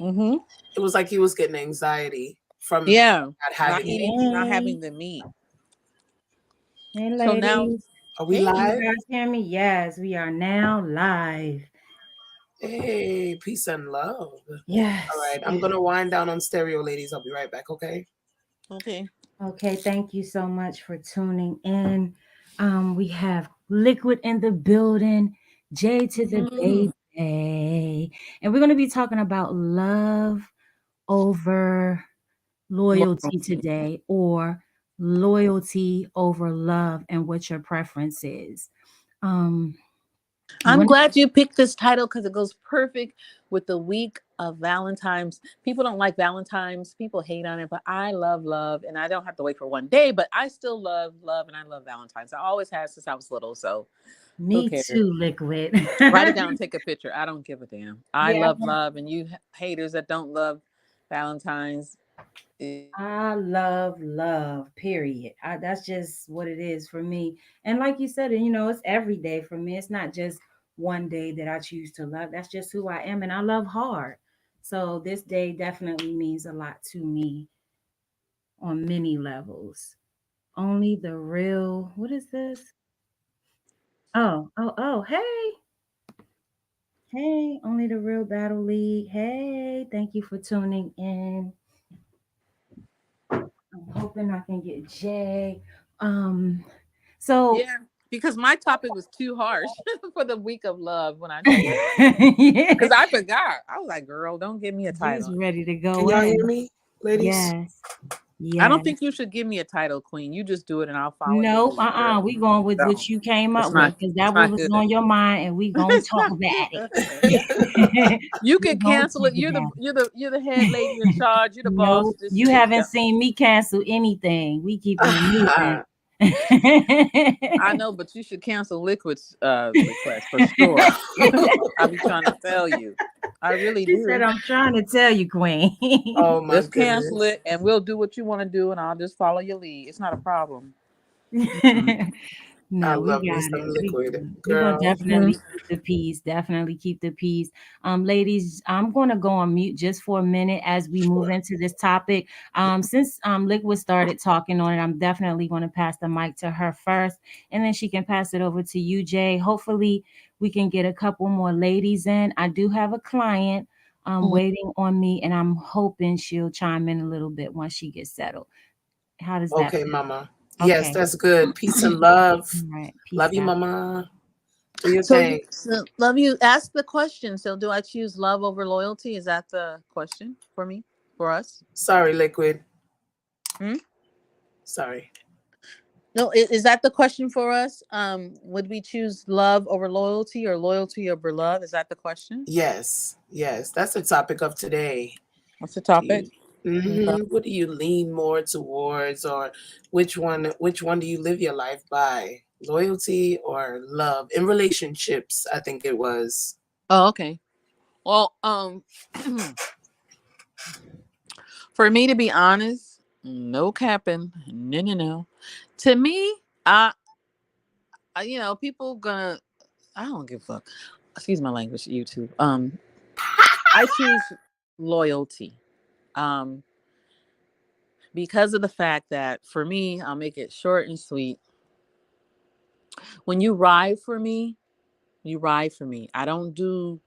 Mm-hmm. It was like he was getting anxiety from Yeah. not Not having it. eating, not Hey, having the meat. hey, So now, ladies. Are we hey, Can you live? guys hear me? Yes, we are now live. Hey, peace and love. All Yes. right, I'm gonna wind down on stereo, ladies. I'll be right back. Okay. okay. Okay, thank you so much for tuning in. We have Liquid in the building, J to the Mm. baby. And we're going to be talking about love over loyalty Loyalty. today, or loyalty over love, and what your preference is. Um, I'm when glad you picked this title because it goes perfect with the week of Valentine's. People don't like Valentine's. People hate on it, but I love love, and I don't have to wait for one day. But I still love love, and I love Valentine's. I always have since I was little. So who Me cares? too, Liquid. Write it down, take a picture. I don't give a damn. I Yeah, love love, and you haters that don't love Valentine's. I love love, period. That's just what it is for me. And like you said, it's every day for me. It's not just one day that I choose to love. That's just who I am. And I love hard. So this day definitely means a lot to me on many levels. Only the real, what is this? Oh, hey. Hey, only the real Battle League. Hey, thank you for tuning in. I'm hoping I can get Jay. Um, so Yeah, because my topic was too harsh for the week of love when I chose it. yeah, Because I forgot. I was like, girl, don't give me a G's title. ready to Can go y'all hear in. me, ladies? Yes, I don't yes. think you should give me a title, Queen. You just do it and I'll follow your Nope, lead, girl. we going with Don't. what you came It's up with, not because it's that not was good. on your mind, and we gonna It's talk not about it. good. You We can gonna cancel talk it. about You're the head lady in it. charge. You're the boss. No, Just you haven't yeah. seen me cancel anything. We keeping it moving. I know, but you should cancel Liquid's request for sure. I'll be trying to tell you. I really She said, do. "I'm trying to tell you, Queen." Oh my Just cancel goodness. it and we'll do what you want to do and I'll just follow your lead. It's not a problem. Mm-mm. I No, we love me got some it. liquid, We're gonna girl. Mhm. definitely keep the peace. Definitely keep the peace. Ladies, I'm gonna go on mute just for a minute as we move Sure. into this topic. Since Liquid started talking on it, I'm definitely gonna pass the mic to her first, and then she can pass it over to you, Jay. Hopefully, we can get a couple more ladies in. I do have a client Mhm. waiting on me, and I'm hoping she'll chime in a little bit once she gets settled. How does that Okay, feel? mama. Yes, Okay. that's good. Peace and love. All right. Peace Love you, out. mama. Do your So you thing. so love you ask the question. So do I choose love over loyalty? Is that the question for me? For us? Sorry, liquid. Hmm? Sorry. No, is that the question for us? Would we choose love over loyalty or loyalty over love? Is that the question? Yes, yes. That's the topic of today. What's the Do you, topic? Okay. what do you lean more towards, or which one do you live your life by? Loyalty or love in relationships? I think it was. Oh, okay. Well, for me to be honest, no capping, no, no, no. To me, people gonna, I don't give a fuck. Excuse my language, YouTube. I choose loyalty, um, because of the fact that for me, I'll make it short and sweet. When you ride for me, you ride for me. I don't do,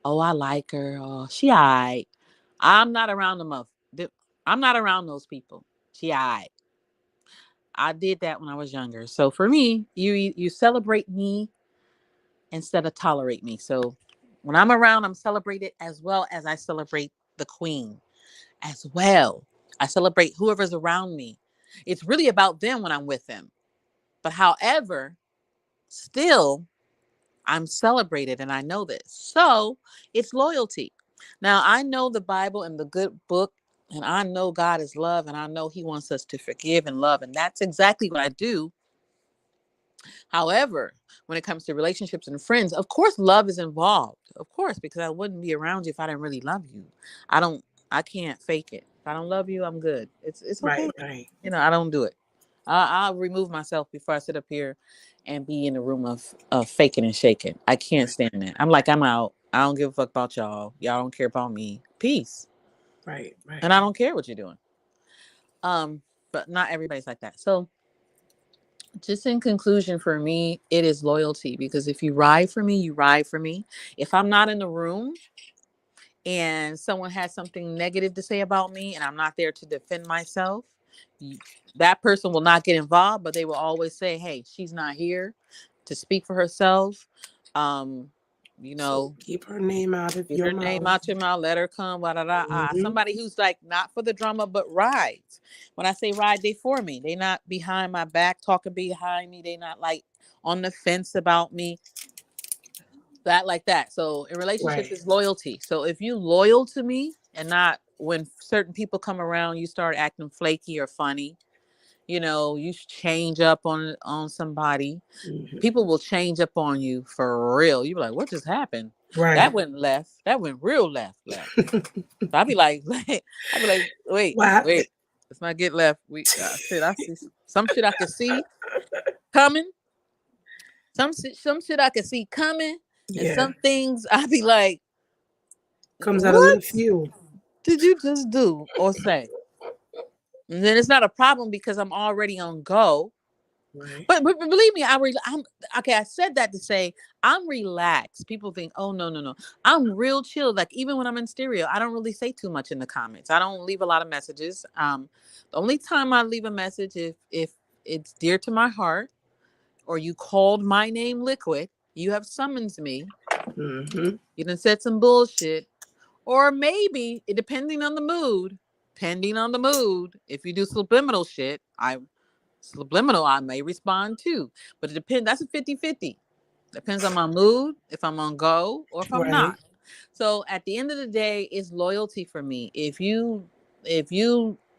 oh, I like her, oh, she alright. I'm not around them. I'm not around those people. She alright. I did that when I was younger. So for me, you celebrate me instead of tolerate me. So when I'm around, I'm celebrated as well as I celebrate the queen as well. I celebrate whoever's around me. It's really about them when I'm with them. But however, still I'm celebrated and I know this. So it's loyalty. Now I know the Bible and the good book, and I know God is love, and I know He wants us to forgive and love. And that's exactly what I do. However, when it comes to relationships and friends, of course, love is involved. Of course, because I wouldn't be around you if I didn't really love you. I don't. I can't fake it. If I don't love you, I'm good. It's okay. Right, right. I don't do it. I'll remove myself before I sit up here and be in a room of faking and shaking. I can't stand that. I'm like, I'm out. I don't give a fuck about y'all. Y'all don't care about me. Peace. Right, right. And I don't care what you're doing. Um, but not everybody's like that. So just in conclusion, for me, it is loyalty, because if you ride for me, you ride for me. If I'm not in the room and someone has something negative to say about me and I'm not there to defend myself, y- that person will not get involved, but they will always say, hey, she's not here to speak for herself. Um, you So know, keep her name out of get your her name mouth. out your mouth, let her come, blah, blah, blah, Hmm. somebody who's like not for the drama but rides. When I say ride, they for me. They not behind my back talking behind me. They not like on the fence about me, that like that. So in relationships, Right. is loyalty. So if you loyal to me, and not when certain people come around, you start acting flaky or funny, you change up on somebody, Hmm. people will change up on you for real. You be like, what just happened? That Right. went left. That went real left. So I'd be like, I'd be like, wait, What happened? wait, let's not get left. Shit, I see some shit I could see coming. Some shit I could see coming, and Yeah. some things I'd be like, Comes out of what left field. did you just do or say? And then it's not a problem because I'm already on go. Right. But believe me, I'm okay. I said that to say I'm relaxed. People think, oh no, no, no. I'm real chill. Like even when I'm in stereo, I don't really say too much in the comments. I don't leave a lot of messages. The only time I leave a message if it's dear to my heart, or you called my name liquid, you have summoned me, Hmm. you done said some bullshit, or maybe depending on the mood, if you do subliminal shit, I may respond too. But it depends. That's a 50-50. Depends on my mood, if I'm on go or if I'm Right. not. So at the end of the day, it's loyalty for me. If you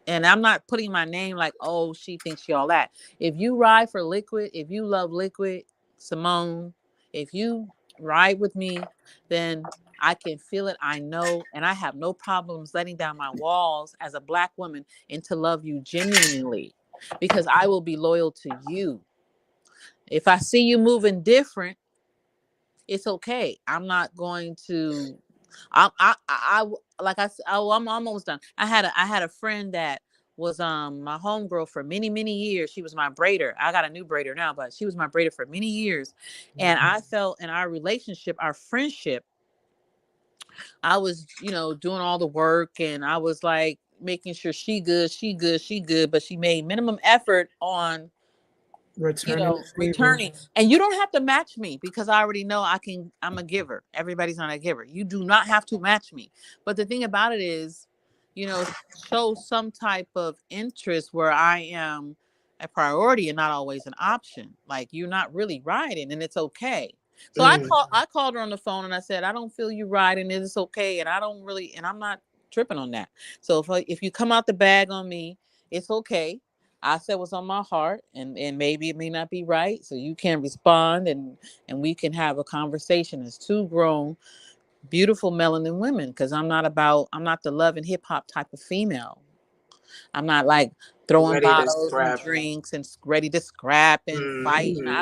and I'm not putting my name like, oh, she thinks she all that. If you ride for liquid, if you love liquid, Simone, if you ride with me, then I can feel it. I know, and I have no problems letting down my walls as a Black woman and to love you genuinely, because I will be loyal to you. If I see you moving different, it's okay. I'm not going to. Like I'm almost done. I had a friend that was my homegirl for many many years. She was my braider. I got a new braider now, but she was my braider for many years, and I felt in our relationship, our friendship, I was doing all the work, and I was like making sure she good, she good, she good, but she made minimum effort on Returning the favor. returning. And you don't have to match me, because I already know I'm a giver. Everybody's not a giver. You do not have to match me. But the thing about it is, you know, show some type of interest where I am a priority and not always an option. Like you're not really riding, and it's okay. So Mm. I called her on the phone and I said, I don't feel you riding, and it's okay. And I don't really, and I'm not tripping on that. So if you come out the bag on me, it's okay. I said what's on my heart, and maybe it may not be right. So you can respond, and we can have a conversation as two grown, beautiful melanin women. Because I'm not the love and hip hop type of female. I'm not like throwing Ready to bottles and scrap. drinks and ready to scrap and fight. And Hmm.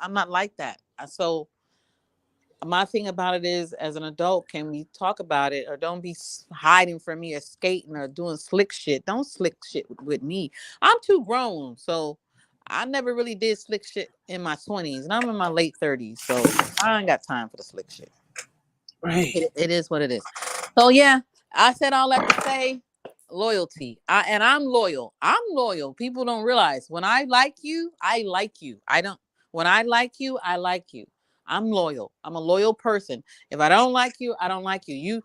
I'm not like that. So my thing about it is, as an adult, can we talk about it, or don't be hiding from me or skating or doing slick shit. Don't slick shit with me. I'm too grown, so I never really did slick shit in my 20s, and I'm in my late 30s, so I ain't got time for the slick shit. Right. It is what it is. So yeah, I said all that to say loyalty. I'm loyal. I'm loyal. People don't realize when I like you, I like you. I don't When I like you, I like you. I'm loyal. I'm a loyal person. If I don't like you, I don't like you.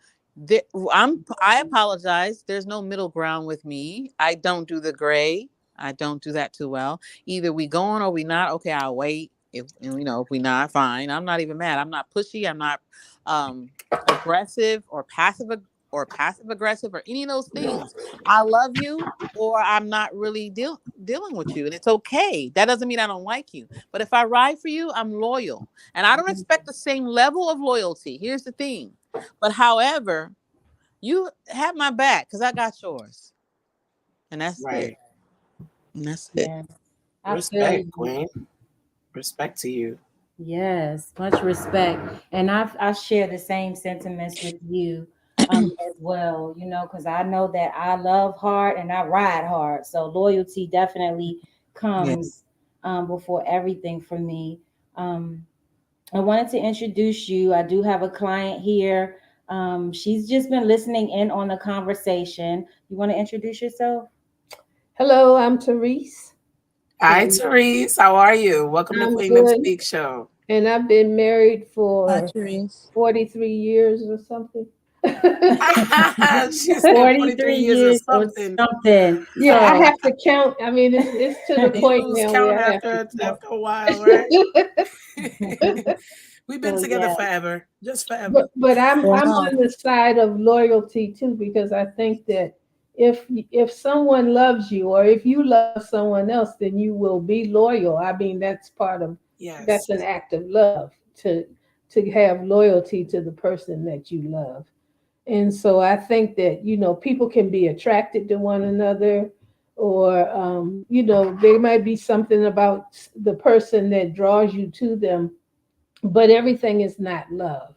I apologize. There's no middle ground with me. I don't do the gray. I don't do that too well. Either we going or we not. Okay, I'll wait. If we not, fine. I'm not even mad. I'm not pushy. I'm not um aggressive or passive aggressive or any of those things. I love you, or I'm not really dealing with you, and it's okay. That doesn't mean I don't like you. But if I ride for you, I'm loyal, and I don't expect the same level of loyalty. Here's the thing, but however, you have my back because I got yours, and that's it. Right. And that's it. Yeah, I feel Respect, you. Queen. Respect to you. Yes, much respect. And I share the same sentiments with you as well, you know, because I know that I love hard and I ride hard. So loyalty definitely comes Yes. before everything for me. Um, I wanted to introduce you. I do have a client here. She's just been listening in on the conversation. You want to introduce yourself? Hello, I'm Therese, Hi, and Therese. How are you? Welcome to I'm Queendom good. Speak Show. And I've been married Hi, for Therese. 43 years or something. She said 43 43 years or years or something. something. Yeah, I So have to count. I mean, it's to the You point lose now count where I have to after count. a while, right? We've been so together yeah. forever, just forever. But I'm Wow. on the side of loyalty too, because I think that if someone loves you, or if you love someone else, then you will be loyal. I mean, Yes. that's an act of love, to have loyalty to the person that you love. And so I think that, people can be attracted to one another, or, there might be something about the person that draws you to them, but everything is not love.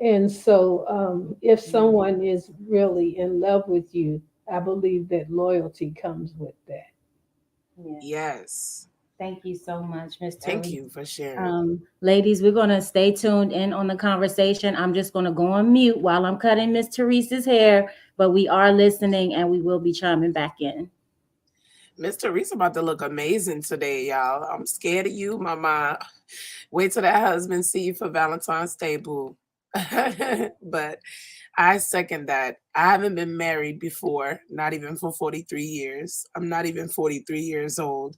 And so, if Mhm. someone is really in love with you, I believe that loyalty comes with that. Yeah. Yes. Thank you so much, Miss Thank Terry. you for sharing. Ladies, we're gonna stay tuned in on the conversation. I'm just gonna go on mute while I'm cutting Miss Teresa's hair, but we are listening and we will be chiming back in. Miss Teresa about to look amazing today, y'all. I'm scared of you, mama. Wait till that husband see you for Valentine's Day, boo. But I second that. I haven't been married before, not even for 43 years. I'm not even 43 years old.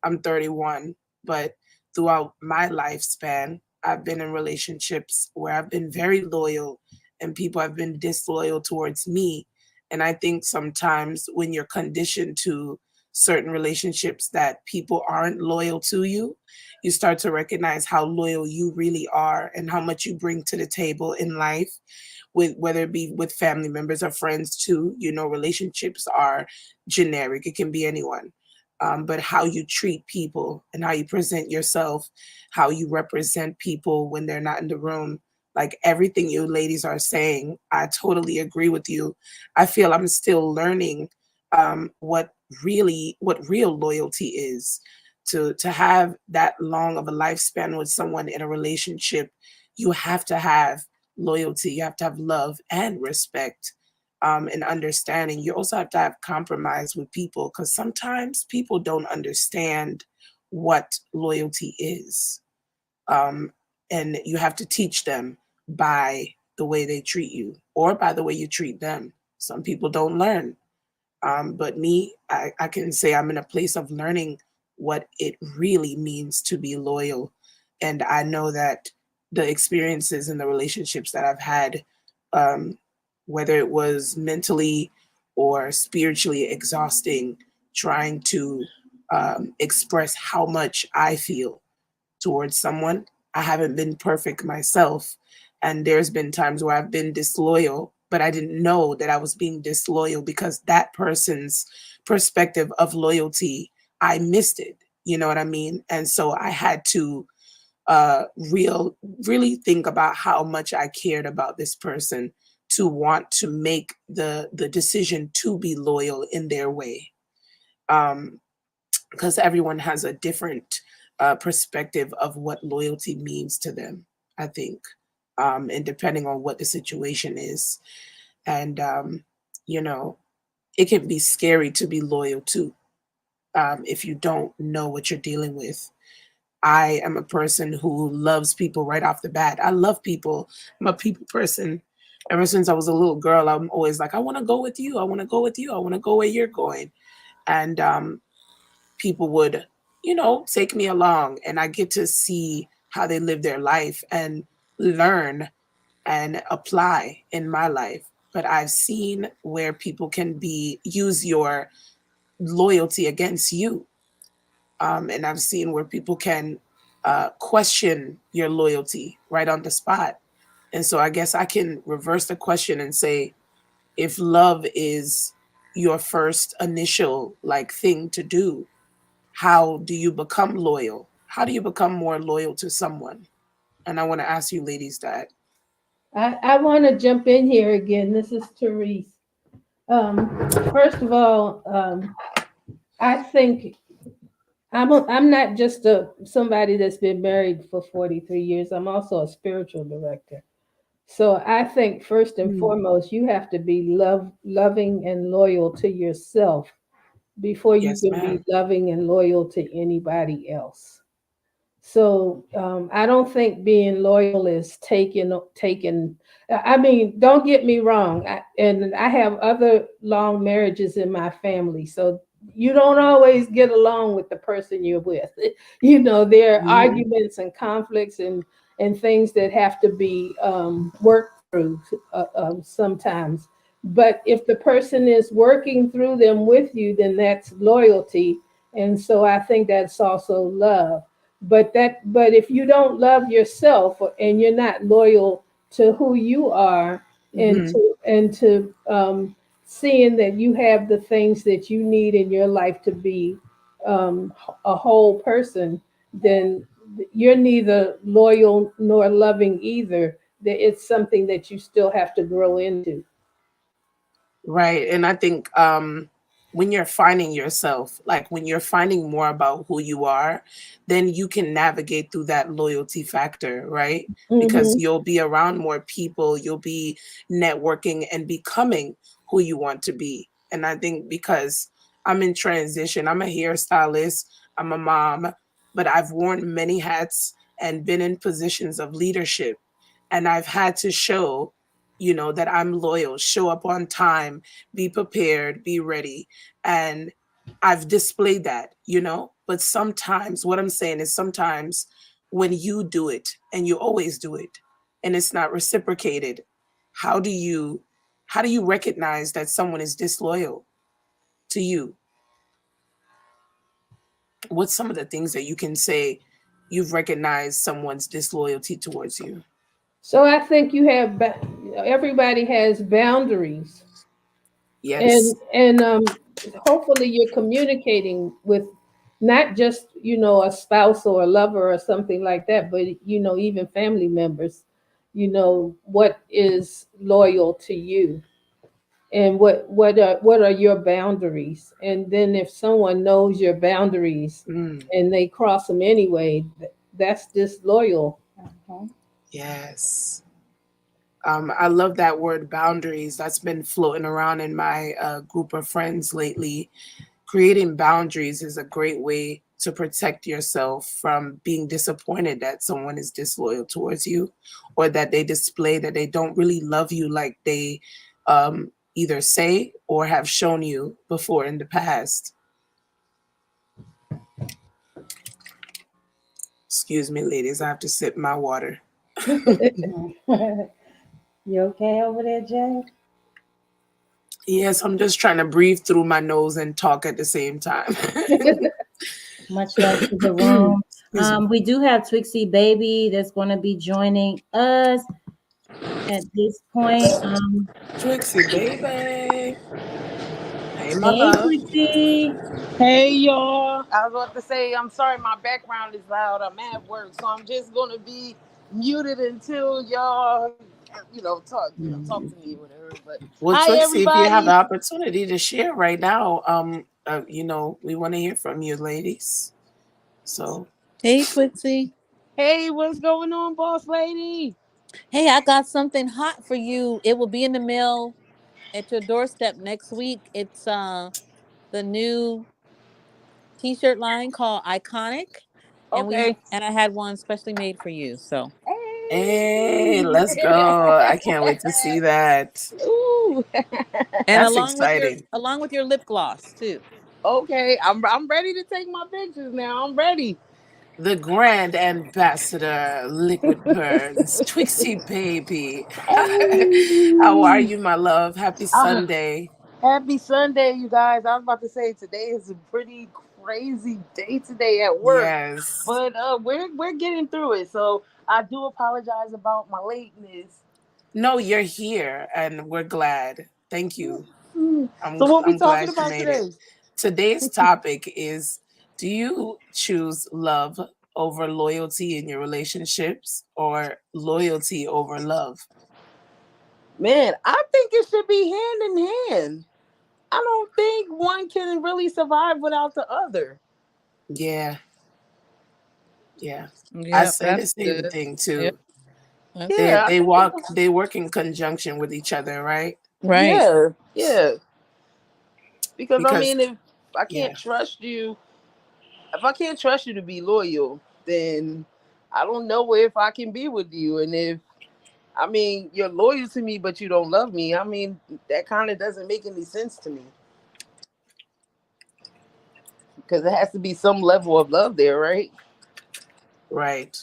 I'm 31. But throughout my lifespan, I've been in relationships where I've been very loyal and people have been disloyal towards me. And I think sometimes when you're conditioned to certain relationships that people aren't loyal to you, you start to recognize how loyal you really are and how much you bring to the table in life, with whether it be with family members or friends too. Relationships are generic, it can be anyone. But how you treat people and how you present yourself, how you represent people when they're not in the room, like everything you ladies are saying, I totally agree with you. I feel I'm still learning what real loyalty is. To have that long of a lifespan with someone in a relationship, you have to have loyalty, you have to have love and respect, and understanding. You also have to have compromise with people, because sometimes people don't understand what loyalty is. um, and you have to teach them by the way they treat you or by the way you treat them. Some people don't learn. But me, I can say I'm in a place of learning what it really means to be loyal. And I know that the experiences and the relationships that I've had, um, whether it was mentally or spiritually exhausting, trying to express how much I feel towards someone. I haven't been perfect myself. And there's been times where I've been disloyal, but I didn't know that I was being disloyal because that person's perspective of loyalty, I missed it. You know what I mean? And so I had to uh real really think about how much I cared about this person to want to make the decision to be loyal in their way. Um, because everyone has a different perspective of what loyalty means to them, I think, and depending on what the situation is. And, you know, it can be scary to be loyal too, if you don't know what you're dealing with. I am a person who loves people right off the bat. I love people. I'm a people person. Ever since I was a little girl, I'm always like, I want to go with you. I want to go with you. I want to go where you're going. And people would, take me along, and I get to see how they live their life and learn and apply in my life. But I've seen where people can be use your loyalty against you. And I've seen where people can question your loyalty right on the spot. And so I guess I can reverse the question and say, if love is your first initial like thing to do, how do you become loyal? how do you become more loyal to someone? And I want to ask you ladies that. I want to jump in here again. This is Therese. First of all, I think I'm not just somebody that's been married for 43 years. I'm also a spiritual director. So I think first and Mm. foremost, you have to be loving and loyal to yourself before you Yes, can be ma'am. loving and loyal to anybody else. So I don't think being loyal is taken. I mean, don't get me wrong. And I have other long marriages in my family, so you don't always get along with the person you're with. You know, there are Mhm. arguments and conflicts and things that have to be worked through sometimes. But if the person is working through them with you, then that's loyalty, and so I think that's also love. But if you don't love yourself and you're not loyal to who you are, and Mhm. to seeing that you have the things that you need in your life to be a whole person, then you're neither loyal nor loving either. That it's something that you still have to grow into. Right. And I think when you're finding yourself, like when you're finding more about who you are, then you can navigate through that loyalty factor, right? Because Hmm. you'll be around more people, you'll be networking and becoming who you want to be. And I think because I'm in transition, I'm a hairstylist, I'm a mom, but I've worn many hats and been in positions of leadership. And I've had to show, that I'm loyal, show up on time, be prepared, be ready. And I've displayed that. But sometimes, what I'm saying is sometimes when you do it and you always do it and it's not reciprocated, how do you recognize that someone is disloyal to you? What's some of the things that you can say you've recognized someone's disloyalty towards you? So I think everybody has boundaries, Yes. and hopefully you're communicating with not just a spouse or a lover or something like that, but even family members. What is loyal to you, and what are your boundaries, and then if someone knows your boundaries Mm, and they cross them anyway, that's disloyal. Mhm. yes. I love that word boundaries. That's been floating around in my group of friends lately. Creating boundaries is a great way to protect yourself from being disappointed that someone is disloyal towards you, or that they display that they don't really love you like they either say or have shown you before in the past. Excuse me, ladies, I have to sip my water. You okay over there, Jay? Yes, I'm just trying to breathe through my nose and talk at the same time. Much love to the room. Excuse me. We do have Twixie Baby that's going to be joining us at this point. Trixie, baby. Hey, my Hey, love. Twixie. Hey y'all. I was about to say I'm sorry my background is loud. I'm at work, so I'm just gonna be muted until y'all talk to me or whatever. But Well, hi Trixie, if you have the everybody. opportunity to share right now, we want to hear from you, ladies. So, Hey, Twixie. Hey, what's going on, boss lady? Hey, I got something hot for you. It will be in the mail at your doorstep next week. It's the new t-shirt line called Iconic, Okay. and I had one specially made for you. So, hey, Hey. let's go. I can't wait to see that. Ooh. and That's exciting. along with your lip gloss too. Okay, I'm ready to take my pictures now. I'm ready. The grand ambassador, Liquid Burns, Twixie baby. How are Hey. you, my love? Happy Ah, Sunday. happy Sunday, you guys. I was about to say today is a pretty crazy day today at work, Yes. but we're getting through it. So I do apologize about my lateness. No, you're here and we're glad. Thank you. So what we I'm talking glad you about made it. today? Today's topic is, do you choose love over loyalty in your relationships or loyalty over love? Man, I think it should be hand in hand. I don't think one can really survive without the other. Yeah, yeah. I Yeah, say the that's same good. thing Yep, too. that's They Yeah, I they think walk they work in conjunction with each other, right? right. yeah, yeah. Because I Because mean, if I can't yeah, trust you, if I can't trust you to be loyal, then I don't know if I can be with you. And if I mean you're loyal to me, but you don't love me, I mean that kind of doesn't make any sense to me. Because it has to be some level of love there, right? right.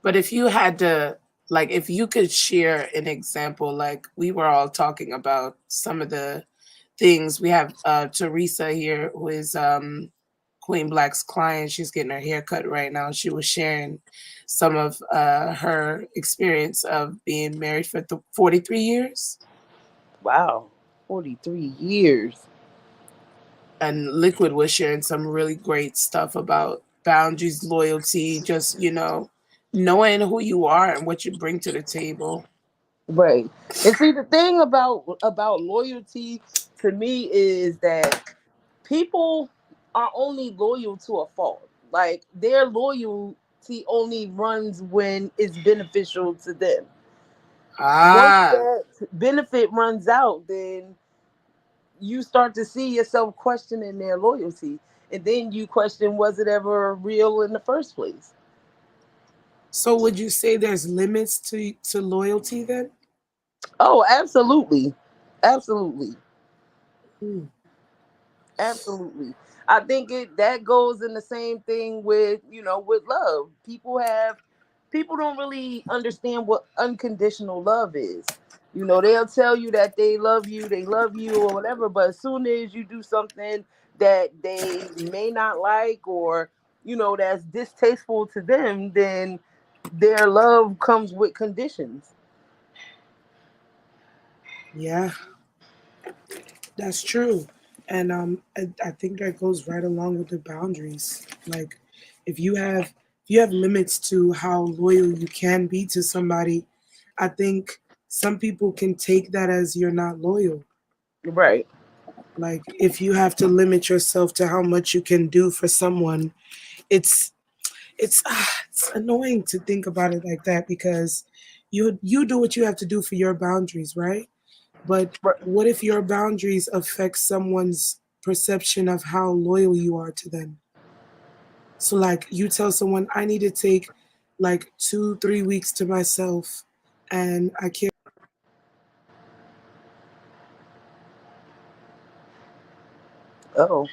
But if you had to, like, if you could share an example, like we were all talking about some of the things. We have Teresa here, who is Queen Black's client. She's getting her hair cut right now. She was sharing some of her experience of being married for 43 years. Wow, 43 years. And Liquid was sharing some really great stuff about boundaries, loyalty, just, knowing who you are and what you bring to the table. Right. And see the thing about loyalty to me is that people are only loyal to a fault. Like their loyalty only runs when it's beneficial to them. Once Ah, that benefit runs out, then you start to see yourself questioning their loyalty. And then you question, was it ever real in the first place? so would you say there's limits to loyalty then? Oh, absolutely. Absolutely. Hmm. Absolutely. I think it that goes in the same thing with, with love. People don't really understand what unconditional love is. They'll tell you that they love you or whatever, but as soon as you do something that they may not like or, that's distasteful to them, then their love comes with conditions. Yeah, that's true. And I think that goes right along with the boundaries. Like if you have limits to how loyal you can be to somebody, I think some people can take that as you're not loyal. Right. Like if you have to limit yourself to how much you can do for someone, it's it's annoying to think about it like that because you do what you have to do for your boundaries, right? But Right. what if your boundaries affect someone's perception of how loyal you are to them? So like you tell someone I need to take like 2 3 weeks to myself and I care. Oh.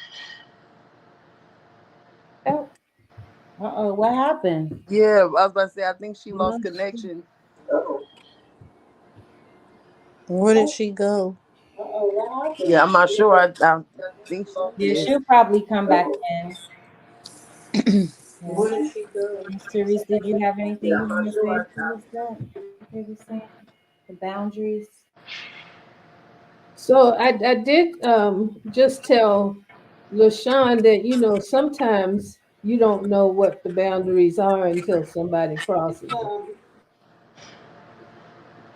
Oh, uh-oh, what happened? Yeah, I was about to say I think she We lost lost you. connection. Where did Oh, she go? uh-oh, what Yeah, happened? I'm not sure. I think she Yeah, did. she'll probably come back in. Yeah. Where did she go? Miss Therese, did you have anything Yeah, you I'm want not to sure. say towards that? What they were saying? The boundaries? So I did just tell LaShawn that, sometimes you don't know what the boundaries are until somebody crosses them.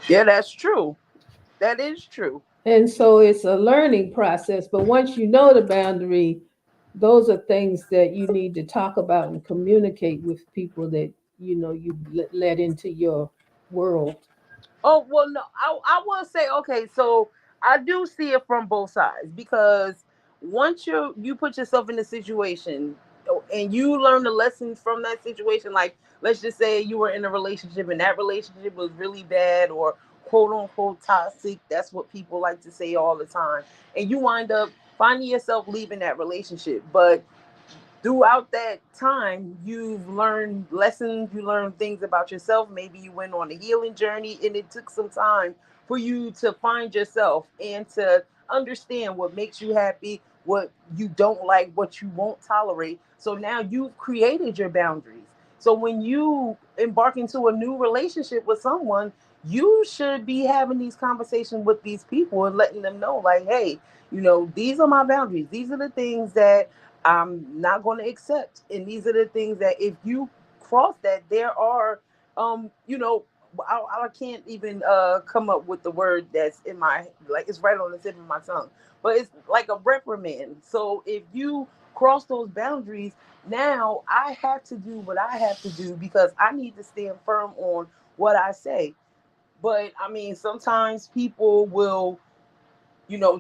Yeah, that's true. That is true. And so it's a learning process. But once you know the boundary, those are things that you need to talk about and communicate with people that, you let into your world. Oh well, no, I will say okay. So I do see it from both sides because once you put yourself in a situation and you learn the lessons from that situation, like let's just say you were in a relationship and that relationship was really bad or quote unquote toxic. That's what people like to say all the time, and you wind up finding yourself leaving that relationship, but throughout that time you've learned lessons, you learned things about yourself, maybe you went on a healing journey and it took some time for you to find yourself and to understand what makes you happy, what you don't like, what you won't tolerate. So now you've created your boundaries. So when you embark into a new relationship with someone, you should be having these conversations with these people and letting them know like, hey, these are my boundaries, these are the things that I'm not going to accept. And these are the things that if you cross that, there are, you know, I can't even come up with the word that's in my, like, it's right on the tip of my tongue, but it's like a reprimand. So if you cross those boundaries, now I have to do what I have to do because I need to stand firm on what I say. But I mean, sometimes people will,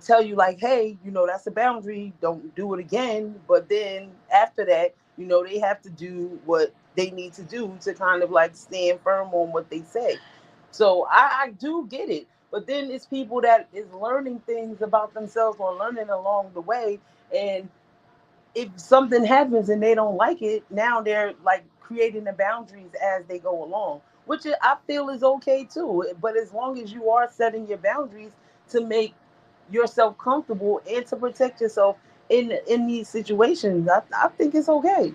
tell you like, hey, that's a boundary. Don't do it again. But then after that, they have to do what they need to do to kind of like stand firm on what they say. So I do get it. But then it's people that is learning things about themselves or learning along the way. And if something happens and they don't like it, now they're like creating the boundaries as they go along, which I feel is okay too. But as long as you are setting your boundaries to make yourself comfortable and to protect yourself in these situations, I think it's okay.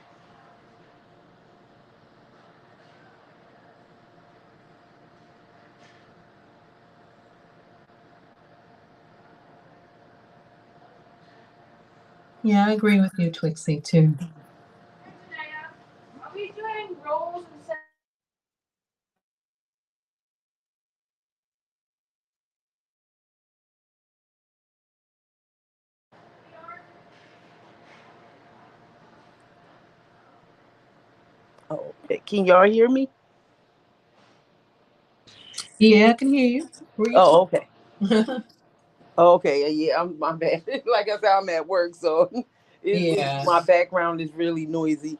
Yeah, I agree with you, Twixie, too. Are we doing roles and Oh, okay. Can y'all hear me? Yeah, I can hear you. Who are you Oh, talking? okay. Oh, okay. Yeah, I'm my bad. Like I said, I'm at work, so Yeah. my background is really noisy.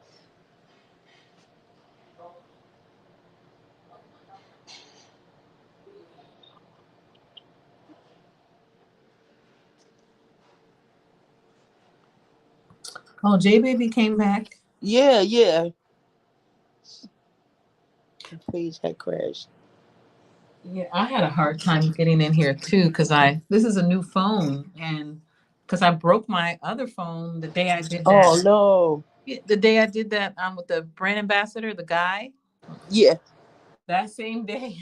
Oh, J Baby came back. Yeah, yeah. The page had crashed. Yeah, I had a hard time getting in here too because this is a new phone and because I broke my other phone the day I did that. Oh no. Yeah, the day I did that with the brand ambassador, the guy, Yeah. that same day.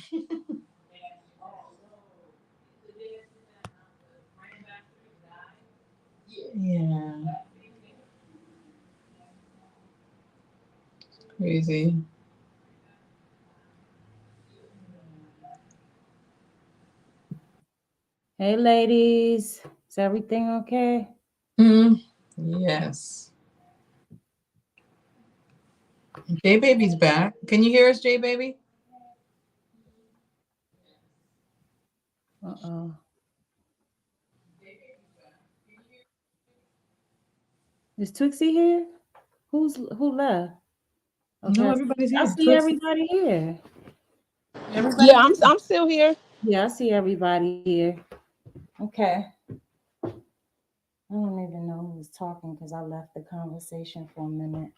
Yeah, crazy. Hey, ladies. Is everything okay? Mm, yes. J Baby's back. Can you hear us, J Baby? Uh-oh. Is Twixie here? Who left? No, Okay. everybody's I here. see everybody here. Yeah, Everybody's here. I'm still here. Yeah, I see everybody here. Okay. I don't even know who was talking because I left the conversation for a minute.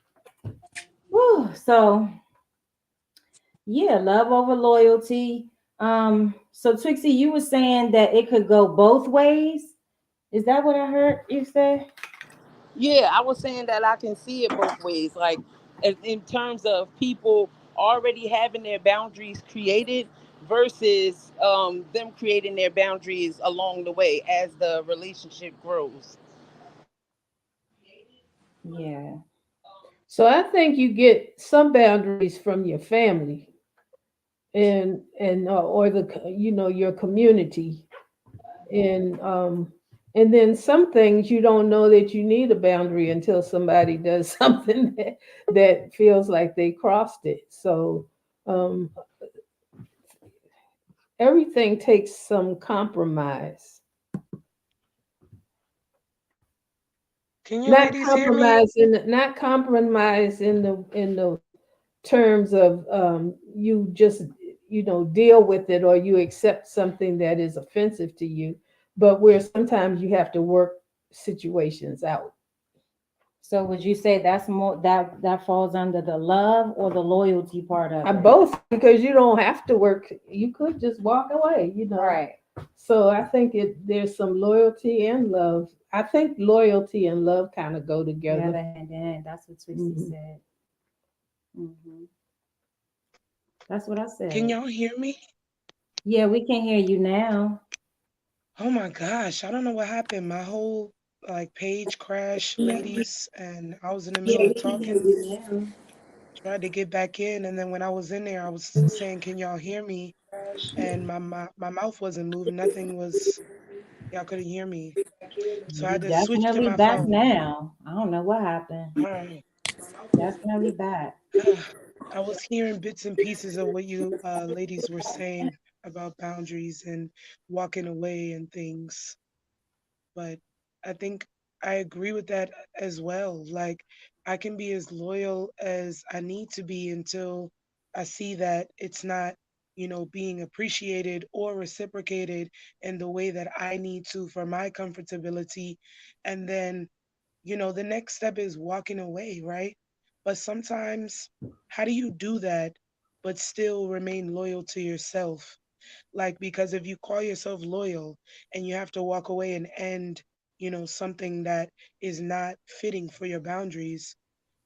Whew. So yeah, love over loyalty. So Trixie, you were saying that it could go both ways. Is that what I heard you say? Yeah, I was saying that I can see it both ways. Like in terms of people already having their boundaries created versus them creating their boundaries along the way as the relationship grows. Yeah. So I think you get some boundaries from your family and or the your community and and then some things you don't know that you need a boundary until somebody does something that feels like they crossed it. So um, everything takes some compromise. Can you Not ladies hear me? compromise in not compromise in the terms of you just deal with it or you accept something that is offensive to you, but where sometimes you have to work situations out. So would you say that's more that falls under the love or the loyalty part of it? Both, because you don't have to work. You could just walk away. Right. So I think there's some loyalty and love. I think loyalty and love kind of go Yeah, together. the hand in hand. That's what Twixie Mhm. said. That's what I Can said. y'all hear me? Yeah, we can hear you now. Oh my gosh, I don't know what happened. My whole like page crash, Yeah, ladies, and I was in the middle we of can hear talking, you now. tried to get back in, and then when I was in there, I was saying, "Can y'all hear me?" And my mouth wasn't moving. Nothing was. Y'all couldn't hear me, so I You had to switch to definitely my back phone. now. I don't know what happened. All right. Definitely back. I was hearing bits and pieces of what you ladies were saying about boundaries and walking away and things. But I think I agree with that as well. Like, I can be as loyal as I need to be until I see that it's not, being appreciated or reciprocated in the way that I need to for my comfortability. And then, the next step is walking away, right? But sometimes, how do you do that but still remain loyal to yourself? Like, because if you call yourself loyal and you have to walk away and end, something that is not fitting for your boundaries,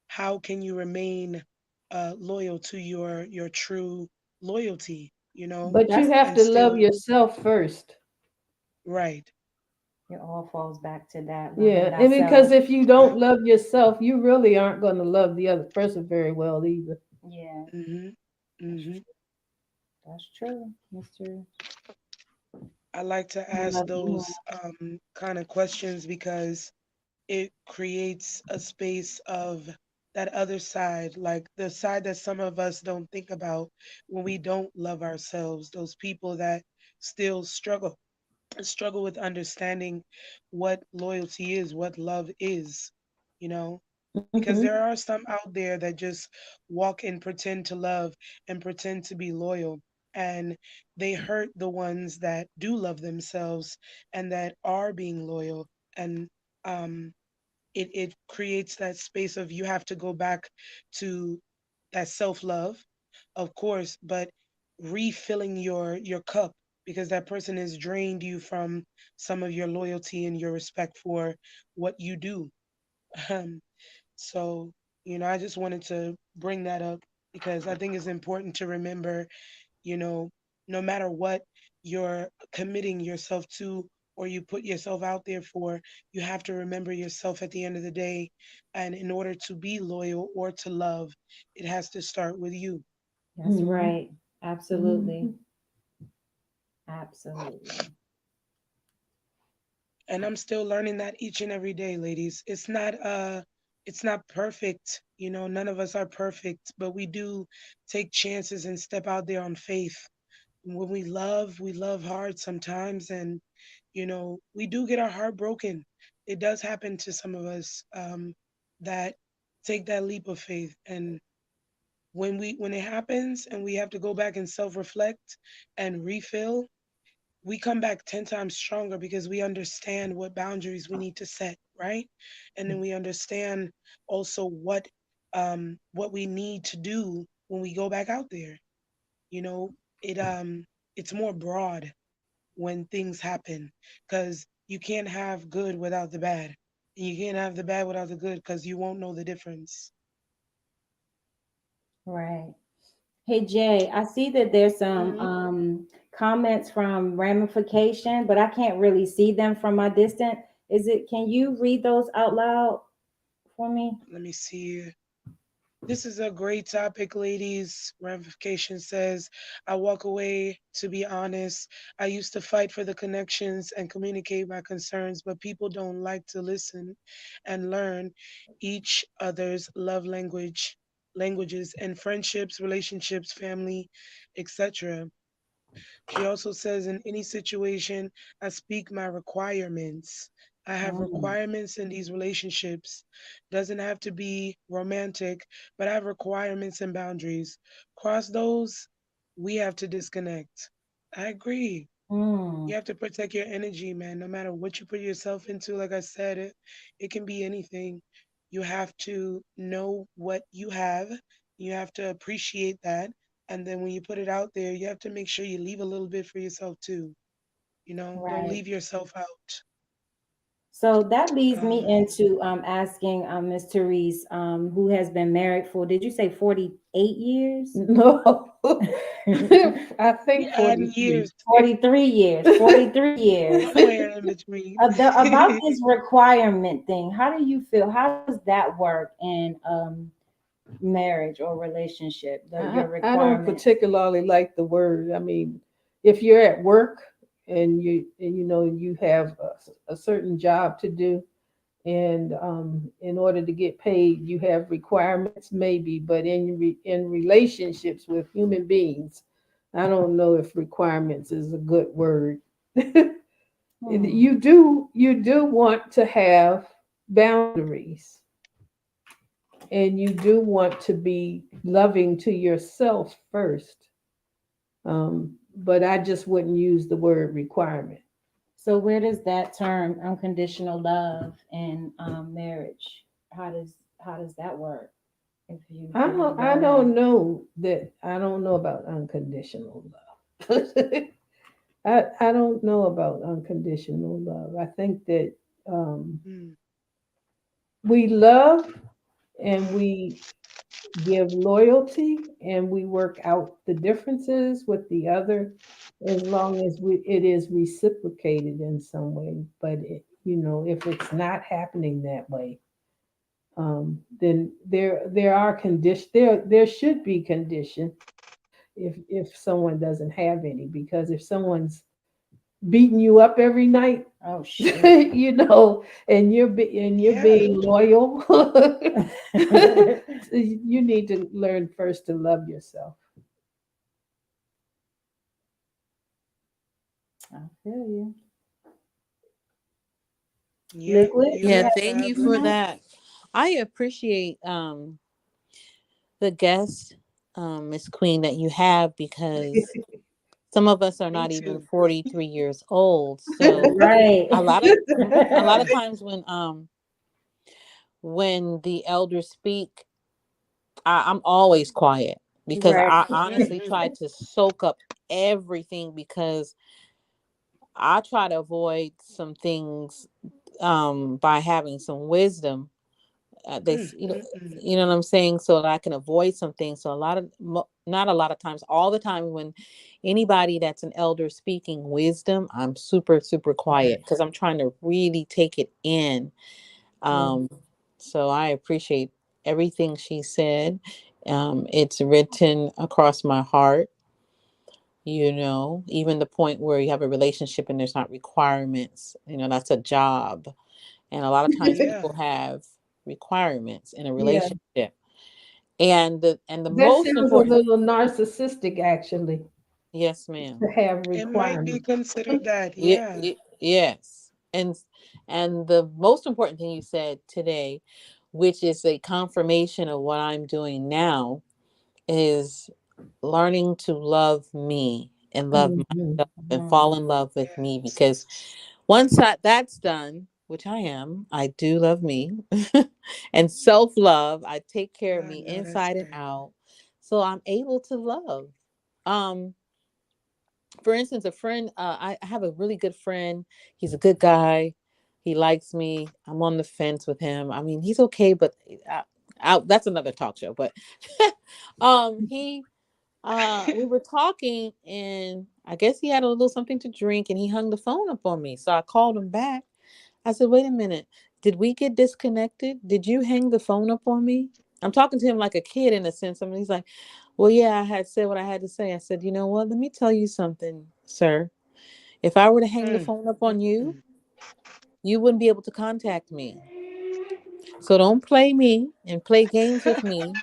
how can you remain loyal to your true loyalty, But you That's have and to love still yourself first. right. it all falls back to that loving Yeah, and because thyself. if you don't love yourself, you really aren't going to love the other person very well either. Yeah, Mhm. that's Mhm. true. That's true, Mr. I like to I ask love you more. those kind of questions because it creates a space of that other side, like the side that some of us don't think about when we don't love ourselves, those people that still struggle with understanding what loyalty is, what love is, you know? Because Hmm. there are some out there that just walk and pretend to love and pretend to be loyal. And they hurt the ones that do love themselves and that are being loyal. And um, it creates that space of you have to go back to that self love, of course, but refilling your cup because that person has drained you from some of your loyalty and your respect for what you do. Um, so, I just wanted to bring that up because I think it's important to remember, you know, no matter what you're committing yourself to or you put yourself out there for, you have to remember yourself at the end of the day. And in order to be loyal or to love, it has to start with you. That's Mhm. right. Absolutely. Mhm. Absolutely. And I'm still learning that each and every day, ladies. It's not perfect, none of us are perfect, but we do take chances and step out there on faith. When we love hard sometimes, and we do get our heart broken. It does happen to some of us that take that leap of faith, and when it happens and we have to go back and self-reflect and refill, we come back 10 times stronger because we understand what boundaries we need to set, right? And then we understand also what we need to do when we go back out there. You know, it's more broad when things happen because you can't have good without the bad. And you can't have the bad without the good because you won't know the difference. Right. Hey Jay, I see that there's some Hmm. comments from ramification, but I can't really see them from my distance. Is it, can you read those out loud for me? Let me see. This is a great topic, ladies. Ramification says, I walk away to be honest. I used to fight for the connections and communicate my concerns, but people don't like to listen and learn each other's languages and friendships, relationships, family, etc. She also says, in any situation, I speak my requirements. I have Mm, requirements in these relationships. Doesn't have to be romantic, but I have requirements and boundaries. Cross those, we have to disconnect. I agree. mm, You have to protect your energy, man. No matter what you put yourself into, like I said, it can be anything. You have to know what you have. You have to appreciate that. And then when you put it out there, you have to make sure you leave a little bit for yourself too. Don't right. leave yourself out. So that leads me into asking Miss Therese, who has been married for, did you say 48 years? No, I We think add 43. years 43 years. 43 years. somewhere in between. About this requirement thing, how do you feel? How does that work in marriage or relationship? Your I don't requirement. particularly like the word. I mean, if you're at work and you know you have a certain job to do, and in order to get paid, you have requirements, maybe. But in relationships with human beings, I don't know if requirements is a good word. Hmm. You do want to have boundaries, and you do want to be loving to yourself first. But I just wouldn't use the word requirement. So where does that term unconditional love and marriage? How does that work? If you I don't mind. don't know that I don't know about unconditional love. I don't know about unconditional love. I think that um, Mm, we love and we give loyalty and we work out the differences with the other as long as it is reciprocated in some way. But if it's not happening that way, then there are condition there should be condition if someone doesn't have any, because if someone's beating you up every night, Oh shit. and you're yeah. being loyal, you need to learn first to love yourself. I feel you. Yep. Liquid, You you Yeah, have have to thank have you something for on that. I appreciate the guest, Miss Queen, that you have, because some of us are me not even too. 43 years old. that? So Right. a lot of Right. times when the elders speak, I'm always quiet because Right. I honestly Mm-hmm. try to soak up everything, because I try to avoid some things by having some wisdom. Mm, mm, mm. You know what I'm saying, so that I can avoid some things. So not a lot of times, all the time, when anybody that's an elder speaking wisdom, I'm super super quiet Right. because I'm trying to really take it in. Yeah. um so I appreciate everything she said. It's written across my heart, even the point where you have a relationship and there's not requirements, that's a job. And a lot of times Yeah. people have requirements in a Yeah, relationship. And the that most sounds a important. little narcissistic, actually, Yes, ma'am. to have It might be requirements. considered that. Yeah. Yes. And the most important thing you said today, which is a confirmation of what I'm doing now, is learning to love me and love Mhm. myself and Mhm. fall in love with me. Because Yes. once that's done, which I do love me and self love. I take care of I me know that's inside and right. out. So I'm able to love. Um, for instance, a friend, I have a really good friend. He's a good guy. He likes me. I'm on the fence with him. I mean, he's okay, but that's another talk show. But he we were talking, and I guess he had a little something to drink, and he hung the phone up on me. So I called him back. I said, wait a minute. Did we get disconnected? Did you hang the phone up on me? I'm talking to him like a kid in a sense. I mean, he's like, well, yeah, I had said what I had to say. I said, you know what? Let me tell you something, sir. If I were to hang the Mm, phone up mm, on you, mm. you wouldn't be able to contact me. So don't play me and play games with me,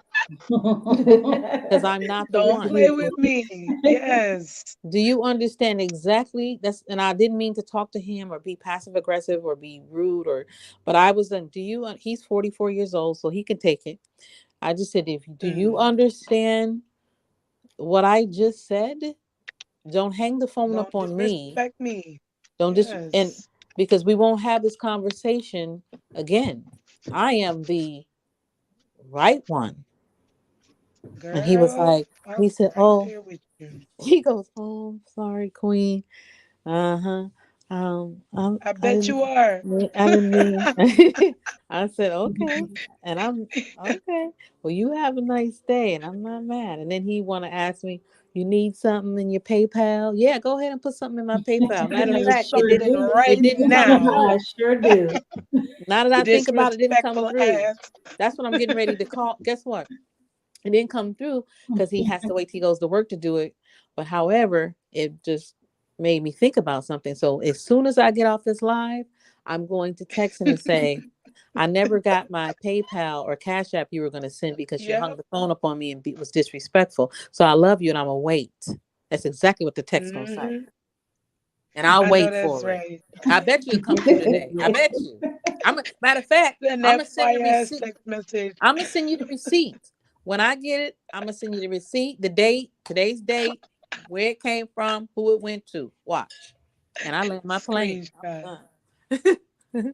because I'm not the Don't one. play with me. Yes. Do you understand exactly that's, and I didn't mean to talk to him or be passive aggressive or be rude, but I was then, he's 44 years old, so he can take it. I just said, if do you Mm. understand what I just said? Don't hang the phone Don't up on me. disrespect me. Don't just and Yes. because we won't have this conversation again. I am the right one. And he was Girl, like, I'm he said, right oh, there with you. he goes, oh, sorry, Queen. Uh-huh. I I bet didn't, you are. I didn't mean. I said okay, and I'm okay. Well, you have a nice day, and I'm not mad. And then he want to ask me, "You need something in your PayPal?" Yeah, go ahead and put something in my PayPal. Matter of Putting fact, it something didn't. in do. It right didn't come now. I through. sure do. Now that I think about it, it didn't come Disrespectful through. ass. That's what I'm getting ready to call. Guess what? It didn't come through because he has to wait till he goes to work to do it. But however, it just made me think about something. So as soon as I get off this live, I'm going to text him and say, I never got my PayPal or Cash App you were going to send because you hung Yep. the phone up on me and was disrespectful. So I love you and I'm going to wait. That's exactly what the text going to say. Hmm. And I'll I know wait that's for it. right. I bet you it come through today. I bet you. Matter of fact, An I'm gonna send the FYI receipt. text message. I'm gonna send you the receipt. When I get it, I'm gonna send you the receipt, the date, today's date, where it came from, who it went to. Watch. And I land my plane. Screenshot. I'm done.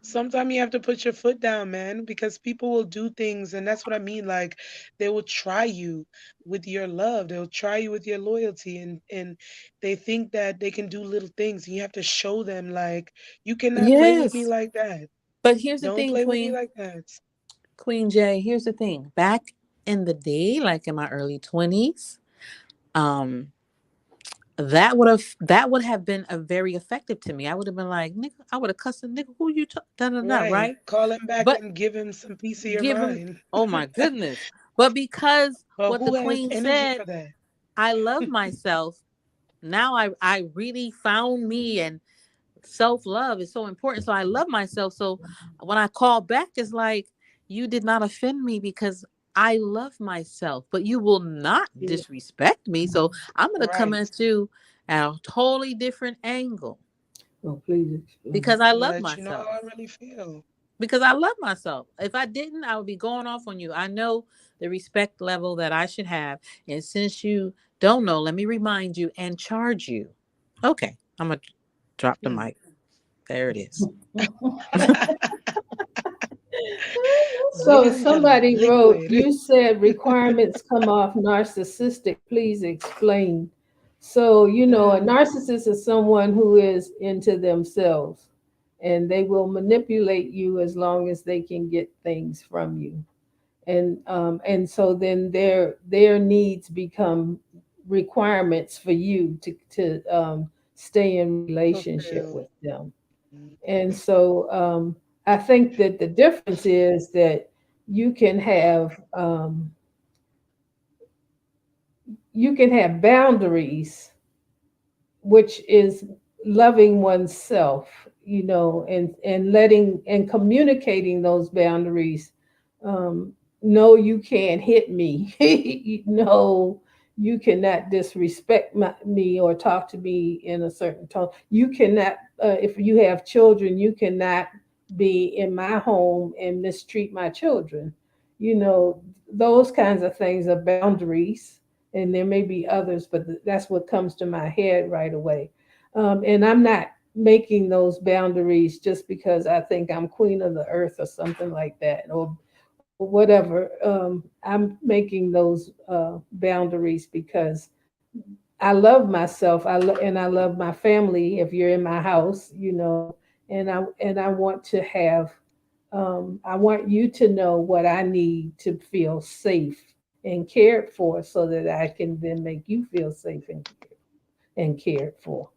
Sometimes you have to put your foot down, man, because people will do things, and that's what I mean. Like they will try you with your love, they'll try you with your loyalty, and they think that they can do little things, and you have to show them like you cannot play with me Yes. like that. But here's the Don't thing, play with me Queen. like that. Queen J, here's the thing. Back in the day, like in my early 20s, um, that would have been a very effective to me. I would have been like, nigga, I would have cussed a nigga, who you da da da, Right. right? Call him back But and give him some piece of your give him, mind. oh my goodness. But because But what the who has queen energy said, for that? I love myself. Now I really found me, and self-love is so important. So I love myself. So when I call back, it's like, you did not offend me because I love myself, but you will not Yeah. disrespect me. So I'm gonna come Right. at you at a totally different angle Oh, please explain. because I love Let you know how myself. I really feel. Because I love myself. If I didn't, I would be going off on you. I know the respect level that I should have. And since you don't know, let me remind you and charge you. Okay, I'm going to drop the Hmm. mic. There it is. So Giving them somebody wrote, liquid. you said requirements come off narcissistic. Please explain. So, a Mm, narcissist is someone who is into themselves and they will manipulate you as long as they can get things from you. And so then their needs become requirements for you to stay in relationship fulfill. with them. Mm, And so I think that the difference is that you can have you can have boundaries, which is loving oneself, and letting and communicating those boundaries. Um, no, you can't hit me. No, you cannot disrespect me or talk to me in a certain tone. You cannot, if you have children, you cannot be in my home and mistreat my children. You know, those kinds of things are boundaries, and there may be others, but that's what comes to my head right away. And I'm not making those boundaries just because I think I'm queen of the earth or something like that, or whatever. I'm making those boundaries because I love myself. And I love my family. If you're in my house, and I want to have. I want you to know what I need to feel safe and cared for, so that I can then make you feel safe and cared for.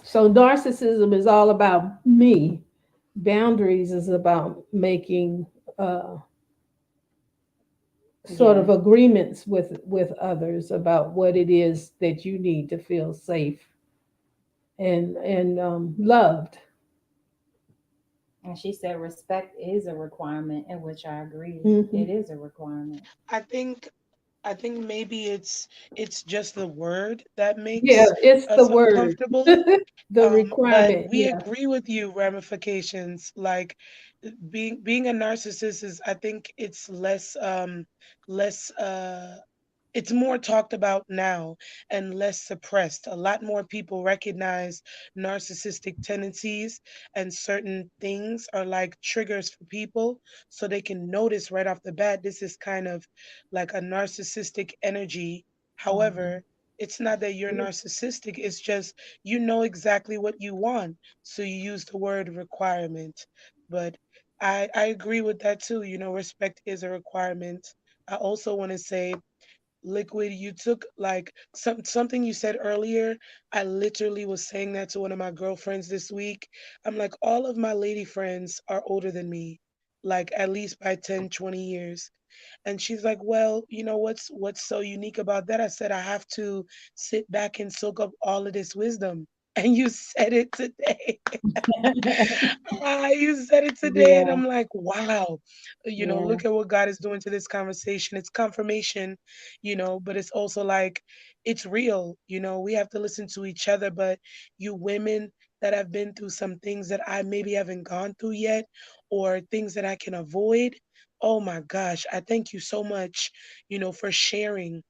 So narcissism is all about me. Boundaries is about making uh, sort Yeah. of agreements with others about what it is that you need to feel safe and loved. And she said respect is a requirement, in which I agree. It Hmm. is a requirement. I think I think maybe it's just the word that Yeah, makes it's the us word, uncomfortable. the But requirement. we Yeah. agree with you ramifications. Like being a narcissist is, I think it's less it's more talked about now and less suppressed. A lot more people recognize narcissistic tendencies, and certain things are like triggers for people, so they can notice right off the bat this is kind of like a narcissistic energy However, it's not that you're narcissistic, it's just you know exactly what you want. So you use the word requirement. But I agree with that too. You know, respect is a requirement. I also want to say, Liquid, you took like something you said earlier. I literally was saying that to one of my girlfriends this week. I'm like, all of my lady friends are older than me, like at least by 10, 20 years. And she's like, "Well, you know what's so unique about that?" I said, "I have to sit back and soak up all of this wisdom." And you said it today. You said it today, and Yeah, I'm like, wow, yeah. look at what God is doing to this conversation. It's confirmation, but it's also like it's real. We have to listen to each other, but you women that have been through some things that I maybe haven't gone through yet, or things that I can avoid. Oh my gosh, I thank you so much, for sharing.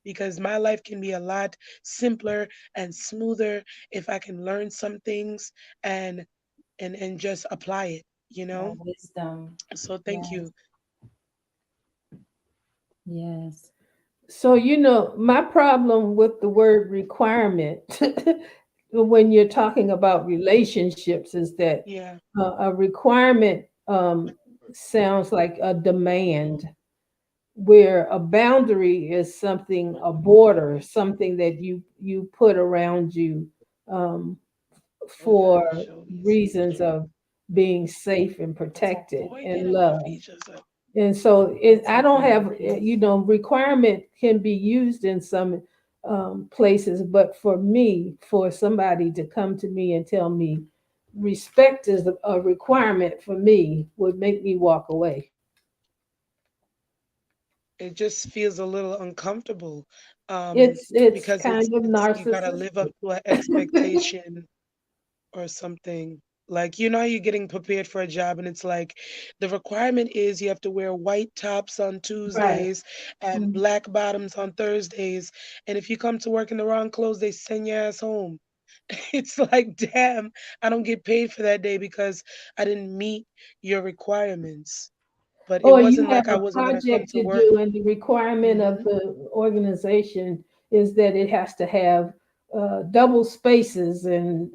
Because my life can be a lot simpler and smoother if I can learn some things and and just apply it. That wisdom. So thank Yes, you. yes. So, my problem with the word requirement when you're talking about relationships is that Yeah. a requirement sounds like a demand, where a boundary is something, a border, something that you put around you um, We gotta for show these reasons features. of being safe and protected Boy, get and them loved. features up. And so I don't Protecting have, your peace. requirement can be used in some places, but for me, for somebody to come to me and tell me respect is a requirement for me would make me walk away. It just feels a little uncomfortable. It's Because it's kind of it's you gotta live up narcissistic. to an expectation or something. Like, how you're getting prepared for a job, and it's like the requirement is you have to wear white tops on Right. Tuesdays and Mm. black bottoms on Thursdays. And if you come to work in the wrong clothes, they send your ass home. It's like, damn, I don't get paid for that day because I didn't meet your requirements. But it Or you wasn't have like I a wasn't gonna come project to to work. do, and the requirement of Hmm. the organization is that it has to have double spaces and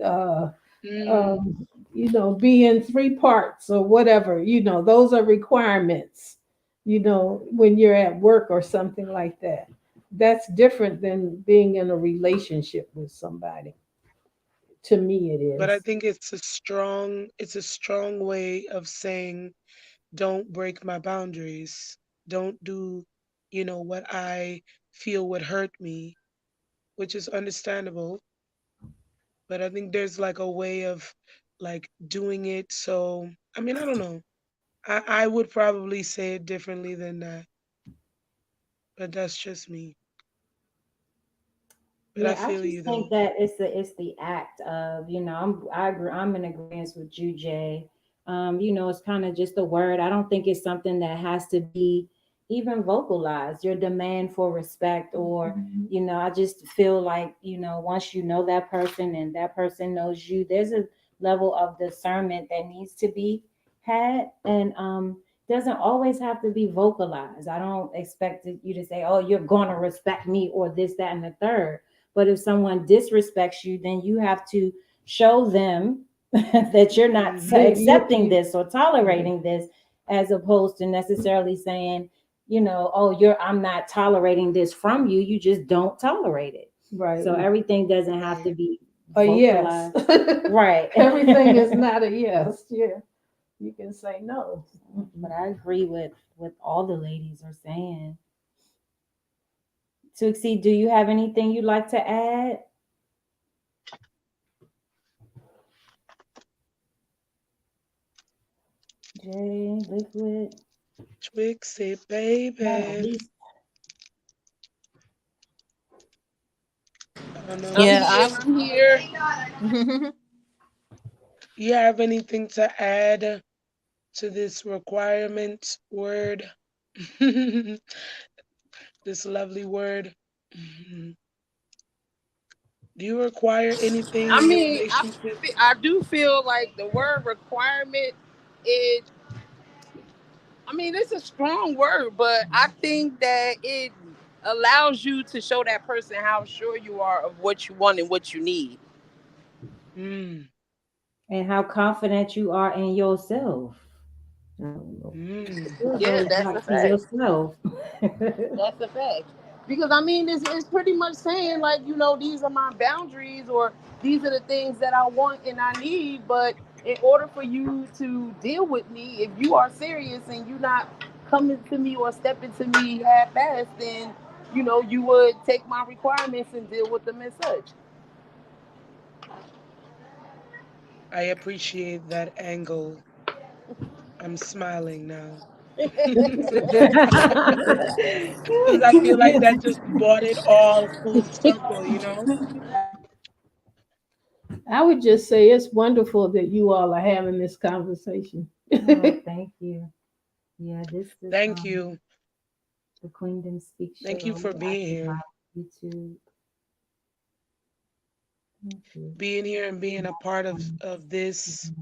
Mm. um, be in three parts or whatever. Those are requirements. When you're at work or something like that. That's different than being in a relationship with somebody. To me, it But I is. think it's a strong way of saying, don't break my boundaries. Don't do, what I feel would hurt me, which is understandable. But I think there's like a way of like doing it. So, I mean, I don't know. I would probably say it differently than that, but that's just me. But I Yeah, I feel just you think though. that it's the act of, I agree, I'm in agreement with you, Jay. It's kind of just a word. I don't think it's something that has to be even vocalized. Your demand for respect, or Mhm. I just feel like, once you know that person and that person knows you, there's a level of discernment that needs to be had, and doesn't always have to be vocalized. I don't expect you to say, "Oh, you're gonna respect me," or this, that, and the third. But if someone disrespects you, then you have to show them that you're not Hmm. That accepting you this or tolerating this, as opposed to necessarily saying, oh, I'm not tolerating this from you. You just don't tolerate it. right. So everything doesn't have to Right. be A yes. vocalized. Right. Everything is not a yes. Yeah. You can say no. But I agree with what all the ladies are saying. Tuxie, do you have anything you'd like to add? Jay, Liquid, Twixie, not baby. least. I don't know I'm Yeah, who's. here. I'm here. You have anything to add to this requirement word? This lovely word. Mhm. Do you require anything I in your mean, relationship? I do feel like the word requirement is. I mean, it's a strong word, but I think that it. allows you to show that person how sure you are of what you want and what you need. Mm, And how confident you are in yourself. I don't know. mm. Still Yeah, goes that's a back to fact. yourself. That's a fact. Because I mean, it's pretty much saying like, these are my boundaries, or these are the things that I want and I need. But in order for you to deal with me, if you are serious and you're not coming to me or stepping to me half-assed, then you would take my requirements and deal with them as such. I appreciate that angle. I'm smiling now. Because I feel like that just brought it all full circle, you know? I would just say it's wonderful that you all are having this conversation. Oh, thank you. Yeah, this is Thank you. the Queendom Speak Thank you Show for being live here. on YouTube. Thank you. Being here and being a part of this.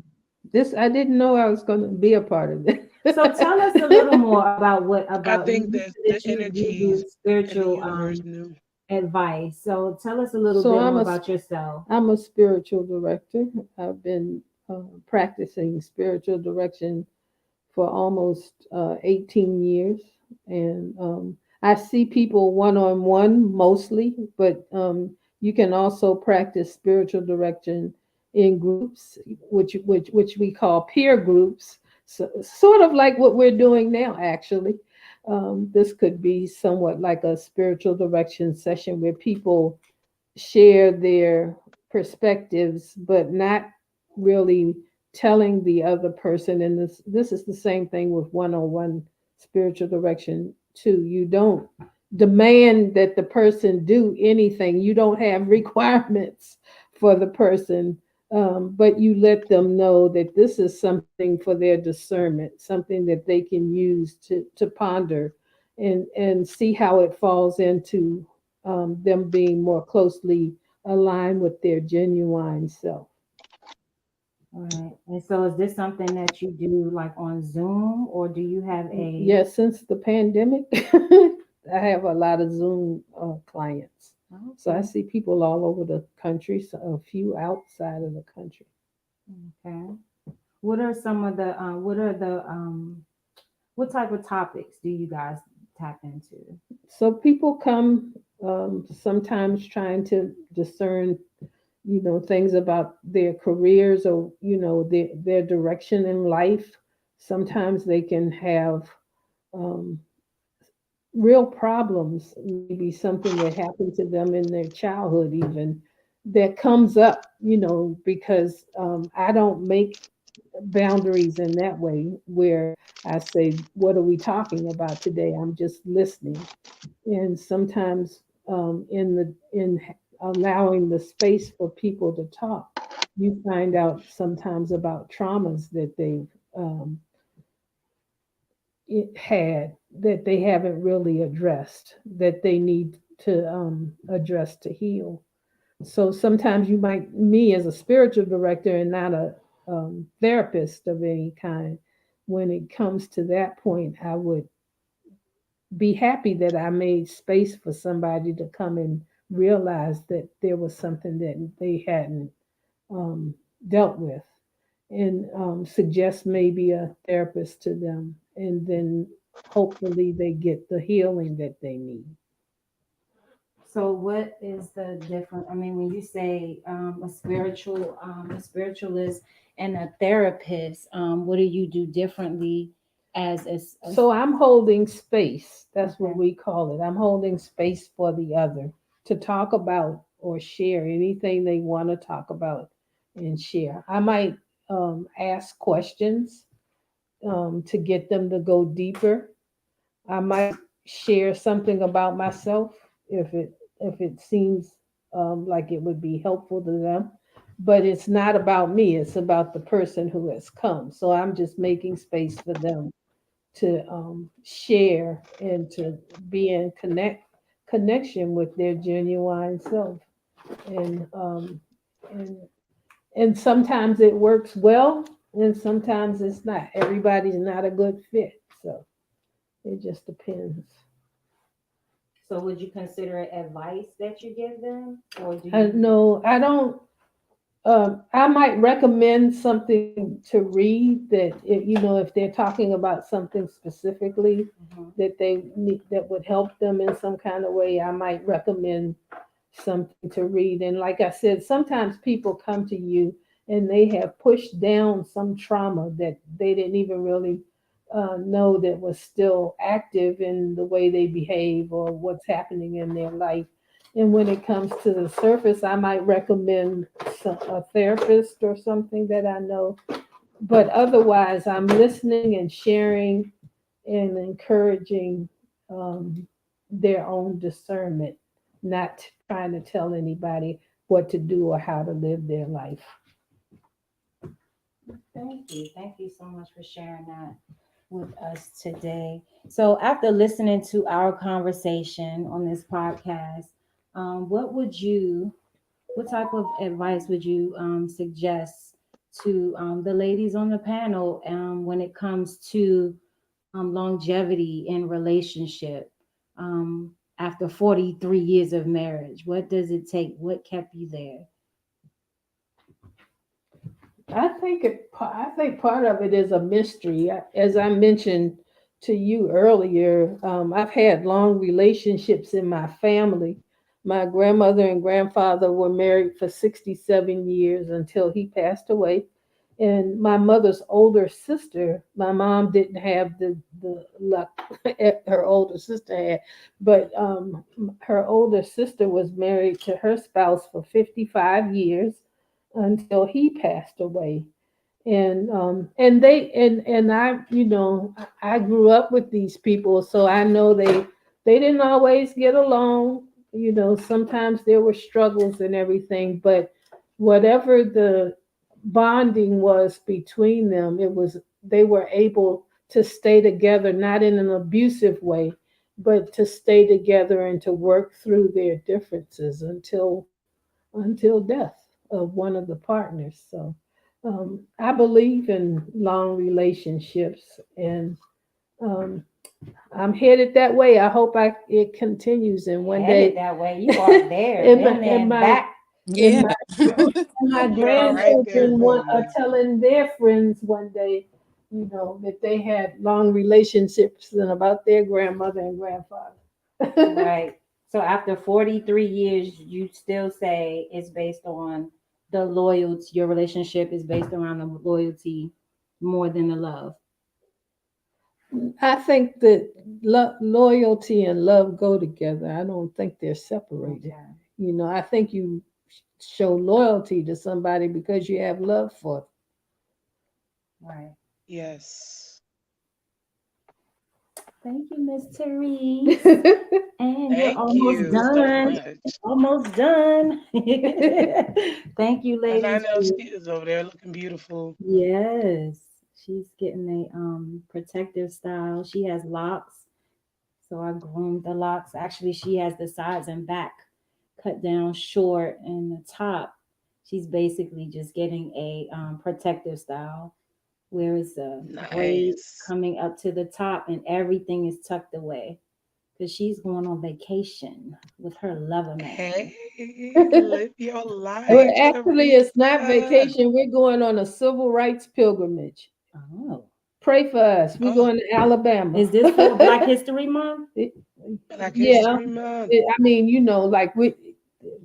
This I didn't know I was going to be a part of this. So tell us a little more about what I about think you that said the that you do energies in the spiritual universe knew. advice. So tell us a little So bit more about yourself. I'm a spiritual director. I've been practicing spiritual direction for almost 18 years. And I see people one on one mostly, but you can also practice spiritual direction in groups, which we call peer groups, so, sort of like what we're doing now, actually. This could be somewhat like a spiritual direction session where people share their perspectives, but not really telling the other person. And this is the same thing with one-on-one spiritual direction too. You don't demand that the person do anything. You don't have requirements for the person, but you let them know that this is something for their discernment, something that they can use to ponder and see how it falls into them being more closely aligned with their genuine self. All right. And so is this something that you do like on Zoom or do you have a Yes, since the pandemic, I have a lot of Zoom clients. So I okay. see people all over the country, so a few outside of the country. Okay. What are some of the what type of topics do you guys tap into? So people come sometimes trying to discern, things about their careers or, their direction in life. Sometimes they can have um, real problems, maybe something that happened to them in their childhood, even that comes up, because I don't make boundaries in that way where I say, what are we talking about today? I'm just listening. And sometimes in allowing the space for people to talk, you find out sometimes about traumas that they've had that they haven't really addressed, that they need to address to heal. So sometimes you might, me as a spiritual director and not a therapist of any kind, when it comes to that point, I would be happy that I made space for somebody to come and realize that there was something that they hadn't um, dealt with and suggest maybe a therapist to them. And then hopefully they get the healing that they need. So what is the difference? I mean, when you say a spiritualist and a therapist, what do you do differently as So I'm holding space. That's what okay. we call it. I'm holding space for the other to talk about or share anything they want to talk about and share. I might ask questions to get them to go deeper. I might share something about myself if it seems like it would be helpful to them. But it's not about me. It's about the person who has come. So I'm just making space for them to share and to be in connection with their genuine self. And and and sometimes it works well, and sometimes it's not. Everybody's not a good fit, so it just depends. So would you consider it advice that you give them, or do I you? no, I don't. I might recommend something to read that, if they're talking about something specifically Mhm. that they need, that would help them in some kind of way. I might recommend something to read. And like I said, sometimes people come to you and they have pushed down some trauma that they didn't even really know that was still active in the way they behave or what's happening in their life. And when it comes to the surface, I might recommend a therapist or something that I know. But otherwise, I'm listening and sharing and encouraging their own discernment, not trying to tell anybody what to do or how to live their life. Thank you. Thank you so much for sharing that with us today. So, after listening to our conversation on this podcast, what would you, what type of advice would you suggest to the ladies on the panel when it comes to longevity in relationship after 43 years of marriage? What does it take? What kept you there? I think part of it is a mystery. As I mentioned to you earlier, I've had long relationships in my family. My grandmother and grandfather were married for 67 years until he passed away. And my mother's older sister, my mom didn't have the luck her older sister had, but her older sister was married to her spouse for 55 years until he passed away. And I, I grew up with these people, so I know they didn't always get along. Sometimes there were struggles and everything, but whatever the bonding was between them, it was they were able to stay together, not in an abusive way, but to stay together and to work through their differences until death of one of the partners. So I believe in long relationships, and um, I'm headed that way. I hope it continues, and one Headed day, that way. You are there, and my been there and and my back. and Yeah. my, and my You are right there, grandchildren are Queendom. telling their friends one day, that they had long relationships and about their grandmother and grandfather. Right. So after 43 years, you still say it's based on the loyalty, your relationship is based around the loyalty more than the love. I think that loyalty and love go together. I don't think they're separated. Okay. I think you show loyalty to somebody because you have love for Right. Yes. Thank you, Miss Therese. them. And we're Thank almost you so done. much. Almost done. Thank you, And I ladies. know she is over there looking beautiful. Yes. She's getting a protective style. She has locks. So I groomed the locks. Actually, she has the sides and back cut down short, and the top, she's basically just getting a protective style, where it's a braid Nice. coming up to the top, and everything is tucked away because she's going on vacation with her lover man. Hey, live your Well, life, actually, it's not Teresa. vacation. We're going on a civil rights pilgrimage. Oh, Pray for us. We're Oh, going to Alabama. is this for Black History Month? It- Black yeah, History Month. I mean, like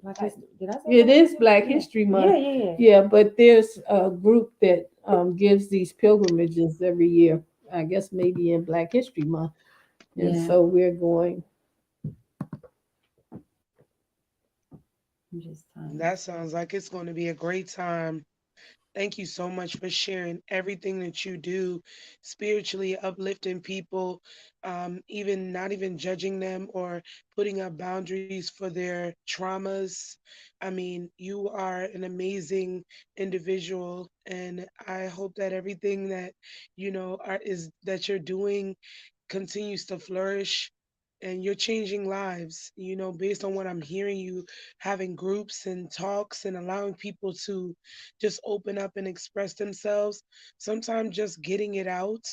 Black History? Did I say it Black is History? Black Yeah, History yeah, Month. yeah, yeah. Yeah, but there's a group that gives these pilgrimages every year. I guess maybe in Black History Month, and Yeah, so we're going. I'm just telling. That sounds like it's going to be a great time. Thank you so much for sharing everything that you do, spiritually uplifting people, even not even judging them or putting up boundaries for their traumas. I mean, you are an amazing individual, and I hope that everything that is that you're doing continues to flourish, and you're changing lives, based on what I'm hearing you having groups and talks and allowing people to just open up and express themselves. Sometimes just getting it out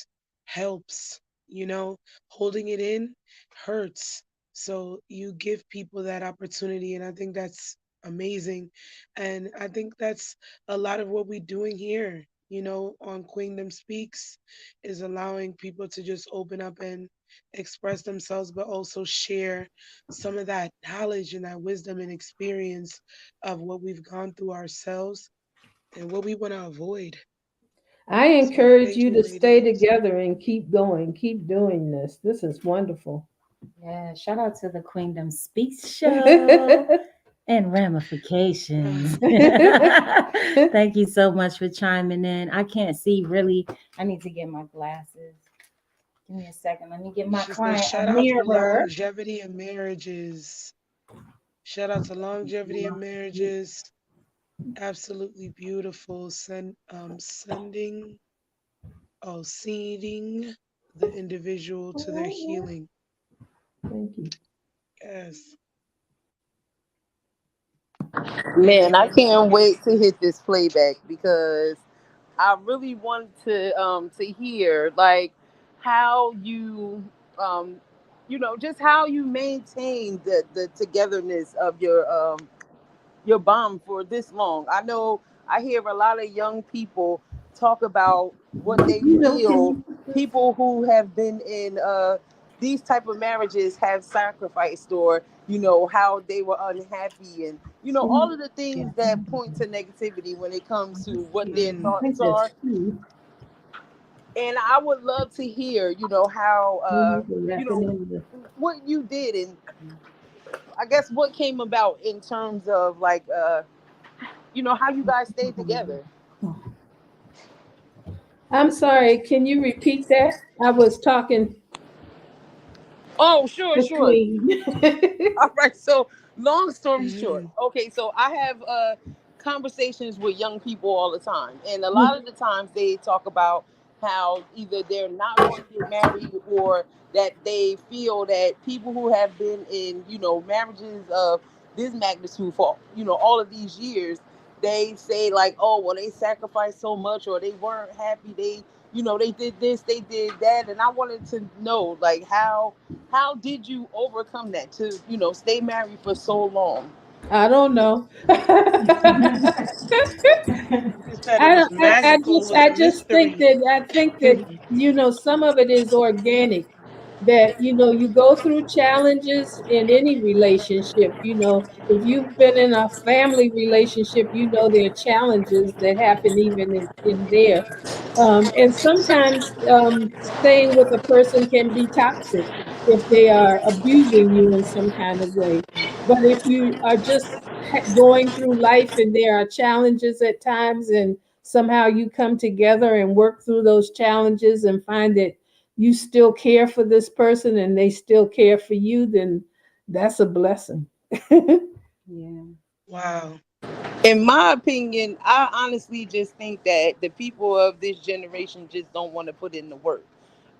helps, holding it in hurts. So you give people that opportunity, and I think that's amazing. And I think that's a lot of what we're doing here, on Queendom Speaks, is allowing people to just open up and express themselves, but also share some of that knowledge and that wisdom and experience of what we've gone through ourselves and what we want to avoid. I So encourage thank you you, to stay ladies. together and keep going, keep doing this. This is wonderful. Yeah, shout out to the Queendom Speaks show and ramifications. Thank you so much for chiming in. I can't see really. I need to get my glasses. Give me a second. Let me get my She said, client a shout out to mirror. longevity and marriages. Shout out to longevity and marriages. Absolutely beautiful. Seeding the individual to their healing. Thank you. Yes. Thank Man, you, I ladies. can't wait to hit this playback because I really want to hear like how you just how you maintain the togetherness of your bond for this long. I know I hear a lot of young people talk about what they You know, can feel you put this? people who have been in these type of marriages have sacrificed, or how they were unhappy, and Can all you? of the Yeah. things that point to negativity when it comes to what their Mm. I thoughts think that's are. two. And I would love to hear how We need to wrap it in the. what you did, and I guess what came about in terms of like how you guys stayed together. I'm sorry. Can you repeat that? I was talking Oh, sure, sure. between. All right. So, long story short, Mm, okay. So I have conversations with young people all the time, and a lot of the times they talk about how either they're not going to get married, or that they feel that people who have been in marriages of this magnitude for all of these years, they say like, oh well, they sacrificed so much, or they weren't happy. They did this, they did that, and I wanted to know like how did you overcome that to stay married for so long? I don't know. she said it was magical. It was I a just think mystery. that some of it is organic. That you go through challenges in any relationship. If you've been in a family relationship, there are challenges that happen even in there. And sometimes staying with a person can be toxic if they are abusing you in some kind of way. But if you are just going through life and there are challenges at times, and somehow you come together and work through those challenges and find that you still care for this person and they still care for you, then that's a blessing. Yeah. Wow. In my opinion, I honestly just think that the people of this generation just don't want to put in the work.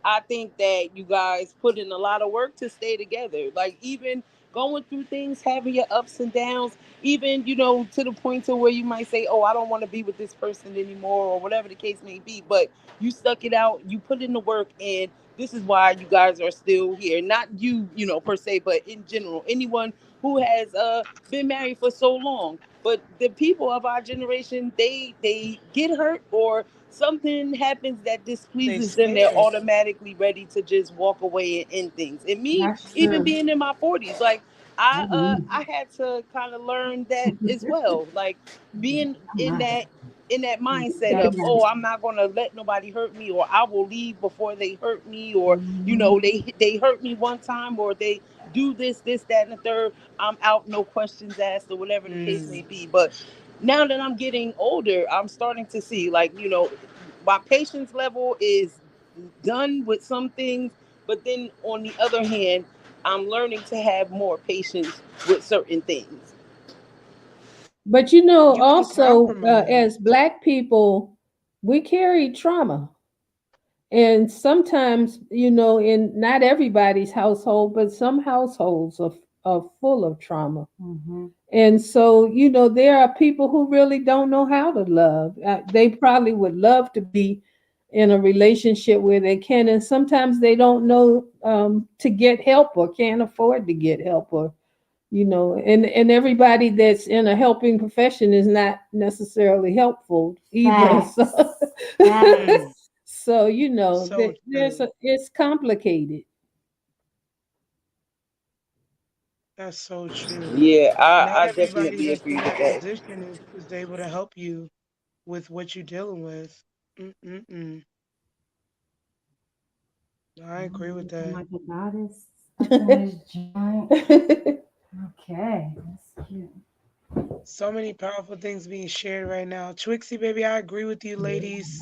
I think that you guys put in a lot of work to stay together. Like even going through things, having your ups and downs, even to the point to where you might say, "Oh, I don't want to be with this person anymore," or whatever the case may be. But you stuck it out. You put in the work, and this is why you guys are still here. Not you, per se, but in general, anyone who has been married for so long. But the people of our generation, they get hurt, or something happens that They displeases them, they're scared. automatically ready to just walk away and end things. And me, That's even true. being in my 40s, like I had to kind of learn that as well. Like being in that mindset of, oh, I'm not gonna let nobody hurt me, or I will leave before they hurt me, or they hurt me one time, or they do this, that, and the third. I'm out, no questions asked, or whatever the case may Mm, be. But now that I'm getting older, I'm starting to see like, my patience level is done with some things, but then on the other hand, I'm learning to have more patience with certain things. But you can also, compromise. as Black people, we carry trauma. And sometimes, in not everybody's household, but some households are full of trauma. Mm-hmm. And so, there are people who really don't know how to love. They probably would love to be in a relationship where they can, and sometimes they don't know to get help or can't afford to get help, or and everybody that's in a helping profession is not necessarily helpful either. Facts. So, Facts. Mm, so so true. it's complicated. That's so true. Yeah, Not I everybody definitely that's agree in with that that. position is able to help you with what you're dealing with. Mm-mm-mm. I agree with I'm that. like a goddess up in this joint. Okay, that's cute. So many powerful things being shared right now. Twixie, baby, I agree with you, Yeah, ladies.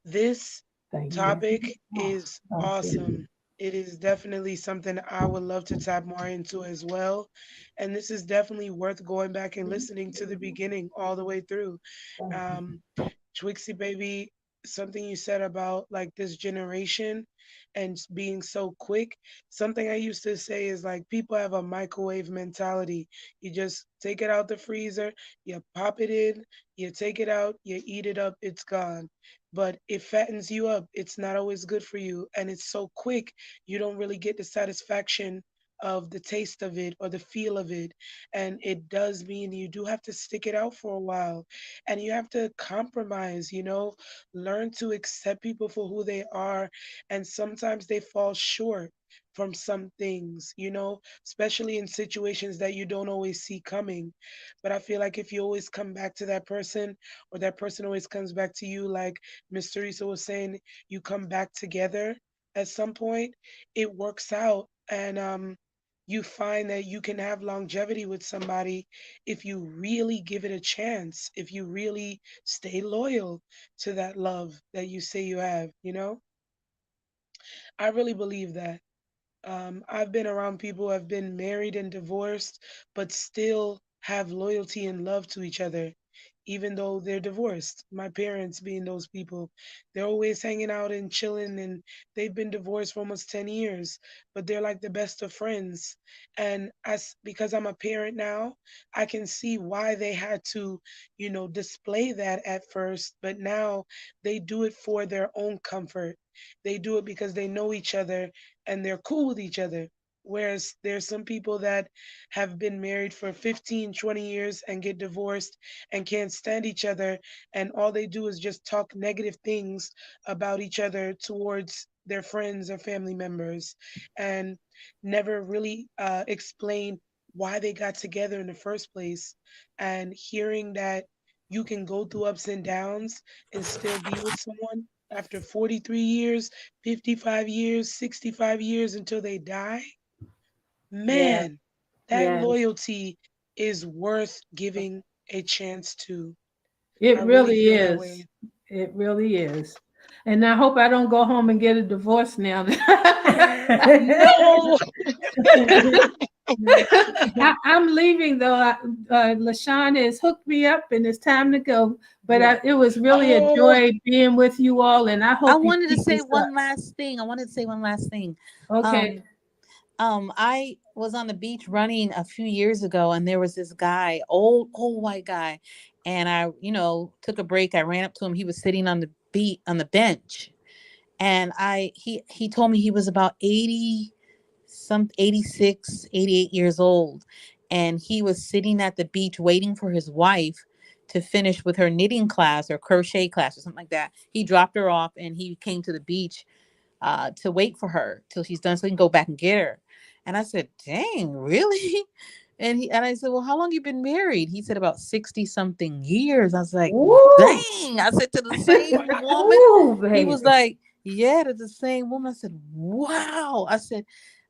This thank you. topic Oh, is Okay. awesome. It is definitely something I would love to tap more into as well. And this is definitely worth going back and listening to the beginning all the way through. Thank you. Um, Twixie baby, something you said about like this generation and being so quick. Something I used to say is like people have a microwave mentality. You just take it out the freezer, you pop it in, you take it out, you eat it up, it's gone. But it fattens you up. It's not always good for you. And it's so quick, you don't really get the satisfaction of the taste of it or the feel of it. And it does mean you do have to stick it out for a while and you have to compromise, learn to accept people for who they are. And sometimes they fall short from some things, especially in situations that you don't always see coming. But I feel like if you always come back to that person or that person always comes back to you, like Miss Teresa was saying, you come back together at some point, it works out. And you find that you can have longevity with somebody if you really give it a chance, if you really stay loyal to that love that you say you have. I really believe that. I've been around people who have been married and divorced, but still have loyalty and love to each other, even though they're divorced. My parents being those people, they're always hanging out and chilling, and they've been divorced for almost 10 years, but they're like the best of friends. And because I'm a parent now, I can see why they had to, display that at first, but now they do it for their own comfort. They do it because they know each other and they're cool with each other. Whereas there's some people that have been married for 15, 20 years and get divorced and can't stand each other. And all they do is just talk negative things about each other towards their friends or family members and never really explain why they got together in the first place. And hearing that you can go through ups and downs and still be with someone after 43 years, 55 years, 65 years until they die, yeah, man, that yeah, loyalty is worth giving a chance to. I It really really feel that is. way. It really is. And I hope I don't go home and get a divorce now. No. I'm leaving though. LaShawn has hooked me up, and it's time to go. But yeah. it was really a Oh, joy being with you all, and I I hope you wanted to keep say this up. one last thing. I wanted to say one last thing. Okay. Um, I was on the beach running a few years ago, and there was this guy, old white guy, and I, took a break. I ran up to him. He was sitting on the beat on the bench, and he told me he was about 86, 88 years old, and he was sitting at the beach waiting for his wife to finish with her knitting class or crochet class or something like that. He dropped her off, and he came to the beach to wait for her till she's done so he can go back and get her. And I said, dang, really? And I said, well, how long you been married? He said about 60 something years. I was like, Woo, dang. I said, to the same woman. woo, He was baby. like, yeah, to the same woman. I said, wow. I said,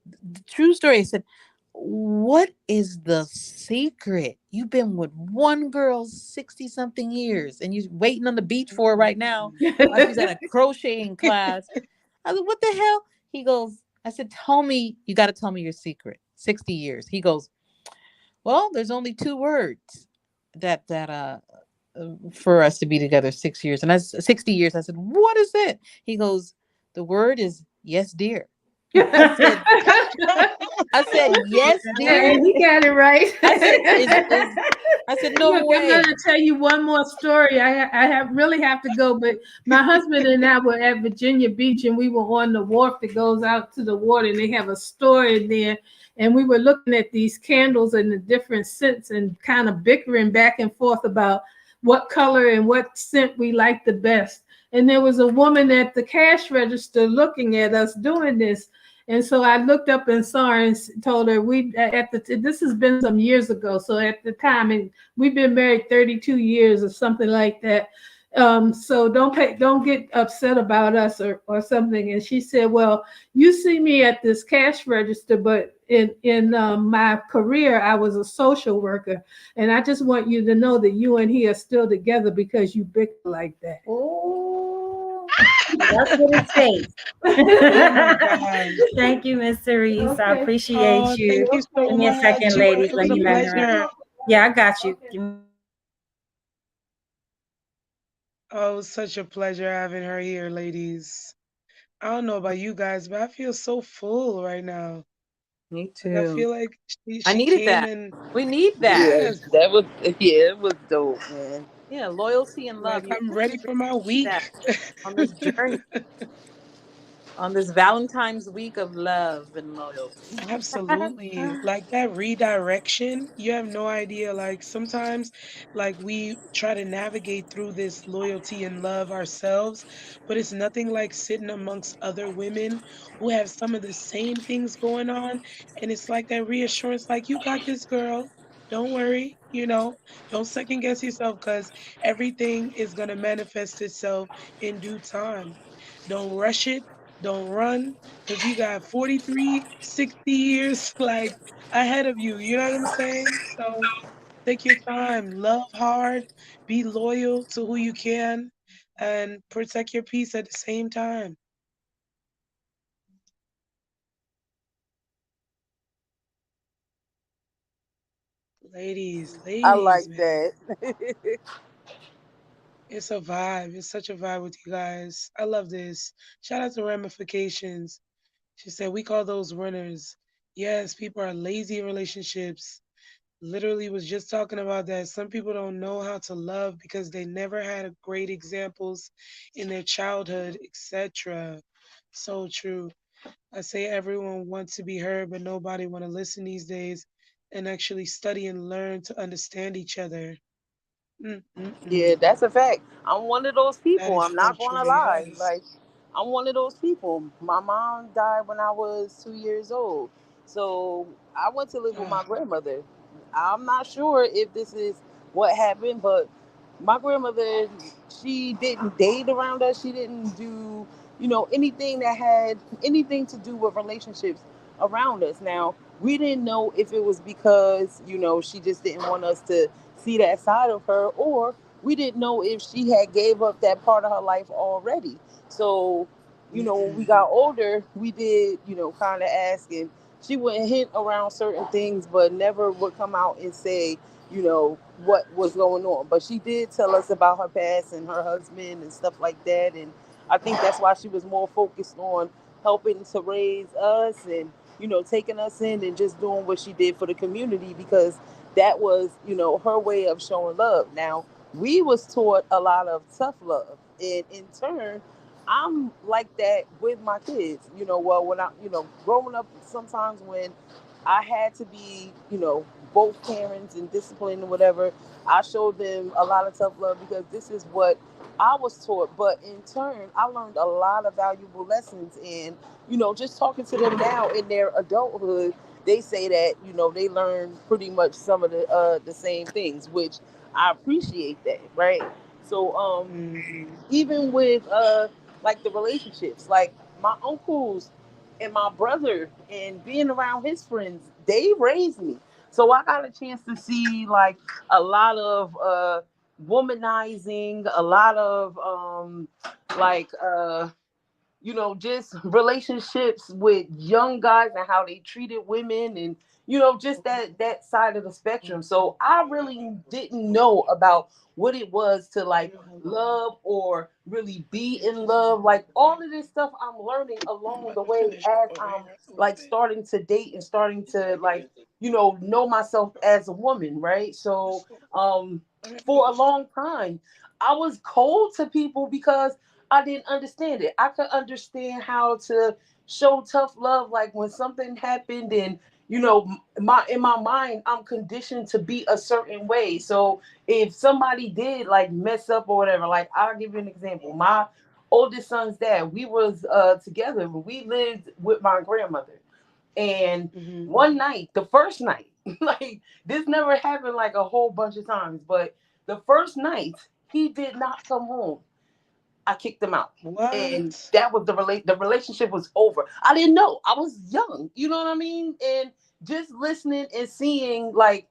the true story. I said, what is the secret? You've been with one girl 60 something years and you're waiting on the beach for her right now while she's at a crocheting class. I said, what the hell? He goes, I said, tell me, you got to tell me your secret. 60 years. He goes, well, there's only two words that for us to be together 6 years. And that's 60 years. I said, what is it? He goes, the word is yes, dear. I said, I said, yes, Hey, dear. he got it right. I said, is I said, no Look, I'm going way. to tell you one more story. I have really have to go, but my husband and I were at Virginia Beach, and we were on the wharf that goes out to the water, and they have a store in there, and we were looking at these candles and the different scents, and kind of bickering back and forth about what color and what scent we liked the best. And there was a woman at the cash register looking at us doing this. And so I looked up and saw her and told her we at the this has been some years ago. So at the time, and we've been married 32 years or something like that. So don't get upset about us or something. And she said, well, you see me at this cash register, but in my career, I was a social worker. And I just want you to know that you and he are still together because you bicker like that. Oh, that's what it states. Oh my God. Thank you, Miss Cerise. I Okay. appreciate Oh, you. thank you so Give me a much. second, It ladies. was Let a me let her. pleasure. Yeah, I got you. Okay. Give me. Oh, it was such a pleasure having her here, ladies. I don't know about you guys, but I feel so full right now. Me Like I too. feel like I she needed came that. and We need that. Yeah, yes, that was it was dope, man. Yeah, loyalty and love. like You I'm have ready to for my need that week. on this journey, on this Valentine's week of love and loyalty. Absolutely. Like that redirection, you have no idea. Like sometimes, like we try to navigate through this loyalty and love ourselves, but it's nothing like sitting amongst other women who have some of the same things going on. And it's like that reassurance, like, you got this, girl. Don't worry, don't second guess yourself because everything is going to manifest itself in due time. Don't rush it. Don't run because you got 43, 60 years like ahead of you. You know what I'm saying? So take your time, love hard, be loyal to who you can, and protect your peace at the same time. I like Ladies, man. that. It's a vibe. It's such a vibe with you guys. I love this. Shout out to Ramifications. She said, we call those runners. Yes, people are lazy in relationships. Literally was just talking about that. Some people don't know how to love because they never had great examples in their childhood, etc. So true. I say everyone wants to be heard, but nobody want to listen these days and actually study and learn to understand each other. Yeah, Mm-mm-mm. that's a fact. I'm one of those That people. is I'm so not going true. to lie. Yes. Like, I'm one of those people. My mom died when I was 2 years old. So I went to live with Ah, my grandmother. I'm not sure if this is what happened, but my grandmother, she didn't date around us. She didn't do, anything that had anything to do with relationships around us. Now, we didn't know if it was because, she just didn't want us to see that side of her, or we didn't know if she had gave up that part of her life already. So, when we mm-mm. got older, we did, kind of ask, and she would hint around certain things, but never would come out and say, what was going on. But she did tell us about her past and her husband and stuff like that. And I think that's why she was more focused on helping to raise us and, taking us in and just doing what she did for the community, because that was, her way of showing love. Now, we was taught a lot of tough love, and in turn, I'm like that with my kids. Well, when I, growing up, sometimes when I had to be, both parents and discipline or whatever, I showed them a lot of tough love because this is what I was taught. But in turn, I learned a lot of valuable lessons. And, just talking to them now in their adulthood, they say that, they learn pretty much some of the same things, which I appreciate that, right? So Mhm. even with like the relationships, like my uncles and my brother and being around his friends, they raised me. So I got a chance to see like a lot of womanizing, a lot of like just relationships with young guys and how they treated women, and just that side of the spectrum. So I really didn't know about what it was to like love or really be in love. Like all of this stuff I'm learning along the way as I'm like starting to date and starting to like, know myself as a woman, right? So for a long time I was cold to people because I didn't understand it. I could understand how to show tough love like when something happened, and my in my mind I'm conditioned to be a certain way. So if somebody did like mess up or whatever, like I'll give you an example. My oldest son's dad, we was together, we lived with my grandmother, and Mhm. one night, the first night, like this never happened like a whole bunch of times, but the first night he did not come home. I kicked him out. And What? that was the relationship was over. I didn't know. I was young. You know what I mean? And just listening and seeing like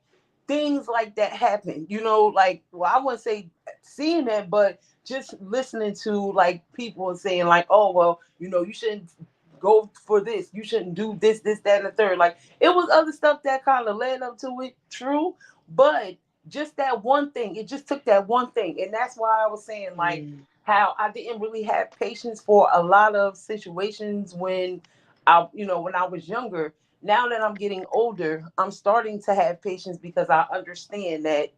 things like that happen, like, well, I wouldn't say seeing that, but just listening to like people saying like, oh well, you shouldn't go for this, you shouldn't do this, that, and the third. Like it was other stuff that kind of led up to it, true, but just that one thing, it just took that one thing. And that's why I was saying like Mm. how I didn't really have patience for a lot of situations when I was younger. Now that I'm getting older, I'm starting to have patience because I understand that,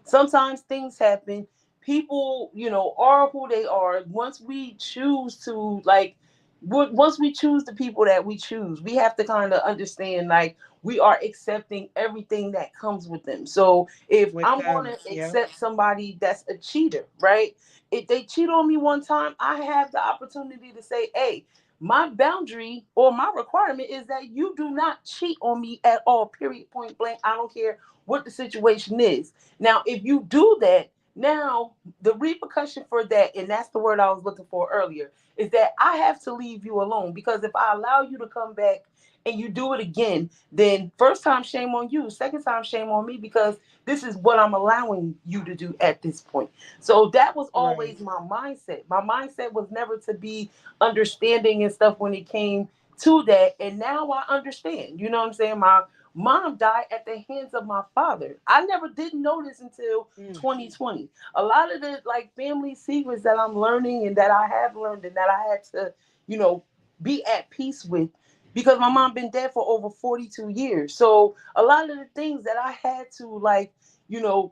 sometimes things happen. People, are who they are. Once we choose to like once we choose the people that we choose, we have to kind of understand like we are accepting everything that comes with them. So if With I'm going them. to Yep. accept somebody that's a cheater, right? If they cheat on me one time, I have the opportunity to say, hey, my boundary or my requirement is that you do not cheat on me at all, period, point blank. I don't care what the situation is. Now, if you do that, now the repercussion for that, and that's the word I was looking for earlier, is that I have to leave you alone, because if I allow you to come back and you do it again, then first time shame on you, second time shame on me, because this is what I'm allowing you to do at this point. So that was Right. always my mindset. My mindset was never to be understanding and stuff when it came to that. And now I understand. You know what I'm saying? My mom died at the hands of my father. I never did know this until Mm. 2020. A lot of the like family secrets that I'm learning and that I have learned and that I had to, you know, be at peace with, because my mom been dead for over 42 years. So a lot of the things that I had to like,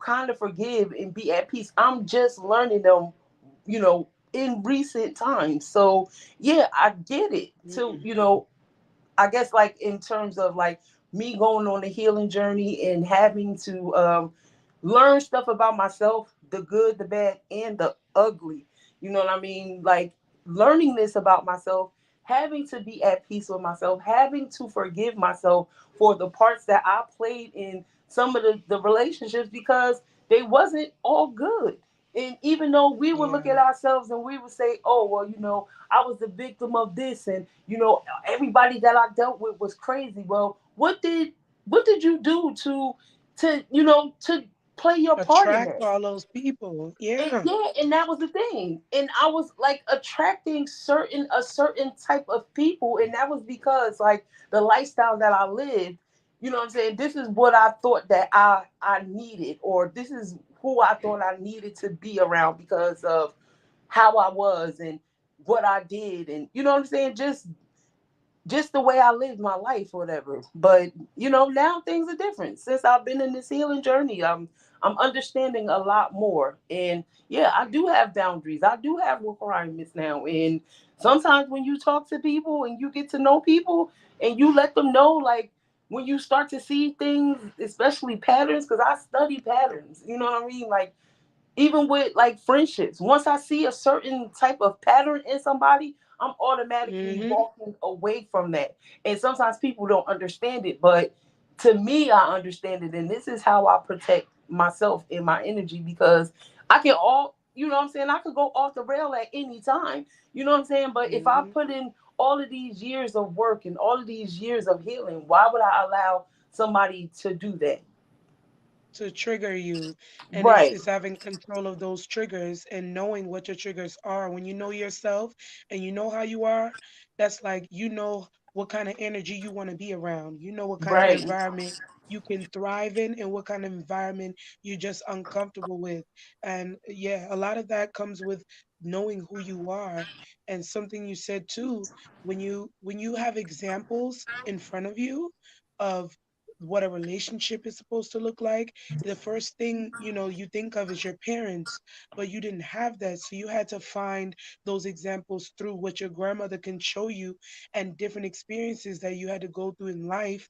kind of forgive and be at peace, I'm just learning them, in recent times. So yeah, I get it. To, Mm. I guess like in terms of like me going on a healing journey and having to learn stuff about myself, the good, the bad, and the ugly. You know what I mean? Like learning this about myself, having to be at peace with myself, having to forgive myself for the parts that I played in some of the relationships, because they wasn't all good. And even though we would look Yeah. at ourselves and we would say, oh, well, I was the victim of this, and everybody that I dealt with was crazy. Well, what did you do to play your part in Attract that? all those people. And Yeah. yeah, and that was the thing. And I was like attracting a certain type of people, and that was because like the lifestyle that I lived, you know what I'm saying? This is what I thought that I needed, or this is who I thought I needed to be around because of how I was and what I did, and you know what I'm saying? Just the way I lived my life, or whatever. But now things are different. Since I've been in this healing journey, I'm understanding a lot more. And yeah, I do have boundaries. I do have requirements now. And sometimes when you talk to people and you get to know people and you let them know, like when you start to see things, especially patterns, because I study patterns. You know what I mean? Like even with like friendships, once I see a certain type of pattern in somebody, I'm automatically Mm-hmm. walking away from that. And sometimes people don't understand it, but to me I understand it, and this is how I protect myself and my energy, because I can all you know what I'm saying, I could go off the rail at any time. You know what I'm saying? But if I Mm-hmm. put in all of these years of work and all of these years of healing, why would I allow somebody to do that? To trigger you, and it's Right. it's having control of those triggers and knowing what your triggers are. When you know yourself and you know how you are, that's like, what kind of energy you want to be around. You know what kind of Right. environment you can thrive in and what kind of environment you're just uncomfortable with. And yeah, a lot of that comes with knowing who you are. And something you said too, when you have examples in front of you of what a relationship is supposed to look like, the first thing you think of is your parents, but you didn't have that, so you had to find those examples through what your grandmother can show you and different experiences that you had to go through in life,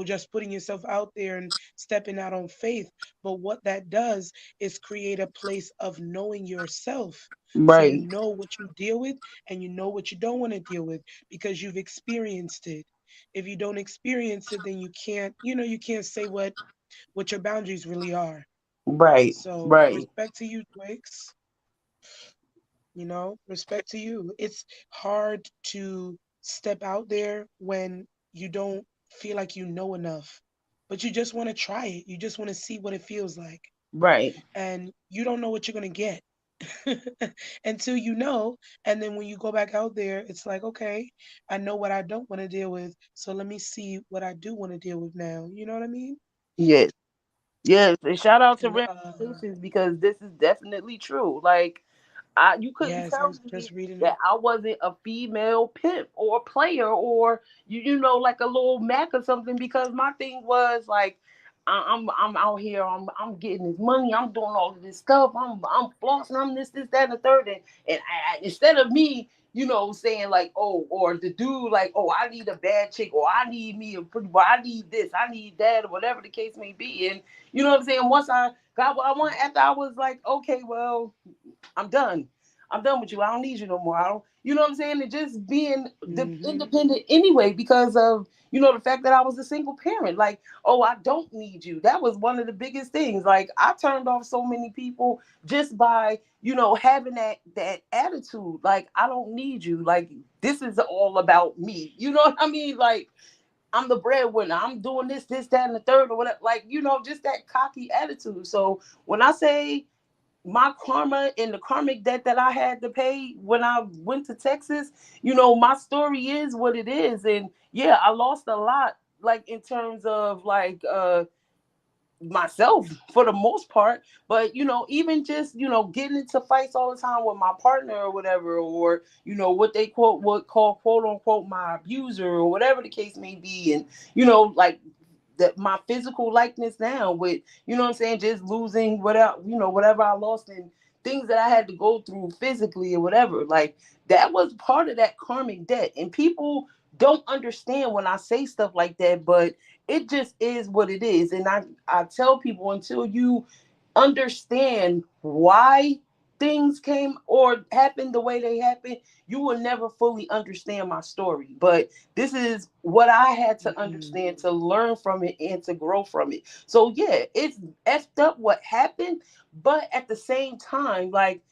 just putting yourself out there and stepping out on faith. But what that does is create a place of knowing yourself. So you Right. know what you deal with and you know what you don't want to deal with because you've experienced it. If you don't experience it, then you can't say what your boundaries really are. Right. So Right. respect to you, Twix. Respect to you. It's hard to step out there when you don't feel like you know enough, but you just want to try it. You just want to see what it feels like. Right. And you don't know what you're going to get until you know. And then when you go back out there, it's like, okay, I know what I don't want to deal with. So let me see what I do want to deal with now. You know what I mean? Yes. Yes. And shout out to And Ramifications, because this is definitely true. Like, you couldn't yes, I tell was me just reading that it. I wasn't a female pimp or player, or like a little Mac or something, because my thing was like, I'm out here, I'm getting this money, I'm doing all of this stuff, I'm flossing, I'm this that and the third, and instead of me, saying like, oh, or the dude like, oh, I need a bad chick, or I need me a pretty boy, I need this, I need that, or whatever the case may be, and you know what I'm saying. Once I got what I want, after I was like, okay, well, I'm done. I'm done with you. I don't need you no more. I don't, you know what I'm saying? And just being Hmm. independent anyway, because of, the fact that I was a single parent. Like, oh, I don't need you. That was one of the biggest things. Like, I turned off so many people just by, having that attitude. Like, I don't need you. Like, this is all about me. You know what I mean? Like, I'm the breadwinner. I'm doing this, that, and the third, or whatever. Like, just that cocky attitude. So when I say my karma and the karmic debt that I had to pay when I went to Texas, my story is what it is. And yeah, I lost a lot, like in terms of like myself for the most part. But even just, getting into fights all the time with my partner or whatever, or what they what call quote unquote my abuser, or whatever the case may be. And like that, my physical likeness now, with what I'm saying, just losing whatever I lost, and things that I had to go through physically or whatever, like that was part of that karmic debt. And people don't understand when I say stuff like that, but it just is what it is. And I tell people, until you understand why things came or happened the way they happened, you will never fully understand my story. But this is what I had to Hmm. understand, to learn from it and to grow from it. So yeah, it's effed up what happened, but at the same time, like,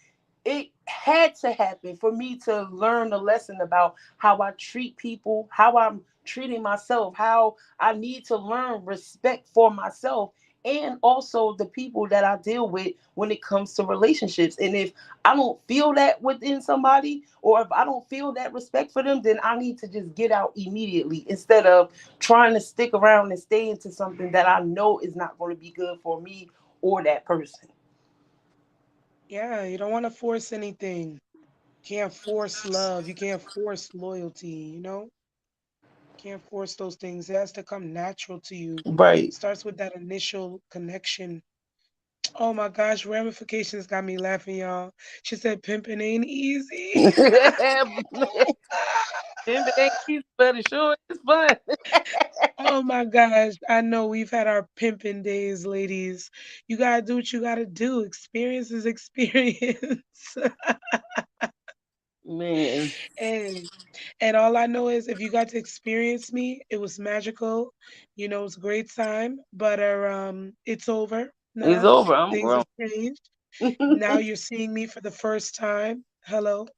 it had to happen for me to learn a lesson about how I treat people, how I'm treating myself, how I need to learn respect for myself, and also the people that I deal with when it comes to relationships. And if I don't feel that within somebody, or if I don't feel that respect for them, then I need to just get out immediately, instead of trying to stick around and stay into something that I know is not going to be good for me or that person. Yeah, you don't want to force anything. Can't force love. You can't force loyalty, Can't force those things. It has to come natural to you. Right. Starts with that initial connection. Oh my gosh, ramifications got me laughing, y'all. She said pimping ain't easy. Pimping ain't easy, but it sure is fun. Oh my gosh. I know we've had our pimping days, ladies. You gotta do what you gotta do. Experience is experience. Man, and and all I know is if you got to experience me, it was magical. It was a great time. But it's over it's now. over. I'm Things grown. have changed. Now you're seeing me for the first time. Hello.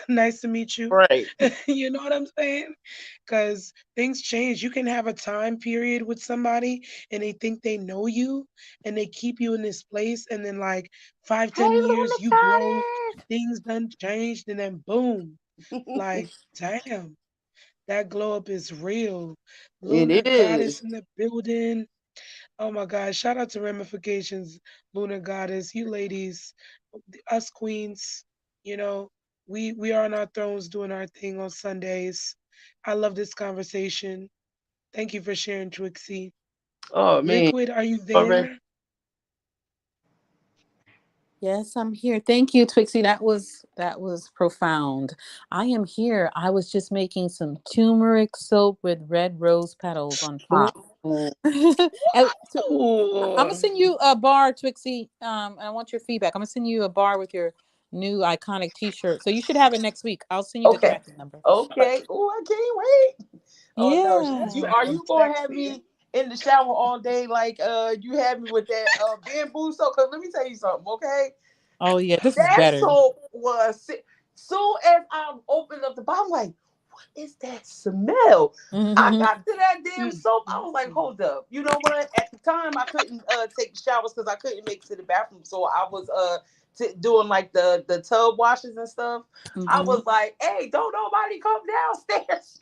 Nice to meet you. Right. You know what I'm saying? Because things change. You can have a time period with somebody and they think they know you and they keep you in this place. And then, like five, Hey, 10 years, Luna you grow, Goddess. things done changed, and then boom. Like, damn. That glow up is real. Lunar It goddess is. in the building. Oh my God. Shout out to Ramifications, Lunar goddess. You ladies, us queens, you know, we are on our thrones doing our thing on Sundays. I love this conversation. Thank you for sharing, Trixie. Oh man. Liquid, are you All right. there? Yes, I'm here. Thank you, Twixie. That was profound. I am here. I was just making some turmeric soap with red rose petals on top. Ooh. And I'm gonna Ooh. send you a bar, Twixie. And I want your feedback. I'm gonna send you a bar with your new iconic T-shirt. So you should have it next week. I'll send you the Okay. tracking number. But Okay. Oh, I can't wait. Oh no, you yeah. are I'm you gonna have texting. me in the shower all day like you had me with that bamboo soap? Cause let me tell you something, okay? Oh yeah, this is That better. soap was soon as I opened up the bottle, I'm like, what is that smell? I Mhm. got to that damn Mm, soap. I mm, was like, mm. hold up. You know what? At the time, I couldn't take showers because I couldn't make it to the bathroom. So I was doing like the tub washes and stuff. I Mhm. was like, hey, don't nobody come downstairs.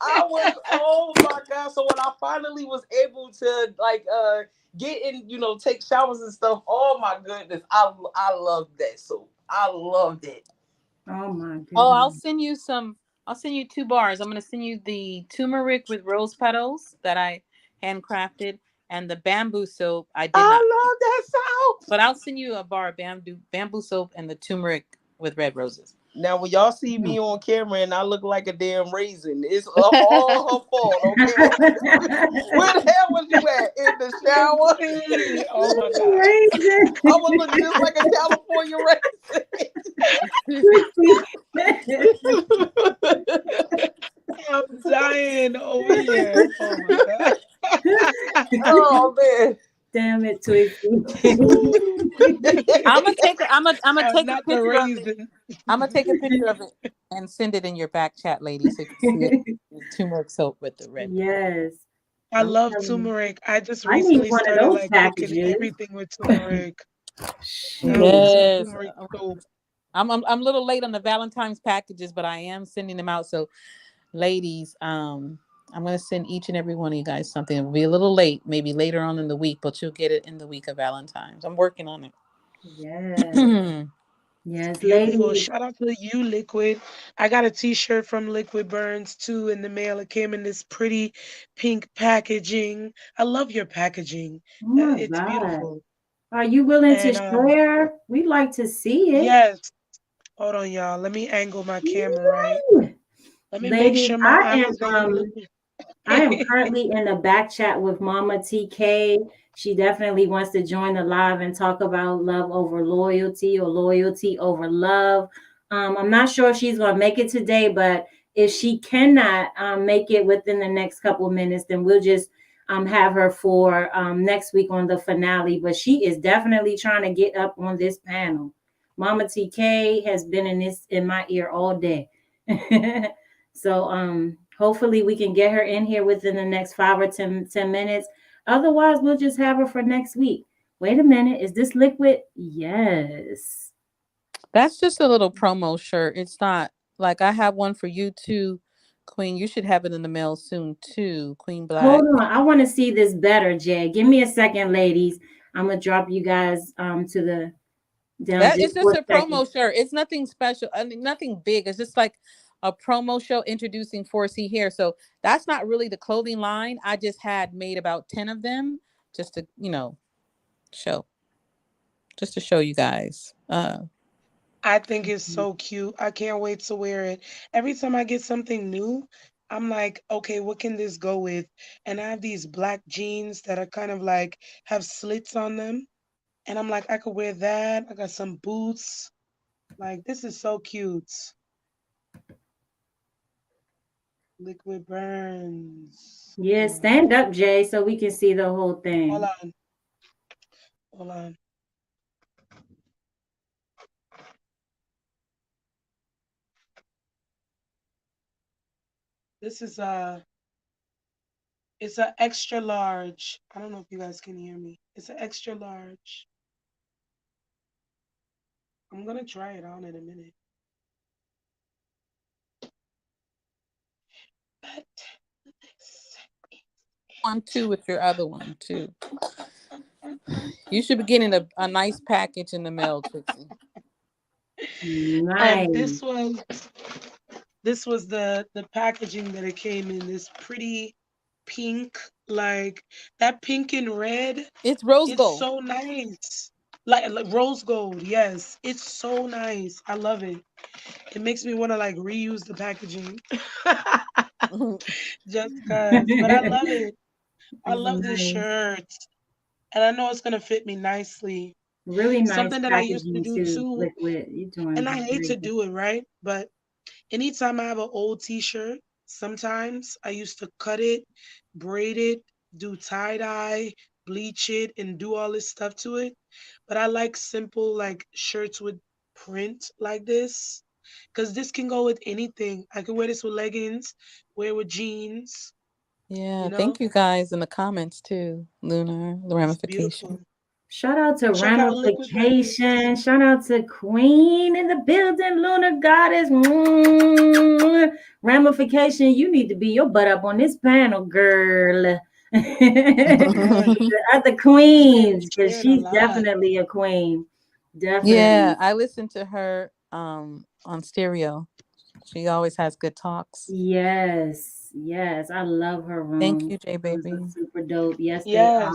I was, oh my god. So when I finally was able to like get in, take showers and stuff, oh my goodness, I loved that soap. I loved it. Oh my Oh, goodness. I'll send you two bars. I'm gonna send you the turmeric with rose petals that I handcrafted and the bamboo soap. I did not, I love that soap. but I'll send you a bar of bamboo soap and the turmeric with red roses. Now, when y'all see me on camera and I look like a damn raisin, it's all her fault, okay? Where the hell was you at? In the shower? Liquid. Oh my God. Crazy. I would look just like a California raisin. I'm dying over here. Oh my God. Oh man. Damn it, Twixie. I'm gonna I'm take a not the picture of it. raisin. I'm gonna take a picture of it and send it in your back chat, lady, so you can see it. Turmeric soap with the red. Yes. I I'm love telling you. turmeric. I just I need recently one of started those like cooking packages. everything with turmeric. I want Shoot. some Yes. turmeric soap. I'm a little late on the Valentine's packages, but I am sending them out. So, ladies, I'm gonna send each and every one of you guys something. It'll be a little late, maybe later on in the week, but you'll get it in the week of Valentine's. I'm working on Yes. it. Yes, Beautiful. ladies. Shout out to you, Liquid. I got a t-shirt from Liquid Burns too in the mail. It came in this pretty pink packaging. I love your packaging. Oh my It's God. beautiful. Are you willing to And share? We'd like to see it. yes, hold on, y'all. Let me angle my camera right. Woo! Let me make Ladies, sure my eyes ain't looking. I am currently in the back chat with Mama TK. She definitely wants to join the live and talk about love over loyalty or loyalty over love. I'm not sure if she's going to make it today, but if she cannot make it within the next couple of minutes, then we'll just have her for next week on the finale. But she is definitely trying to get up on this panel. Mama TK has been in my ear all day. So hopefully we can get her in here within the next 5 or 10 minutes. Otherwise, we'll just have her for next week. Wait a minute, is this liquid? Yes. That's just a little promo shirt. It's not like I have one for you too, Queen. You should have it in the mail soon too, Queen Hold Black. on. I want to see this better, Jay. Give me a second, ladies. I'm gonna drop you guys to the down That just is for just a a second. promo shirt. It's nothing special. I mean, nothing big. It's just like a promo show introducing 4C hair. So that's not really the clothing line. I just had made about 10 of them just to, show, just to show you guys. I think it's so cute. I can't wait to wear it. Every time I get something new, I'm like, okay, what can this go with? And I have these black jeans that are kind of like have slits on them. And I'm like, I could wear that. I got some boots. Like, this is so cute. Liquid burns. Yeah, Oh my stand God. up, Jay, so we can see the whole Hold thing. on. Hold on. This is it's a extra large. I don't know if you guys can hear me. It's an extra large. I'm gonna try it on in a minute. But One too with your other one too. You should be getting a nice package in the mail, Trixie. and Nice. this was the packaging that it came in, this pretty pink, like that pink and red. It's rose It's gold. so nice. Like rose gold, yes. It's so nice. I love it. It makes me want to like reuse the packaging. Just cause. But I love it. I It's love this nice. shirt. And I know it's gonna fit me nicely. Really nice Something that I used to packaging do too, too, Liquid. You're doing and I hate great. to do it, right? But anytime I have an old t-shirt, sometimes I used to cut it, braid it, do tie-dye, bleach it, and do all this stuff to it. But I like simple like shirts with print like this. Cause this can go with anything. I can wear this with leggings, wear it with jeans, Yeah, you know? thank you guys in the comments too. Lunar, the It's ramification. beautiful. Shout out to Check out Liquid Records. Ramification. Shout out to Queen in the building, Lunar Goddess. Ramification, you need to be your butt up on this panel, girl. Girl, The you other sharing, queens, because sharing a she's lot. definitely a queen. Yeah, Definitely. I listen to her on stereo. She always has good talks. Yes. Yes. I love her Thank rooms. you, J Rooms are baby. super dope. Yes, they Yes. are.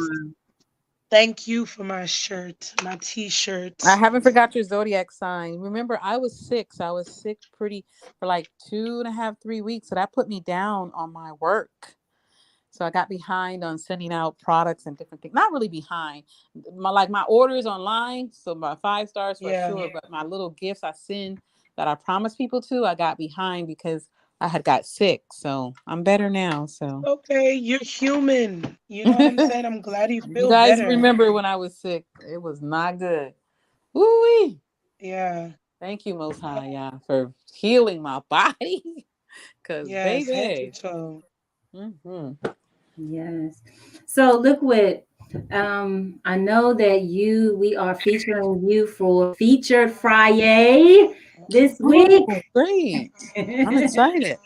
Thank you for my shirt, my I t-shirt. haven't forgot your zodiac sign. Remember, I was sick. So I was sick pretty for like 2.5, 3 weeks. So that put me down on my work. So I got behind on sending out products and different things. Not really behind. My orders online. So my 5 stars for Yeah. sure. But my little gifts I send that I promised people to, I got behind because I had got sick. So I'm better now. So Okay, you're human. You know what I'm you saying? I'm glad you feel guys better. remember when I was sick? It was not good. Woo-wee. Yeah. Thank you, Most High, yeah, for healing my body. Cause Yes, head to baby, toe. hmm Yes. So, Liquid, I know that we are featuring you for Featured Friday this week. oh, great! I'm excited.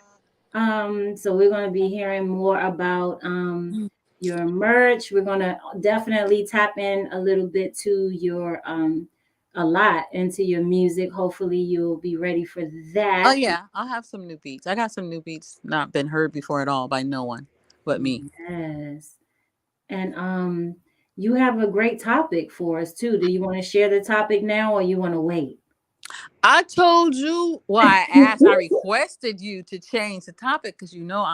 So we're going to be hearing more about your merch. We're going to definitely tap in a little bit to your a lot into your music. Hopefully, you'll be ready for Oh that. yeah, I'll have some new beats. I got some new beats not been heard before at all by no one but me. Yes. And you have a great topic for us too. Do you want to share the topic now or you want to wait? I told you. Well, I asked. I requested you to change the topic because you know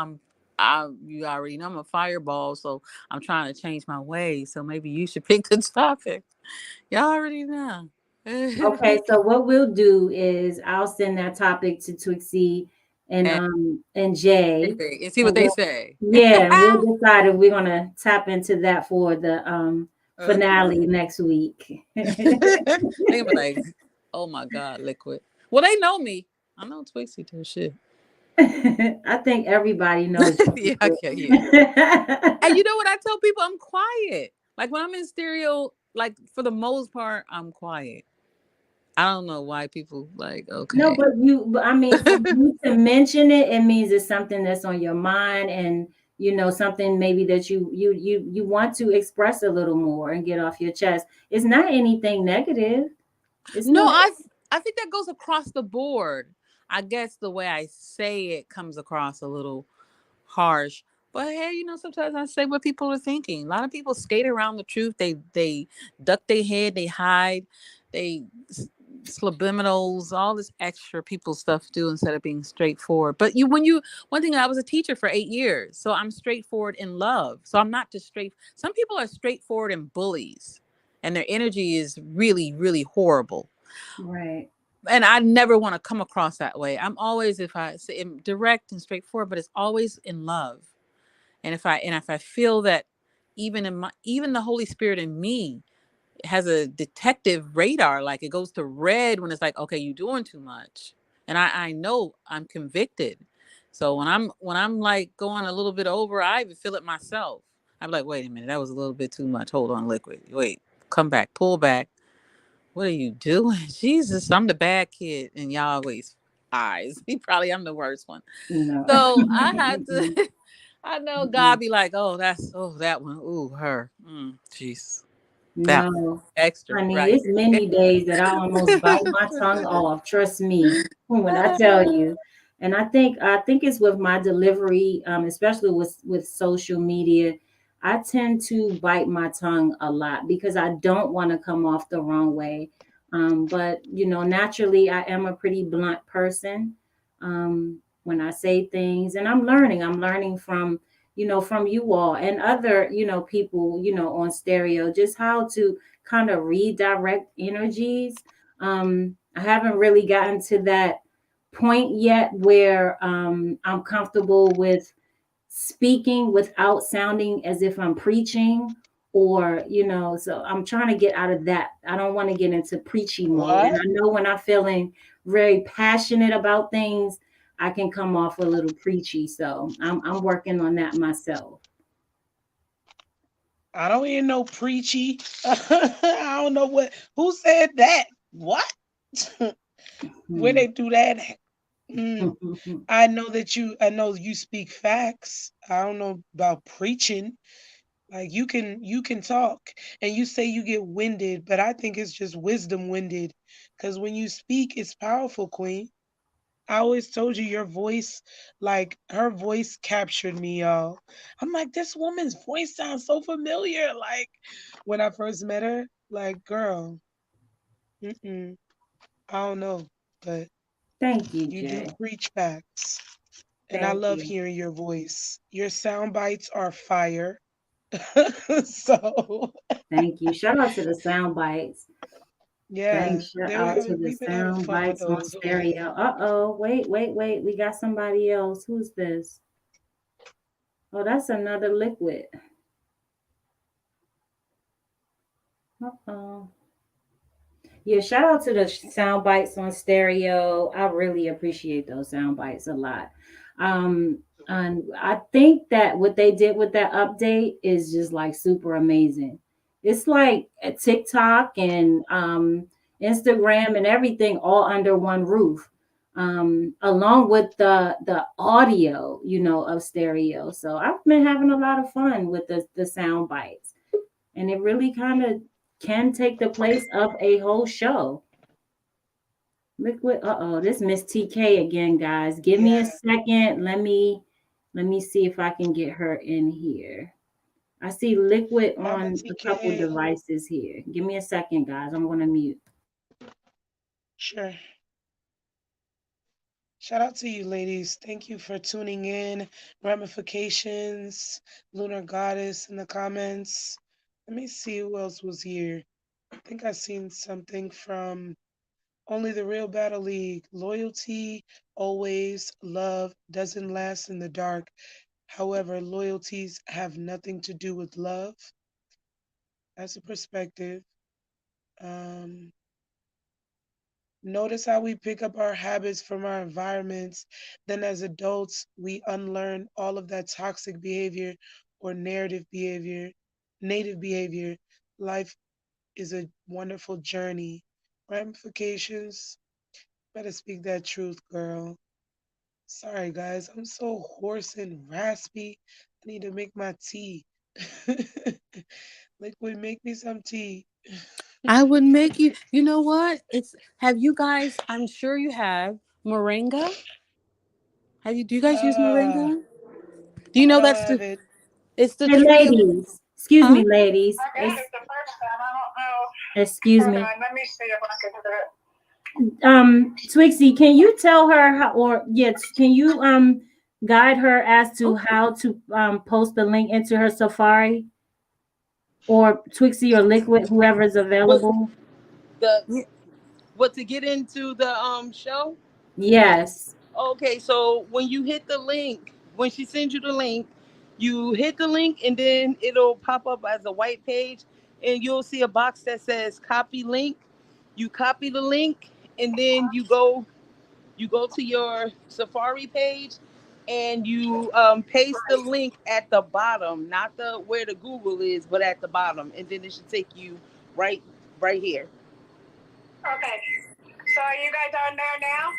you already know I'm a fireball, so I'm trying to change my ways. So maybe you should pick the topic. Y'all already know. Okay, so what we'll do is I'll send that topic to Twixie and, and Jay, and see and what they we'll say. yeah, and we'll decide if we're gonna tap into that for the Okay. finale next week. They be like, "Oh my God, liquid." Well, they know me. I know Twixie too. Shit. I think everybody knows Yeah. you. Okay. Yeah. And you know what? I tell people I'm quiet. Like when I'm in stereo, like for the most part, I'm quiet. I don't know why people like. No, Okay. but I mean, for you to mention it, it means it's something that's on your mind, and something maybe that you want to express a little more and get off your chest. It's not anything negative. It's No, not. I think that goes across the board. I guess the way I say it comes across a little harsh. But hey, sometimes I say what people are thinking. A lot of people skate around the truth. They duck their head, they hide, they subliminals, all this extra people stuff do instead of being straightforward. But one thing, I was a teacher for 8 years, so I'm straightforward in love. So I'm not just straight. Some people are straightforward and bullies, and their energy is really, really horrible. Right. And I never want to come across that way. I'm always, if I say, I'm direct and straightforward, but it's always in love. And if I feel that even the Holy Spirit in me has a detective radar, like it goes to red when it's like, okay, you're doing too much. And I know I'm convicted. So when I'm like going a little bit over, I even feel it myself. I'm like, wait a minute, that was a little bit too much. Hold on, liquid. Wait, come back, pull back. What are you doing? Jesus, I'm the bad kid, and y'all always eyes. He probably I'm the worst one. No. So I had Mm-mm. to. I know Mm-mm. God be like, oh, that one, ooh, her, jeez, that one, No, extra, honey, right? it's many days that I almost bite my tongue off. Trust me when I tell you. And I think it's with my delivery, especially with social media. I tend to bite my tongue a lot because I don't want to come off the wrong way. But naturally, I am a pretty blunt person when I say things, and I'm learning. I'm learning from you all and other people on stereo, just how to kind of redirect energies. I haven't really gotten to that point yet where I'm comfortable with speaking without sounding as if I'm preaching, or so I'm trying to get out of that. I don't want to get into preachy mode, and What? I know when I'm feeling very passionate about things, I can come off a little preachy. So I'm working on that myself. I don't hear no preachy. I don't know who said that. What? Where Hmm. they do that at? Mm. I know you speak facts. I don't know about preaching. Like you can talk and you say you get winded, but I think it's just wisdom winded. Cause when you speak, it's powerful, Queen. I always told you your voice, like her voice captured me, y'all. I'm like, this woman's voice sounds so familiar. Like when I first met her, like, girl, mm-mm, I don't know, but Thank you, you do Jay. preach facts. And I Thank love you. hearing your voice. Your sound bites are fire. So Thank you. Shout out to the sound bites. yeah, Thanks. Shout out to the we've been having sound fun with bites on those over here. stereo. Uh-oh. Wait, wait, wait. We got somebody else. Who's this? Oh, that's another liquid. Uh-oh. Yeah, shout out to the sound bites on stereo. I really appreciate those sound bites a lot. And I think that what they did with that update is just like super amazing. It's like a TikTok and Instagram and everything all under one roof. Along with the audio, of stereo. So I've been having a lot of fun with the sound bites, and it really kind of can take the place of a whole show. Liquid, this Miss TK again, guys. Give me a Yeah, second. Let me see if I can get her in here. I see Liquid Mama on a couple TK. devices here. Give me a second, guys. I'm gonna mute. Sure. Shout out to you, ladies. Thank you for tuning in. Ramifications, Lunar Goddess in the comments. Let me see who else was here. I think I seen something from Only the Real Battle League. Loyalty, always, love doesn't last in the dark. However, loyalties have nothing to do with love. That's a perspective. Um, Notice how we pick up our habits from our environments. Then, as adults, we unlearn all of that toxic behavior or native behavior. Life is a wonderful journey. Ramifications. Better speak that truth, girl. Sorry, guys. I'm so hoarse and raspy. I need to make my tea. Liquid, make me some tea. I would make you. You know what? It's have you guys? I'm sure you have moringa. Have you? Do you guys use Ah, moringa? Do you know I don't that's have the? it. It's the Hey, tree of. ladies. Excuse Huh? me, ladies. Excuse me. Let me see if I can do it. Twixie, can you tell her how, or yes, can you guide her as to how to post the link into her Safari, or Twixie or Liquid, whoever is What available? the Yeah. what to get into the show? Yes. Okay, so when you hit the link, when she sends you the link, you hit the link and then it'll pop up as a white page and you'll see a box that says copy link. You copy the link and then you go to your Safari page and you paste the link at the bottom, not the where the Google is, but at the bottom, and then it should take you right right here. Okay. So are you guys on there now?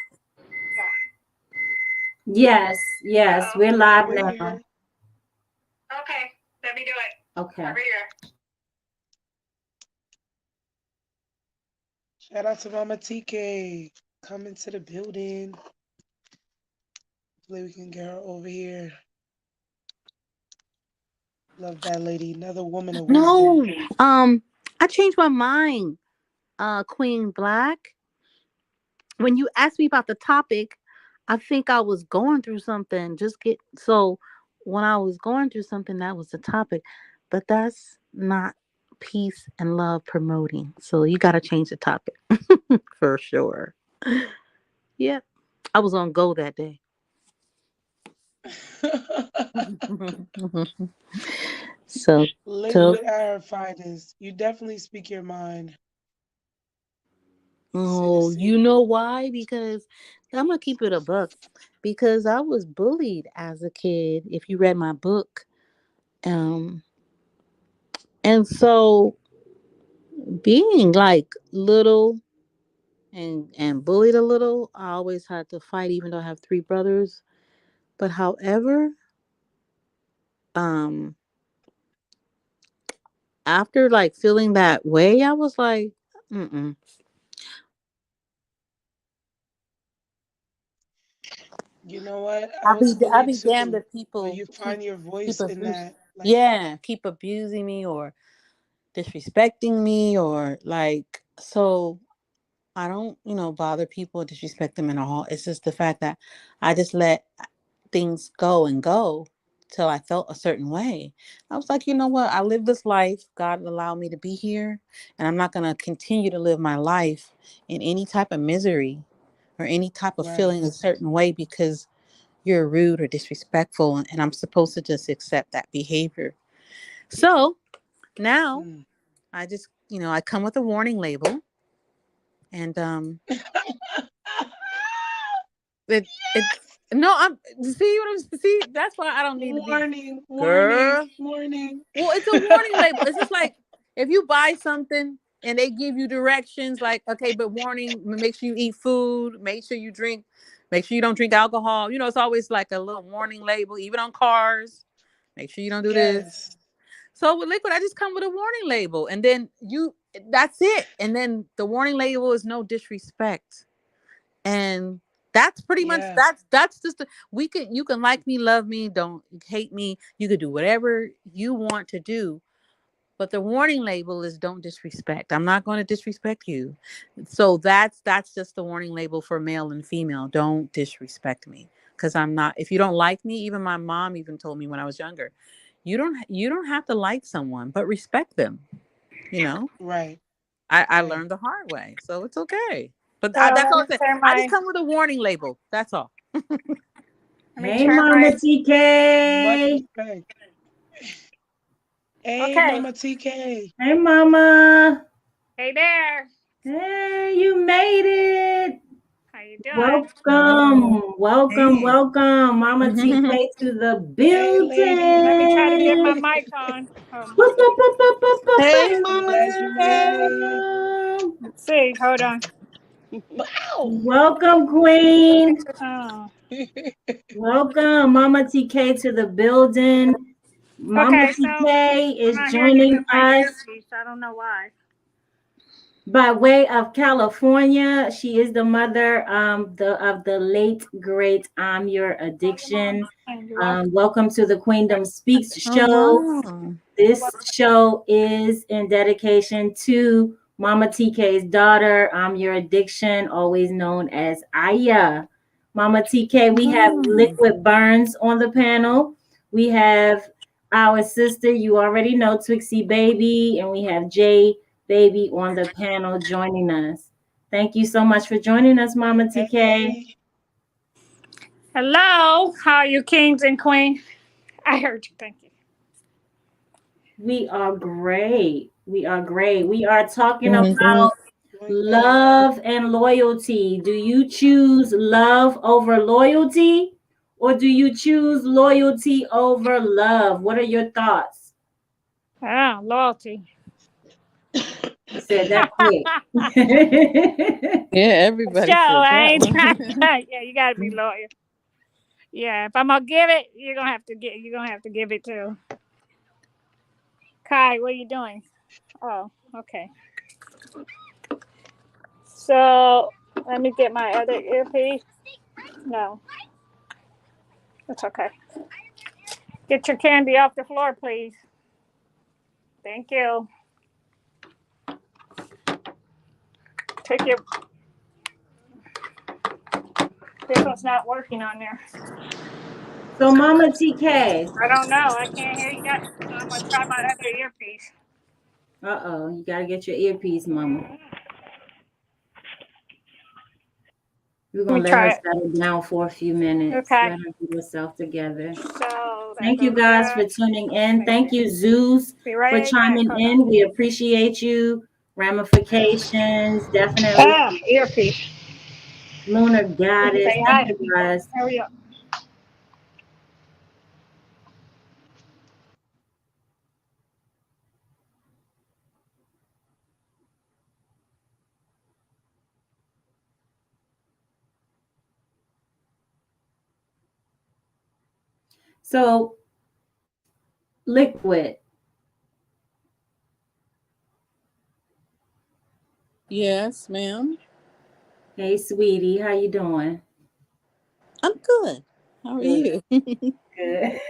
Yes, we're live We're now. here. Okay, let me do it. Okay. Over here. Shout out to Mama TK coming to the building. Hopefully we can get her over here. Love that lady. Another woman of wisdom. No, I changed my mind. Queen Black. When you asked me about the topic, I think I was going through something. When I was going through something, that was the topic, but that's not peace and love promoting. So you got to change the topic for sure. Yep, I was on go that day. so, so Liquid at her finest. You definitely speak your mind. Oh, you Citizen. know why? Because I'm gonna keep it a buck. Because I was bullied as a kid. If you read my book, um, and so being like little and bullied a little, I always had to fight, even though I have three brothers. But however, um, after like feeling that way, I was like, mm-mm. You know what? I I'll was be I'll bullied be damned too. if But people you keep find your keep voice in abuse. that. Like, Yeah, keep abusing me or disrespecting me or like so I don't, bother people, disrespect them at all. It's just the fact that I just let things go and go till I felt a certain way. I was like, you know what? I live this life. God allowed me to be here, and I'm not going to continue to live my life in any type of misery or any type of right. feeling a certain way because you're rude or disrespectful, and I'm supposed to just accept that behavior. So now Mm. I just, I come with a warning label, and it Yes! no, I'm see what I'm see. That's why I don't need to be Warning, warning, girl. warning. Well, it's a warning label. It's just like if you buy something and they give you directions, like okay, but warning: make sure you eat food, make sure you drink, make sure you don't drink alcohol. It's always like a little warning label, even on cars. Make sure you don't do this. Yes. So with liquid, I just come with a warning label, and then that's it. And then the warning label is no disrespect, and that's pretty much Yeah. that's just you can like me, love me, don't hate me. You could do whatever you want to do, but the warning label is don't disrespect. I'm not going to disrespect you. So that's just the warning label for male and female. Don't disrespect me because I'm not. If you don't like me, even my mom even told me when I was younger, you don't have to like someone, but respect them. You know, Right. I Right. learned the hard way, so it's okay. But So that's let all me I said. turn I just my come with a warning label. That's all. let me Hey, turn Mama my Much TK. respect. Hey, okay. Mama TK. Hey, Mama. Hey there. Hey, you made it. How you doing? Welcome, welcome, Hey. welcome, Mama TK to the Hey, lady. Let me try to get my building. mic on. Hold on. Boop, boop, boop, boop, boop, boop, Hey, So glad you made it. boop. Let's see. Hold on. Wow. Welcome, Queen. Oh. Welcome, Mama TK to the building. Mama Okay, so TK I'm is not hearing you joining through my us earpiece. I don't know why. by way of California. She is the mother of the late great I'm Your Addiction. And you're welcome. Welcome to the Queendom Speaks Oh show. wow. You're This welcome. show is in dedication to Mama TK's daughter, I'm Your Addiction, always known as Aya. Mama TK, we have Oh. Liquid Burns on the panel. We have our sister, you already know, Twixie Baby, and we have Jay Baby on the panel joining us. Thank you so much for joining us, Mama TK. Hey. Hello. How are you, kings and queens? I heard you. Thank you. We are great. We are great. We are talking Doing good. about Doing good. love and loyalty. Do you choose love over loyalty or do you choose loyalty over love? What are your thoughts? Ah, loyalty. You said that quick. Yeah, Show. everybody said I that ain't trying. one. Yeah, you got to be loyal. Yeah, if I'm gonna give it, you're gonna have to give it to Kai. What are you doing? Oh, okay. So let me get my other earpiece. No, it's okay. Get your candy off the floor, please. Thank you. Take your. This one's not working on there. So, Mama TK. I don't know. I can't hear you guys. So I'm gonna try my other earpiece. Uh-oh, you gotta get your earpiece, Mama. We're Let me gonna let her try it. settle down for a few minutes. Okay. Let her get herself together. So that Thank you goes guys for there. tuning in. Thank you, Zeus, Be for right back. chiming Hold on. in. We appreciate you. Ramifications, definitely. Ah, earpiece. Lunar Did you Goddess. say Thank hi to you people? guys. Hurry up. So, Liquid, Yes, ma'am. hey sweetie, how you doing? I'm good. How are Good. you? Good.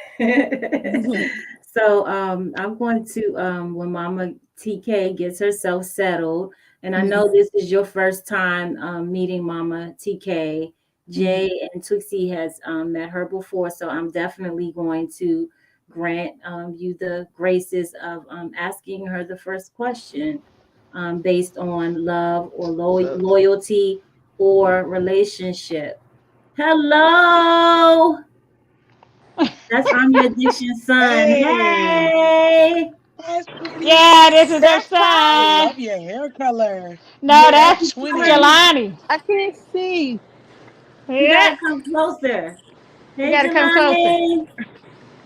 So I'm going to when Mama TK gets herself settled, and I know this is your first time meeting Mama TK. Jay and Twixie has met her before, so I'm definitely going to grant you the graces of asking her the first question based on love or What's up? loyalty or relationship. Hello. That's I'm your addiction son. Hey, Hey. hi, sweetie. Yeah, this is her That's I Kai. son. love your hair color. No, Yeah, Like that's she's telling twinning. me Jelani. I can't see. you Yeah, gotta come closer. you Hey got to come closer. Jelani.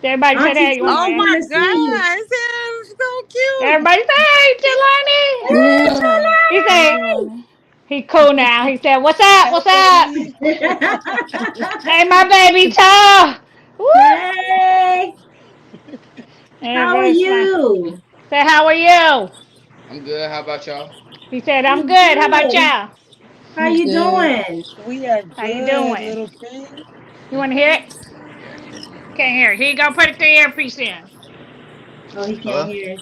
Everybody said, Auntie hey, you want Oh Twixie to? my wanna see you. God, it's so cute. Everybody said, hey, Jelani. Hey Yeah. He Hey, said, Jelani. Joanna. he cool now. He said, what's up? What's up? Hey. Hey, my baby toe. Woo! Hey, Yeah, how are very fun. you? Say, how are you? I'm good. How about y'all? He said, I'm We good. How about good. y'all? How you Good. doing? We are How you good, doing? little king. You want to hear it? Can't hear it. Here you go. Put the earpiece in. Oh, he can't Hello? hear us.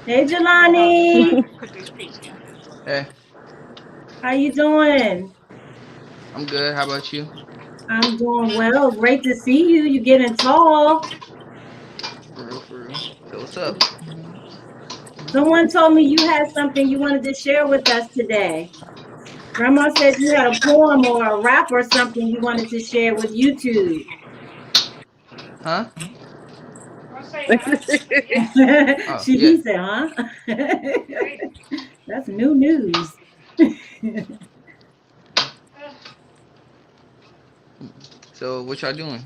Hey Hold on. Let me Jelani. put this piece in. Hey, How you doing? I'm good. How about you? I'm doing well. Great to see you. You getting tall. For real, for real. So what's up? Someone told me you had something you wanted to share with us today. Grandma said you had a poem or a rap or something you wanted to share with YouTube. Huh? Don't say, huh? Yeah. Oh, yeah. He said, huh? Great. That's new news. So what y'all doing?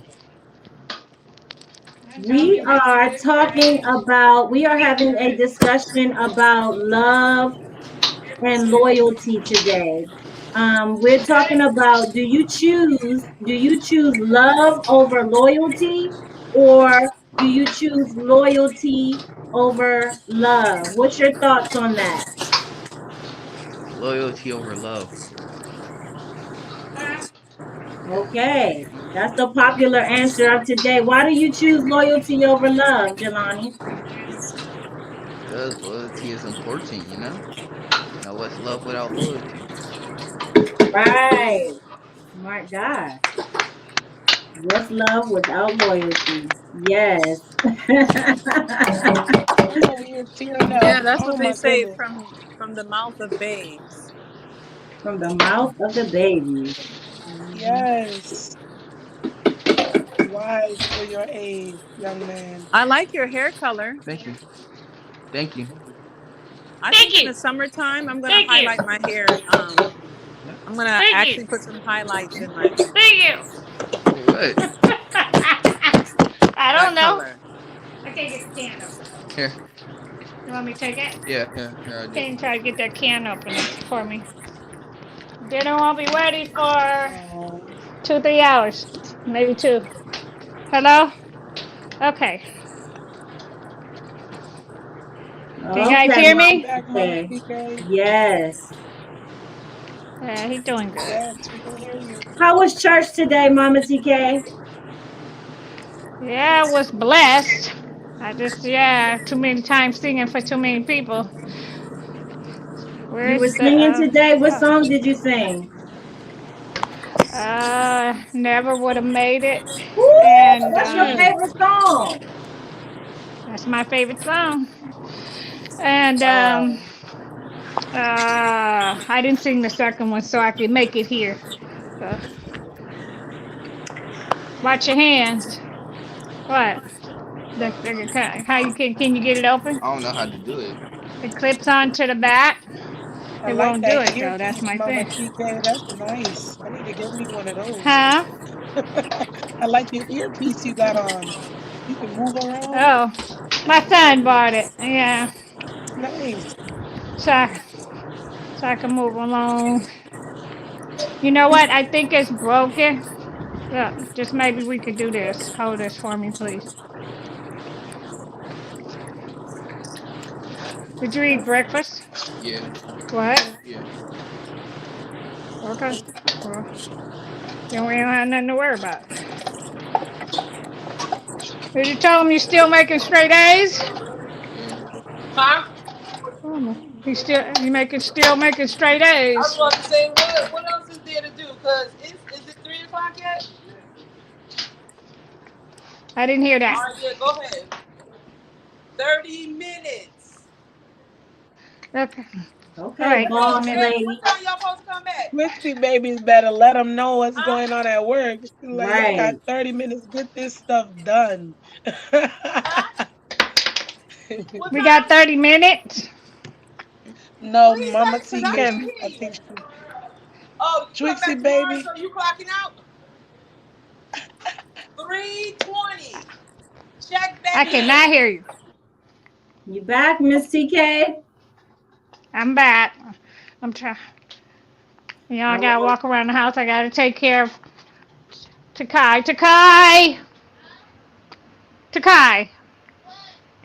Tell me what you want to say. We are having a discussion about love and loyalty today. We're talking about do you choose love over loyalty, or do you choose loyalty over love? What's your thoughts on that? Loyalty over love. Huh? Okay, that's the popular answer of today. Why do you choose loyalty over love, Jelani? Because loyalty is important, you know? Now what's love without loyalty? Right. Smart guy. What's love without loyalty? Yes. I'm over here tearing up. Yeah, that's what Oh they my say goodness. from the mouth of babes. From the mouth of the babies. Yes. Wise for your age, young man. I like your hair color. Thank you. Thank you. I Thank think in you. the summertime I'm gonna Thank you. highlight my hair. I'm gonna Thank you. actually put some highlights in my Thank you. For what? I don't that know. color. I can't get the can open. Here. You want me to take it? Yeah, here I do. Can you try to get that can open for me? Dinner won't be ready for Oh, 2, 3 hours. Maybe two. Hello? Okay. Can you guys Okay, hear Welcome me? Mama back, Mama TK. TK. Yes. Yeah, he's doing good. Yes, we can hear you. How was church today, Mama TK? Yeah, I was blessed. I just, yeah, too many times singing for too many people. You were Where's the, singing today. What oh, song did you sing? never would have made it. Woo! And That's your favorite song. that's my favorite song. And Wow. I didn't sing the second one so I could make it here. So, watch your hands. What? How you can you get it open? I don't know how to do it. It clips onto the back. I It like won't do that it though. That's earpiece, my Mama thing. TK. That's nice. I need to get me one of those. Huh? I like your earpiece you got on. You can move around. Oh, my son bought it. Yeah, Nice. so so I can move along. You know what? I think it's broken. Look, just maybe we could do this. Hold this for me, please. Did you eat breakfast? Yeah, What? yeah. Okay. Well, then we don't have nothing to worry about. Did you tell him you're still making straight A's? Yeah. Huh? Oh no. He's still making straight I was A's. about to say, what else is there to do? Cause is it 3 o'clock yet? I didn't hear All that. right, yeah, go ahead. 30 minutes. Okay. Okay, All right. Hey, boss Come in. hey, what lady. time y'all supposed to come back? Quincy babies better let them know what's Huh? going on at work. Like, y'all got Right. 30 minutes. Get this stuff done. Huh? What We got time? 30 minutes. No, What he Mama say? Cause I TK, Okay. can't I hear you. think Oh, you come Twixie back tomorrow, baby. so you clocking out? 3:20. Check I back cannot in. hear you. You back, Miss TK? I'm back. I'm trying. You know, I All gotta right. walk around the house. I gotta take care of Takai. Takai! Takai!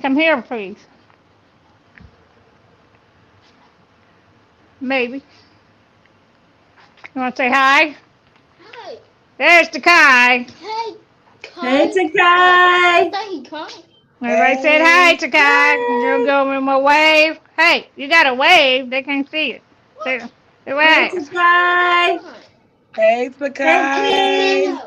Come here, please. Maybe. You wanna say hi? Hi. There's Takai. Hey, Hey, Kai. I Takai. thought he cried. Everybody said hi, Hey, Takai. You'll Hey. go in my wave. Hey, you gotta wave. They can't see it. Say, say Hey, wave. Takai. Hi. hey, Hey, Sakai. King. Bingo.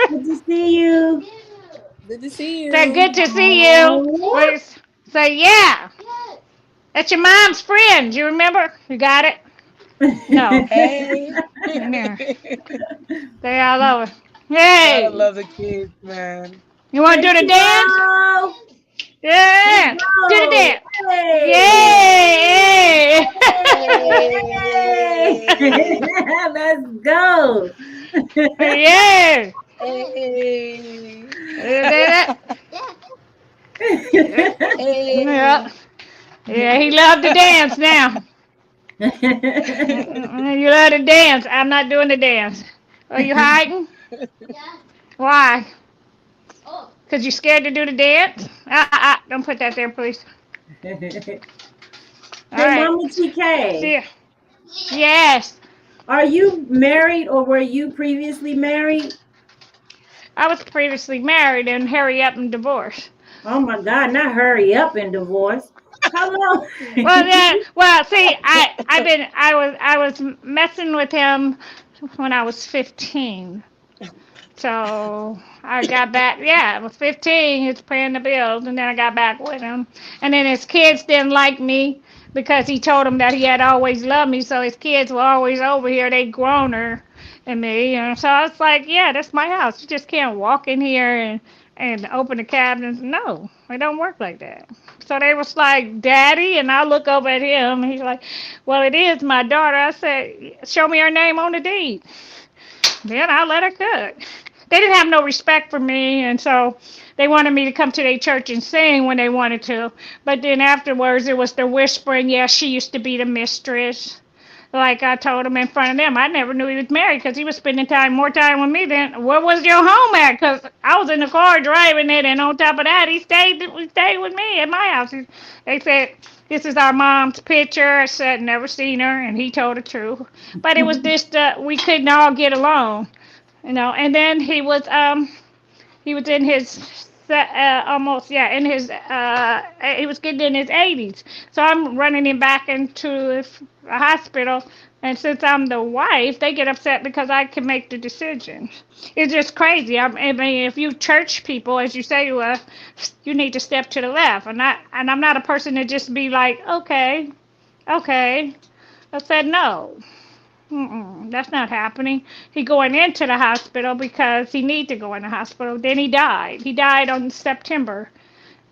Good to see you. Bingo. Good to see Say you. good to see you. Oh. Please say yeah. Yes. That's your mom's friend. You remember? You got it? No. Hey. Yeah. They all over. Gotta Hey, love the kids, man. you want Hey, to do the dance? Kiro. Let's Yeah. Do the go. dance. Hey. Yay. Hey. Hey. Let's go. Yeah. Hey. Yeah. Yeah. Hey. Yeah, he loved to dance now. You love to dance. I'm not doing the dance. Are you hiding? Yeah. Why? Oh. Because you're scared to do the dance? Don't put that there, please. All Hey, right. Mama See TK, ya. Yes. are you married or were you previously married? I was previously married and hurry up and divorced. Oh my God, not hurry up and divorce. How long? Well, yeah. Well, see, I was messing with him when I was 15. So I got back. Yeah, I was 15. He was paying the bills, and then I got back with him. And then his kids didn't like me because he told them that he had always loved me. So his kids were always over here. They growner than me, and so I was like, yeah, that's my house. You just can't walk in here and open the cabinets. No, it don't work like that. So they was like, Daddy, and I look over at him, and he's like, well, it is my daughter. I said, show me her name on the deed. Then I let her cook. They didn't have no respect for me, and so they wanted me to come to their church and sing when they wanted to. But then afterwards, it was the whispering, yes, she used to be the mistress. Like I told him in front of them, I never knew he was married because he was spending more time with me than where was your home at? Because I was in the car driving it, and on top of that, he stayed with me at my house. They said this is our mom's picture. I said never seen her, and he told the truth. But it was just we couldn't all get along, you know. And then he was in his almost in his he was getting in his 80s. So I'm running him back into a hospital, and since I'm the wife, they get upset because I can make the decision. It's just crazy. I mean, if you church people, as you say you are, you need to step to the left, and I'm not a person to just be like, okay, okay. I said no. Mm-mm, that's not happening. He going into the hospital because he need to go in the hospital. Then he died. He died on September.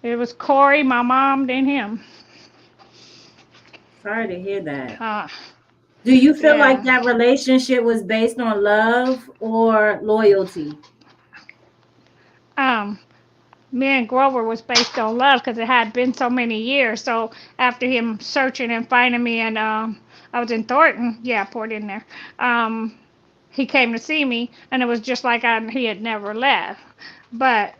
It was Corey, my mom, then him. Sorry to hear that. Uh, Do you feel like yeah. that relationship was based on love or loyalty? Um, Me and Grover was based on love because it had been so many years. So after him searching and finding me, and I was in Thornton. Yeah, poured in there. He came to see me, and it was just like he had never left. But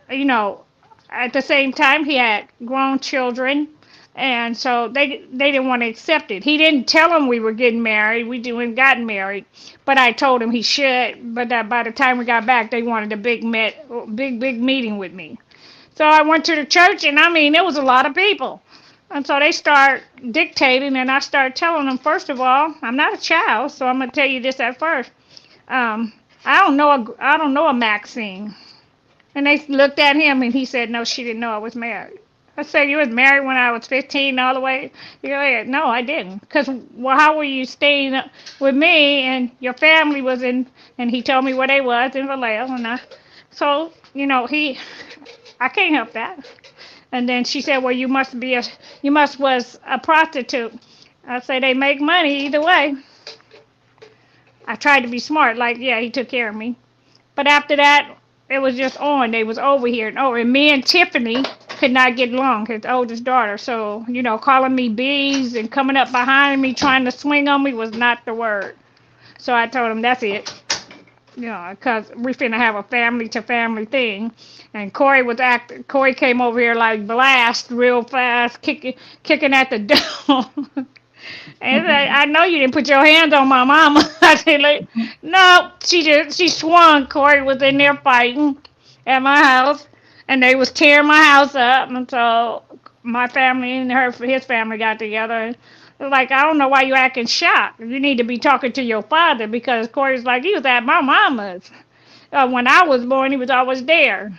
at the same time, he had grown children, and so they didn't want to accept it. He didn't tell them we were getting married. We didn't gotten married, but I told him he should. But that by the time we got back, they wanted a big meeting with me. So I went to the church, and I mean, it was a lot of people. And so they start dictating, and I started telling them, first of all, I'm not a child, so I'm gonna tell you this at first. Um, I don't know a Maxine. And they looked at him, and he said, no, she didn't know I was married. I said, you was married when I was 15 all the way? You go, no, I didn't. Because, well, how were you staying with me and your family was in, and he told me where they was in Vallejo. So, I can't help that. And then she said, well, you must was a prostitute. I say, they make money either way. I tried to be smart, like, yeah, he took care of me. But after that, it was just on. They was over here and over. And me and Tiffany could not get along, his oldest daughter. So, calling me bees and coming up behind me trying to swing on me was not the word. So I told him, that's it. Because we finna have a family to family thing. And Corey came over here like blast real fast, kicking at the door. And I know you didn't put your hands on my mama. I said, like, no, she swung. Corey was in there fighting at my house, and they was tearing my house up. And so my family and his family got together. And like, I don't know why you acting shocked. You need to be talking to your father because Corey's like, he was at my mama's. When I was born, he was always there.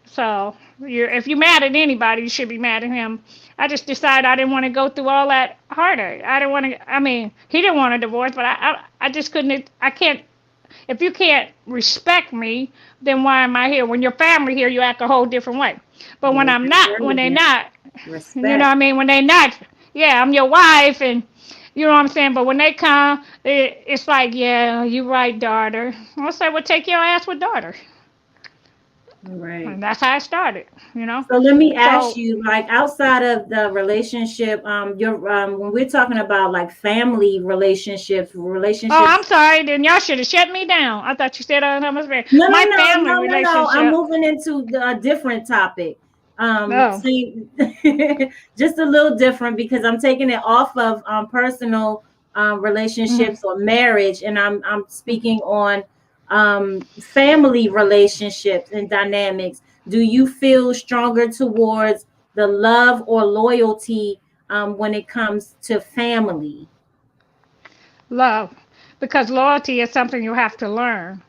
So if you're mad at anybody, you should be mad at him. I just decided I didn't want to go through all that heartache. I didn't want to. I mean, he didn't want a divorce, but I just couldn't. I can't. If you can't respect me, then why am I here? When your family here, you act a whole different way. But when There's I'm that not, word when they again. not, you know what Respect. I mean? When they not, yeah, I'm your wife, and you know what I'm saying. But when they come, it's like, yeah, you right, daughter. I'll say, well, take your ass with daughter. Right. And that's how it started. So let me ask So, you, like outside of the relationship, your when we're talking about like family relationships, oh, I'm relationships. sorry. Then y'all should have shut me down. I thought you said I was married. No, no, My no, family no, no, no. I'm relationship. moving into a different topic. Oh, See, just a little different because I'm taking it off of personal mm-hmm. relationships or marriage, and I'm speaking on family relationships and dynamics. Do you feel stronger towards the love or loyalty when it comes to family? Love. Because loyalty is something you have to learn.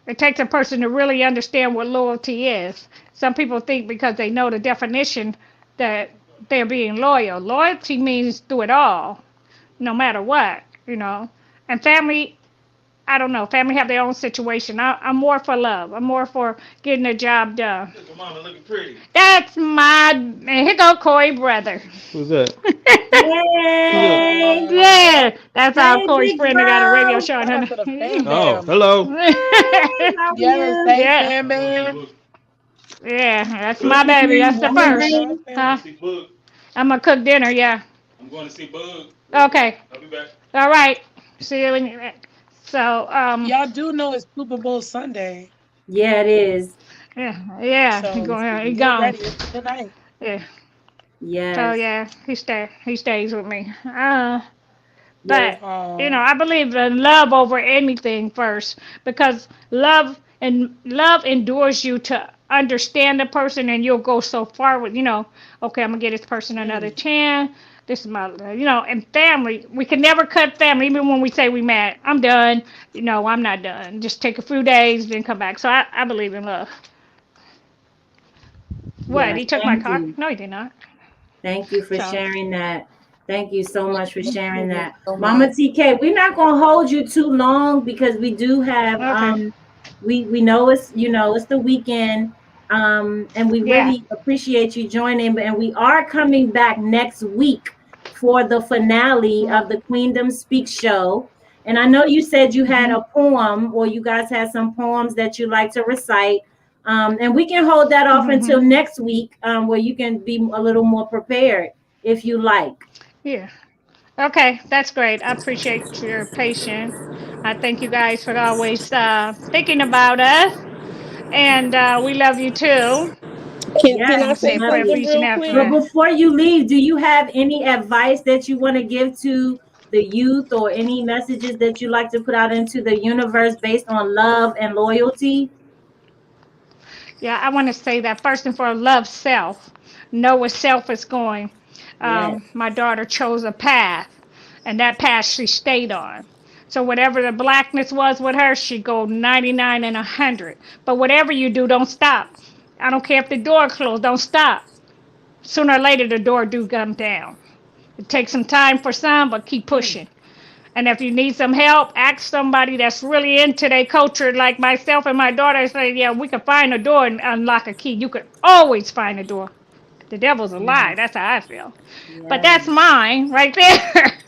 It takes a person to really understand what loyalty is. Some people think because they know the definition that they're being loyal. Loyalty means do it all, no matter what. And family, I don't know. Family have their own situation. I'm more for love. I'm more for getting the job done. Look at mama looking pretty. That's my and here go Corey brother. Who's that? Who's that? Yay! Yeah, that's our Hey, Corey's big friend that got a radio bro. show. Shout out to the fam Oh, bam. hello. Hey, how are Yes, you? hey Yeah, fam bam. yeah, that's What's my your baby. name? That's the What's your first. Nah, name? Huh? fam. I'm gonna cook dinner. Yeah. I'm going to see Bug. Okay. I'll be back. All right. See you when you. So Y'all do know it's Super Bowl Sunday, Yeah, it is. yeah, he so going, he get gone. ready. It's tonight. Yeah. So Yes. yeah, he stays with me. Yes. But Oh, I believe in love over anything first, because love endures you to understand the person, and you'll go so far with okay, I'm gonna give this person another mm, chance. This is my and family. We can never cut family, even when we say we mad. I'm done. I'm not done. Just take a few days, then come back. So I believe in love. What? Yes. He took my Thank car? you. No, he did not. Thank you for So sharing that. Thank you so much for Thank sharing you that. so Mama much. TK, we're not gonna hold you too long because we do have okay. we know it's the weekend. And we Yeah. really appreciate you joining, and we are coming back next week for the finale of the Queendom Speak show. And I know you said you had Mm-hmm. a poem, or you guys had some poems that you like to recite. And we can hold that off Mm-hmm. until next week, where you can be a little more prepared if you like. Yeah. Okay, that's great. I appreciate your patience. I thank you guys for always thinking about us, and we love you too. Can Yes, I And we say say a love prayer for something you. each and real every But quick? one. before you leave, do you have any advice that you want to give to the youth, or any messages that you like to put out into the universe based on love and loyalty? Yeah, I want to say that first and foremost, love self. Know where self is going. Yes. My daughter chose a path, and that path she stayed on. So whatever the blackness was with her, she go 99 and 100. But whatever you do, don't stop. I don't care if the door closed. Don't stop. Sooner or later, the door do come down. It takes some time for some, but keep Mm. pushing. And if you need some help, ask somebody that's really into their culture, like myself and my daughter. Say, yeah, we could find a door and unlock a key. You could always find a door. The devil's a lie. Yes. That's how I feel. But Yes. that's mine right there.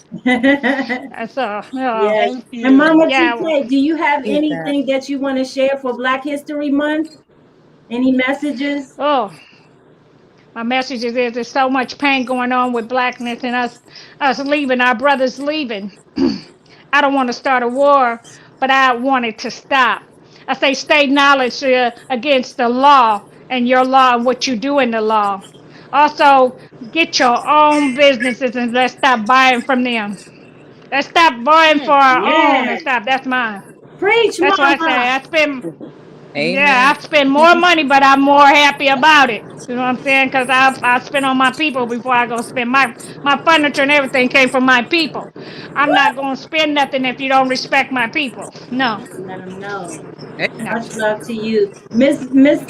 So, Yes. thank And Mama you. yeah. Well, TK, do you have Need that. anything that you want to share for Black History Month? Any messages? oh, my message is there's so much pain going on with blackness and us leaving, our brothers leaving. I don't want to start a war, but I want it to stop. I say state knowledge against the law and your law and what you do in the law. Also, get your own businesses and let's stop buying from them. Let's stop buying for Mm, our own and Yes. stop. That's mine. Preach, That's what I say. Mama. Amen. I spend more money, but I'm more happy about it. You know what I'm saying? Because I spend on my people before I go spend my furniture and everything came from my people. I'm not going to spend nothing if you don't respect my people. No, Let them know. no. Much love to you. Miss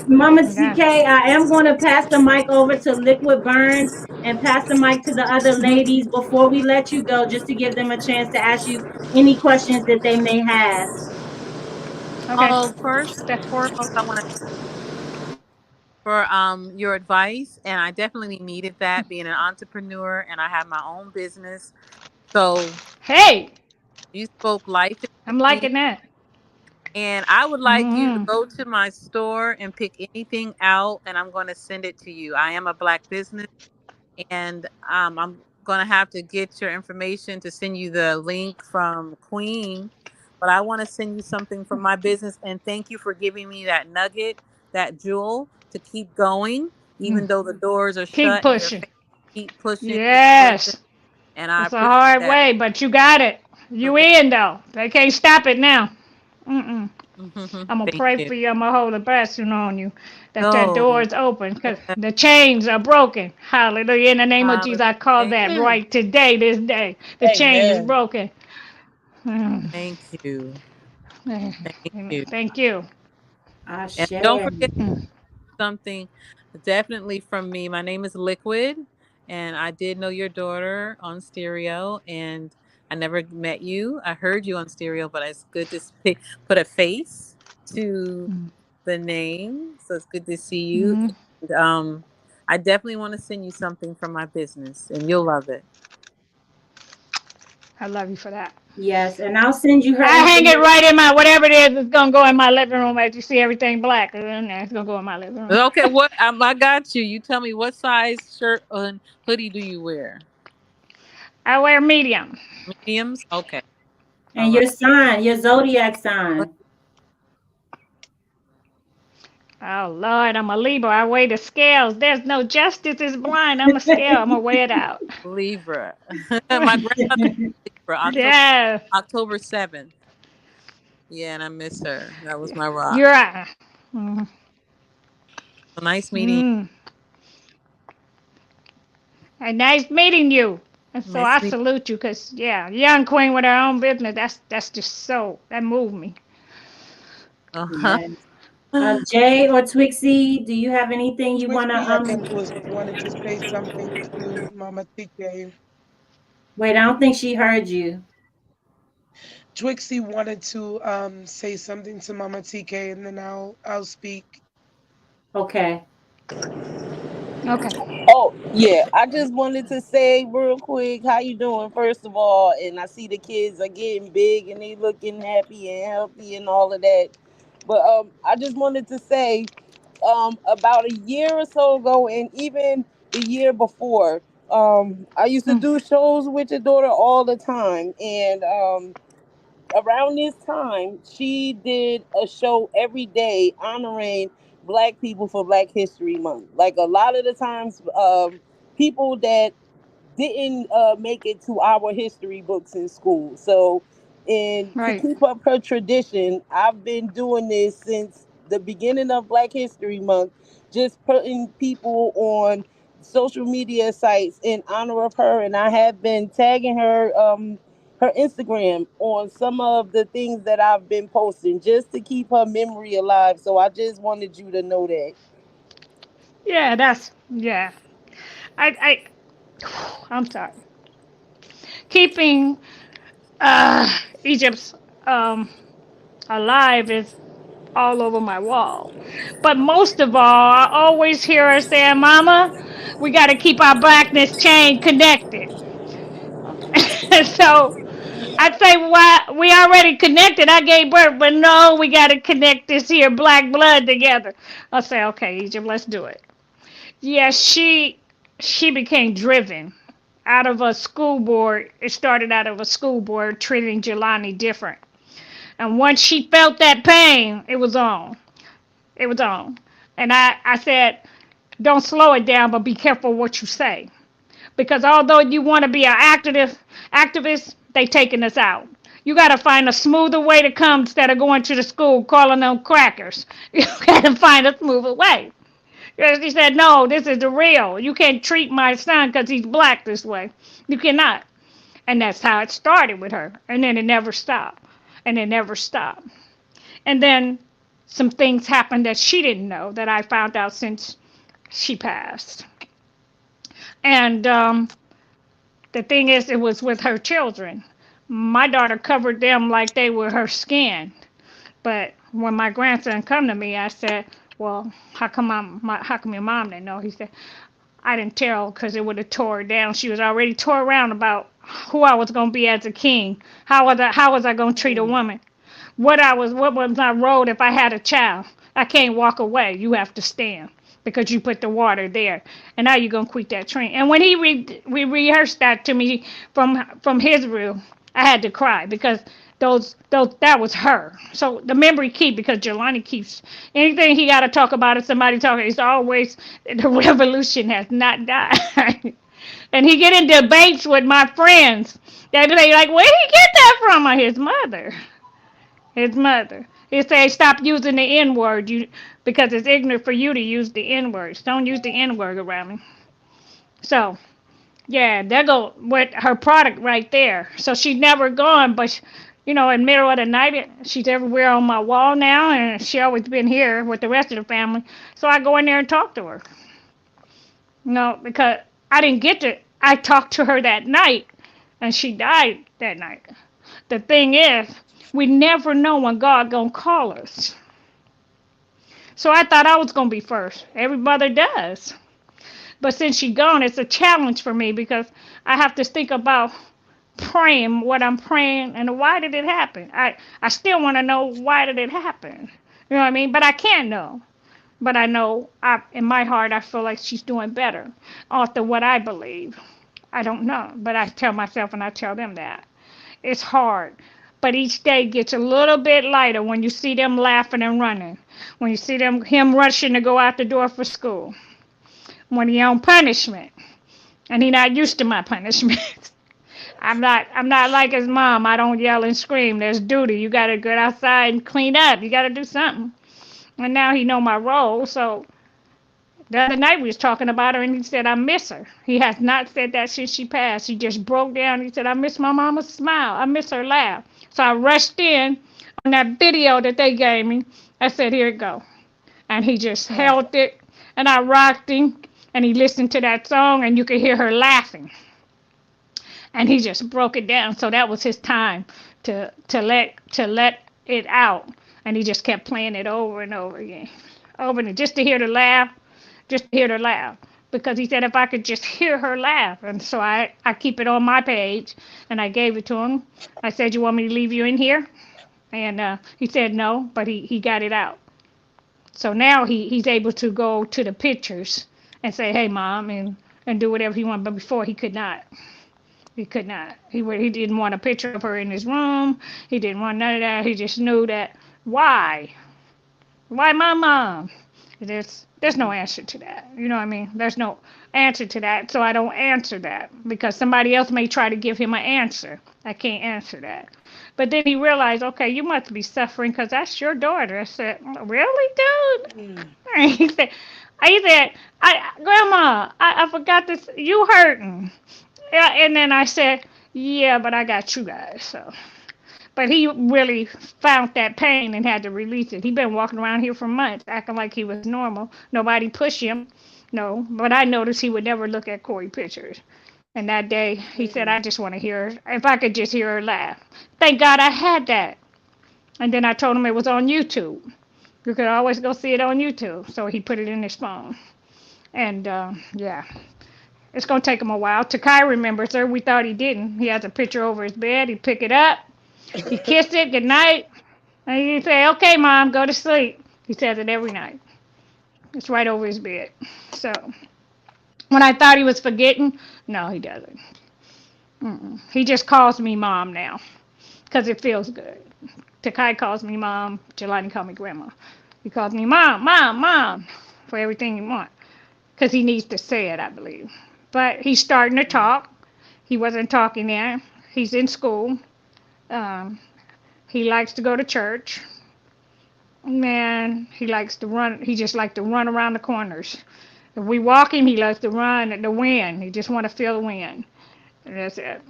Mama Okay. CK, I am going to pass the mic over to Liquid Burns and pass the mic to the other Hmm. ladies before we let you go, just to give them a chance to ask you any questions that they may have. Okay. Oh, first and That's foremost, I want to for your advice, and I definitely needed that being an entrepreneur, and I have my own business. So hey. you spoke life I'm into me, liking that. and I would like you to Hmm. go to my store and pick anything out, and I'm going to send it to you. I am a black business, and I'm gonna have to get your information to send you the link from Queen. But I want to send you something from my business, and thank you for giving me that nugget, that jewel, to keep going, even though the doors are Keep shut in your pushing. face. Keep pushing, Yes. and I It's a appreciate hard that. way, but you got it. You Okay, in though. They can't stop it now. Mm-mm. I'm gonna thank pray you. for you. I'm gonna hold a blessing on you that door Oh, is open because the chains are broken. Hallelujah. In the name of Jesus, I call thank, that mm, right today, this day. The chain is amen. broken. Mm. thank you, thank Amen. you, Thank you. I and don't share. forget Mm. something definitely from me. My name is Liquid, and I did know your daughter on stereo, and I never met you. I heard you on stereo, but it's good to put a face to Mm. the name. So it's good to see you. Mm. And, I definitely want to send you something from my business, and you'll love it. I love you for that. Yes, and I'll send you her I hang it information. right in my whatever it is. It's gonna go in my living room as you see everything black. It's gonna go in my living room. Okay, what I got you. You tell me what size shirt and hoodie do you wear? I wear medium. Mediums. Okay. All And right. your sign, your zodiac sign. Oh Lord, I'm a Libra. I weigh the scales. There's no justice is blind. I'm a scale. I'm gonna weigh it out. Libra. My grandmother Libra, Yeah, October 7th. Yeah, and I miss her. That was my rock. you're right. Mm, So nice meeting you. mm. And nice meeting you. And so Nice I meeting salute you, cause yeah, young queen with her own business. That's just so that moved me. you. Uh-huh. Yes. Jay or Twixie, do you have anything you wanna Twixie, I think, was wanted to say something to Mama TK. wait, I don't think she heard you. Twixie wanted to say something to Mama TK, and then I'll speak. Okay. Okay. Oh yeah, I just wanted to say real quick, how you doing? First of all, and I see the kids are getting big and they looking happy and healthy and all of that. But I just wanted to say, about a year or so ago, and even the year before, I used to Mm, do shows with your daughter all the time, and around this time, she did a show every day honoring Black people for Black History Month. Like a lot of the times, people that didn't make it to our history books in school. So, and to right. keep up her tradition, I've been doing this since the beginning of Black History Month, just putting people on social media sites in honor of her, and I have been tagging her. Her Instagram on some of the things that I've been posting just to keep her memory alive. So I just wanted you to know that. Yeah, that's yeah. I I'm sorry. Keeping Egypt's alive is all over my wall. But most of all, I always hear her saying, "Mama, we got to keep our blackness chain connected." So I'd say, "Why we already connected? I gave birth, but no, we got to connect this here black blood together." I'll say, "Okay, Egypt, let's do it." Yeah, she became driven out of a school board. It started out of a school board treating Jelani different. And once she felt that pain, it was on. It was on. And I said, don't slow it down, but be careful what you say. Because although you want to be an activist, they taking us out. You got to find a smoother way to come instead of going to the school calling them crackers. You got to find a smoother way. She said, no, this is the real. You can't treat my son because he's black this way. You cannot. And that's how it started with her. And then it never stopped. And it never stopped. And then some things happened that she didn't know that I found out since she passed. And the thing is, it was with her children. My daughter covered them like they were her skin. But when my grandson come to me, I said, well, how come your mom didn't know? He said, I didn't tell because it would have tore her down. She was already tore around about who I was going to be as a king. How was I going to treat a Mm. woman? What was my role if I had a child? I can't walk away. You have to stand because you put the water there, and now you're gonna quit that train. And when we rehearsed that to me from his room, I had to cry because those that was her. So the memory keep because Jelani keeps anything he got to talk about it. Somebody talking. It's always the revolution has not died. And he get in debates with my friends. They be like, where did he get that from? His mother. His mother. He say, stop using the N word because it's ignorant for you to use the N words. Don't use the N word around me. So, yeah, there go with her product right there. So she's never gone, but in the middle of the night, she's everywhere on my wall now, and she always been here with the rest of the family. So I go in there and talk to her. No, because I didn't get to. I talked to her that night, and she died that night. The thing is, we never know when God gonna call us. So I thought I was gonna be first. Every mother does. But since she gone, it's a challenge for me because I have to think about praying what I'm praying and why did it happen. I still want to know why did it happen. You know what I mean? But I can't know. But I know in my heart I feel like she's doing better after what I believe. I don't know, but I tell myself and I tell them that it's hard. But each day gets a little bit lighter when you see them laughing and running. When you see him rushing to go out the door for school. When he on punishment. And he not used to my punishment. I'm not like his mom. I don't yell and scream. There's duty. You gotta get outside and clean up. You gotta do something. And now he know my role, so the other night we was talking about her and he said, I miss her. He has not said that since she passed. He just broke down. He said, I miss my mama's smile. I miss her laugh. So I rushed in on that video that they gave me. I said, here it go. And he just held it and I rocked him and he listened to that song and you could hear her laughing. And he just broke it down. So that was his time to let it out. And he just kept playing it over and over again. Over and just to hear the laugh, just to hear her laugh. Because he said if I could just hear her laugh. And so I keep it on my page and I gave it to him. I said, you want me to leave you in here? And he said no, but he got it out. So now he's able to go to the pictures and say, hey, mom, and do whatever he wanted. But before he could not. He could not. He didn't want a picture of her in his room. He didn't want none of that. He just knew that. Why? Why my mom? There's no answer to that. You know what I mean? There's no answer to that, so I don't answer that because somebody else may try to give him an answer. I can't answer that. But then he realized, okay, you must be suffering because that's your daughter. I said, really, dude? And he said, Grandma, I forgot this. You hurting? Yeah, and then I said, yeah, but I got you guys. So, but he really found that pain and had to release it. He'd been walking around here for months, acting like he was normal. Nobody pushed him, no. But I noticed he would never look at Corey pictures. And that day, he said, I just want to hear her. If I could just hear her laugh. Thank God I had that. And then I told him it was on YouTube. You could always go see it on YouTube. So he put it in his phone. And yeah, it's going to take him a while. Takai remembers her. We thought he didn't. He has a picture over his bed. He pick it up. He kissed it. Good night. And he say, okay, Mom, go to sleep. He says it every night. It's right over his bed. So when I thought he was forgetting, no, he doesn't. He just calls me Mom now because it feels good. Takai calls me Mom. Jelani calls me Grandma. He calls me Mom, Mom, Mom for everything he wants because he needs to say it, I believe. But he's starting to talk. He wasn't talking there. He's in school. Um, he likes to go to church. Man, he likes to run. He just likes to run around the corners. If we walk him, he likes to run at the wind. He just want to feel the wind. And that's it.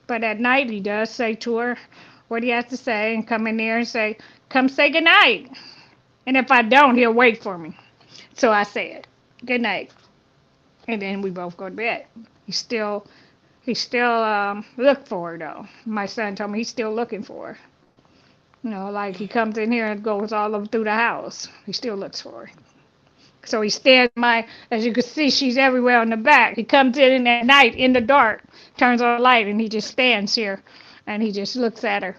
But at night, he does say to her what he has to say and come in there and say, come say good night. And if I don't, he'll wait for me. So I say it, good night. And then we both go to bed. He still look for her though. My son told me he's still looking for her. You know, like he comes in here and goes all over through the house. He still looks for her. So he stands as you can see, she's everywhere on the back. He comes in at night in the dark, turns on the light, and he just stands here, and he just looks at her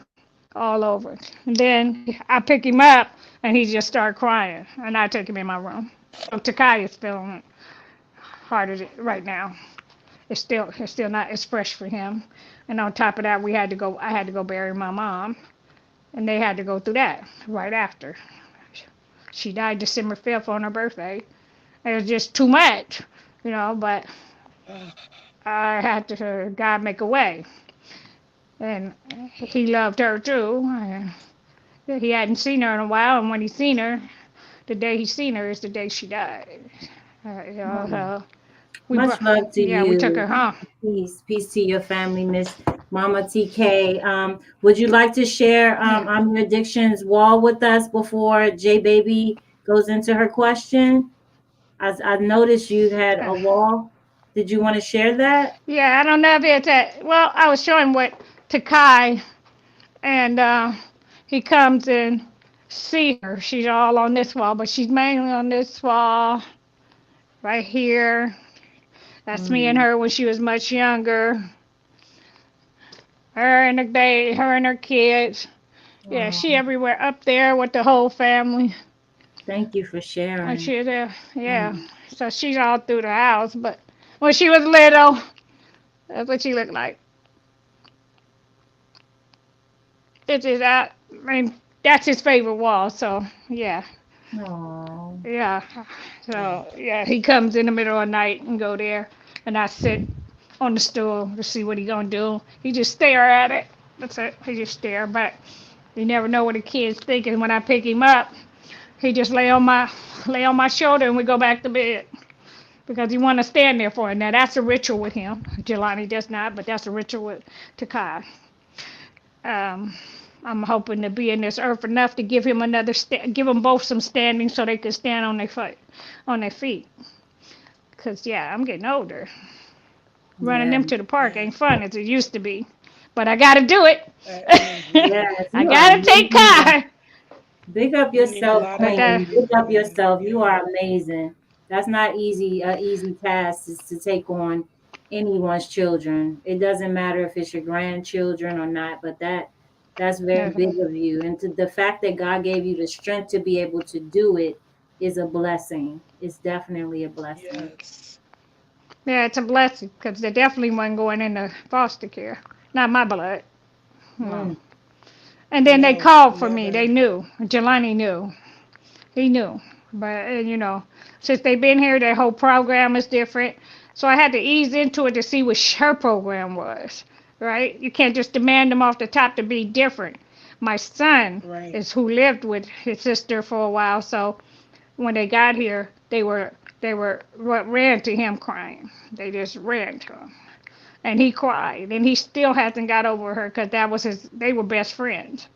all over. And then I pick him up, and he just started crying, and I take him in my room. So Takai is feeling it harder right now. It's still not as fresh for him. And on top of that, I had to go bury my mom, and they had to go through that right after. She died December 5th on her birthday. It was just too much, but I had to, God make a way. And he loved her too. He hadn't seen her in a while, and when he seen her, the day he seen her is the day she died. Much love to we took her you. home. Peace to your family, Miss Mama TK. Would you like to share I'm Your Addictions wall with us before J Baby goes into her question? I noticed you had a wall. Did you want to share that? Yeah, I don't know if it's that. Well, I was showing what Takai, and he comes and see her. She's all on this wall, but she's mainly on this wall right here. That's me and her when she was much younger. Her and her kids. Yeah, she everywhere up there with the whole family. Thank you for sharing. And she's there, yeah. So she's all through the house. But when she was little, that's what she looked like. It's his, I mean, that's his favorite wall. So yeah, Oh, yeah. Yeah. So yeah, he comes in the middle of the night and go there, and I sit on the stool to see what he gonna do. He just stare at it. That's it. He just stare. But you never know what a kid's thinking when I pick him up. He just lay on my shoulder and we go back to bed because he want to stand there for it. Now that's a ritual with him. Jelani does not, but that's a ritual with Takai. Um, I'm hoping to be in this earth enough to give him give them both some standing so they can stand on their feet. Cause yeah, I'm getting older. Running yeah. them to the park Yeah. ain't fun as it used to be, but I gotta do it. Yes, I you are gotta take amazing. Kai. Big up You need a yourself, lot of But that Queen. Big energy. up Yeah. yourself. You Yeah. are amazing. That's not easy, a easy task is to take on anyone's children. It doesn't matter if it's your grandchildren or not, but that's very yeah, big of you. And the fact that God gave you the strength to be able to do it is a blessing. It's definitely a blessing. Yes. yeah, it's a blessing because they definitely wasn't going into foster care. Not my blood. No. Mm, And then they No, called for me. They never. knew. Jelani knew. He knew. But, since they've been here, their whole program is different. So I had to ease into it to see what her program was, right? You can't just demand them off the top to be different. My son Right. is who lived with his sister for a while, so when they got here, they were ran to him crying. They just ran to him, and he cried, and he still hasn't got over her because that was his. They were best friends.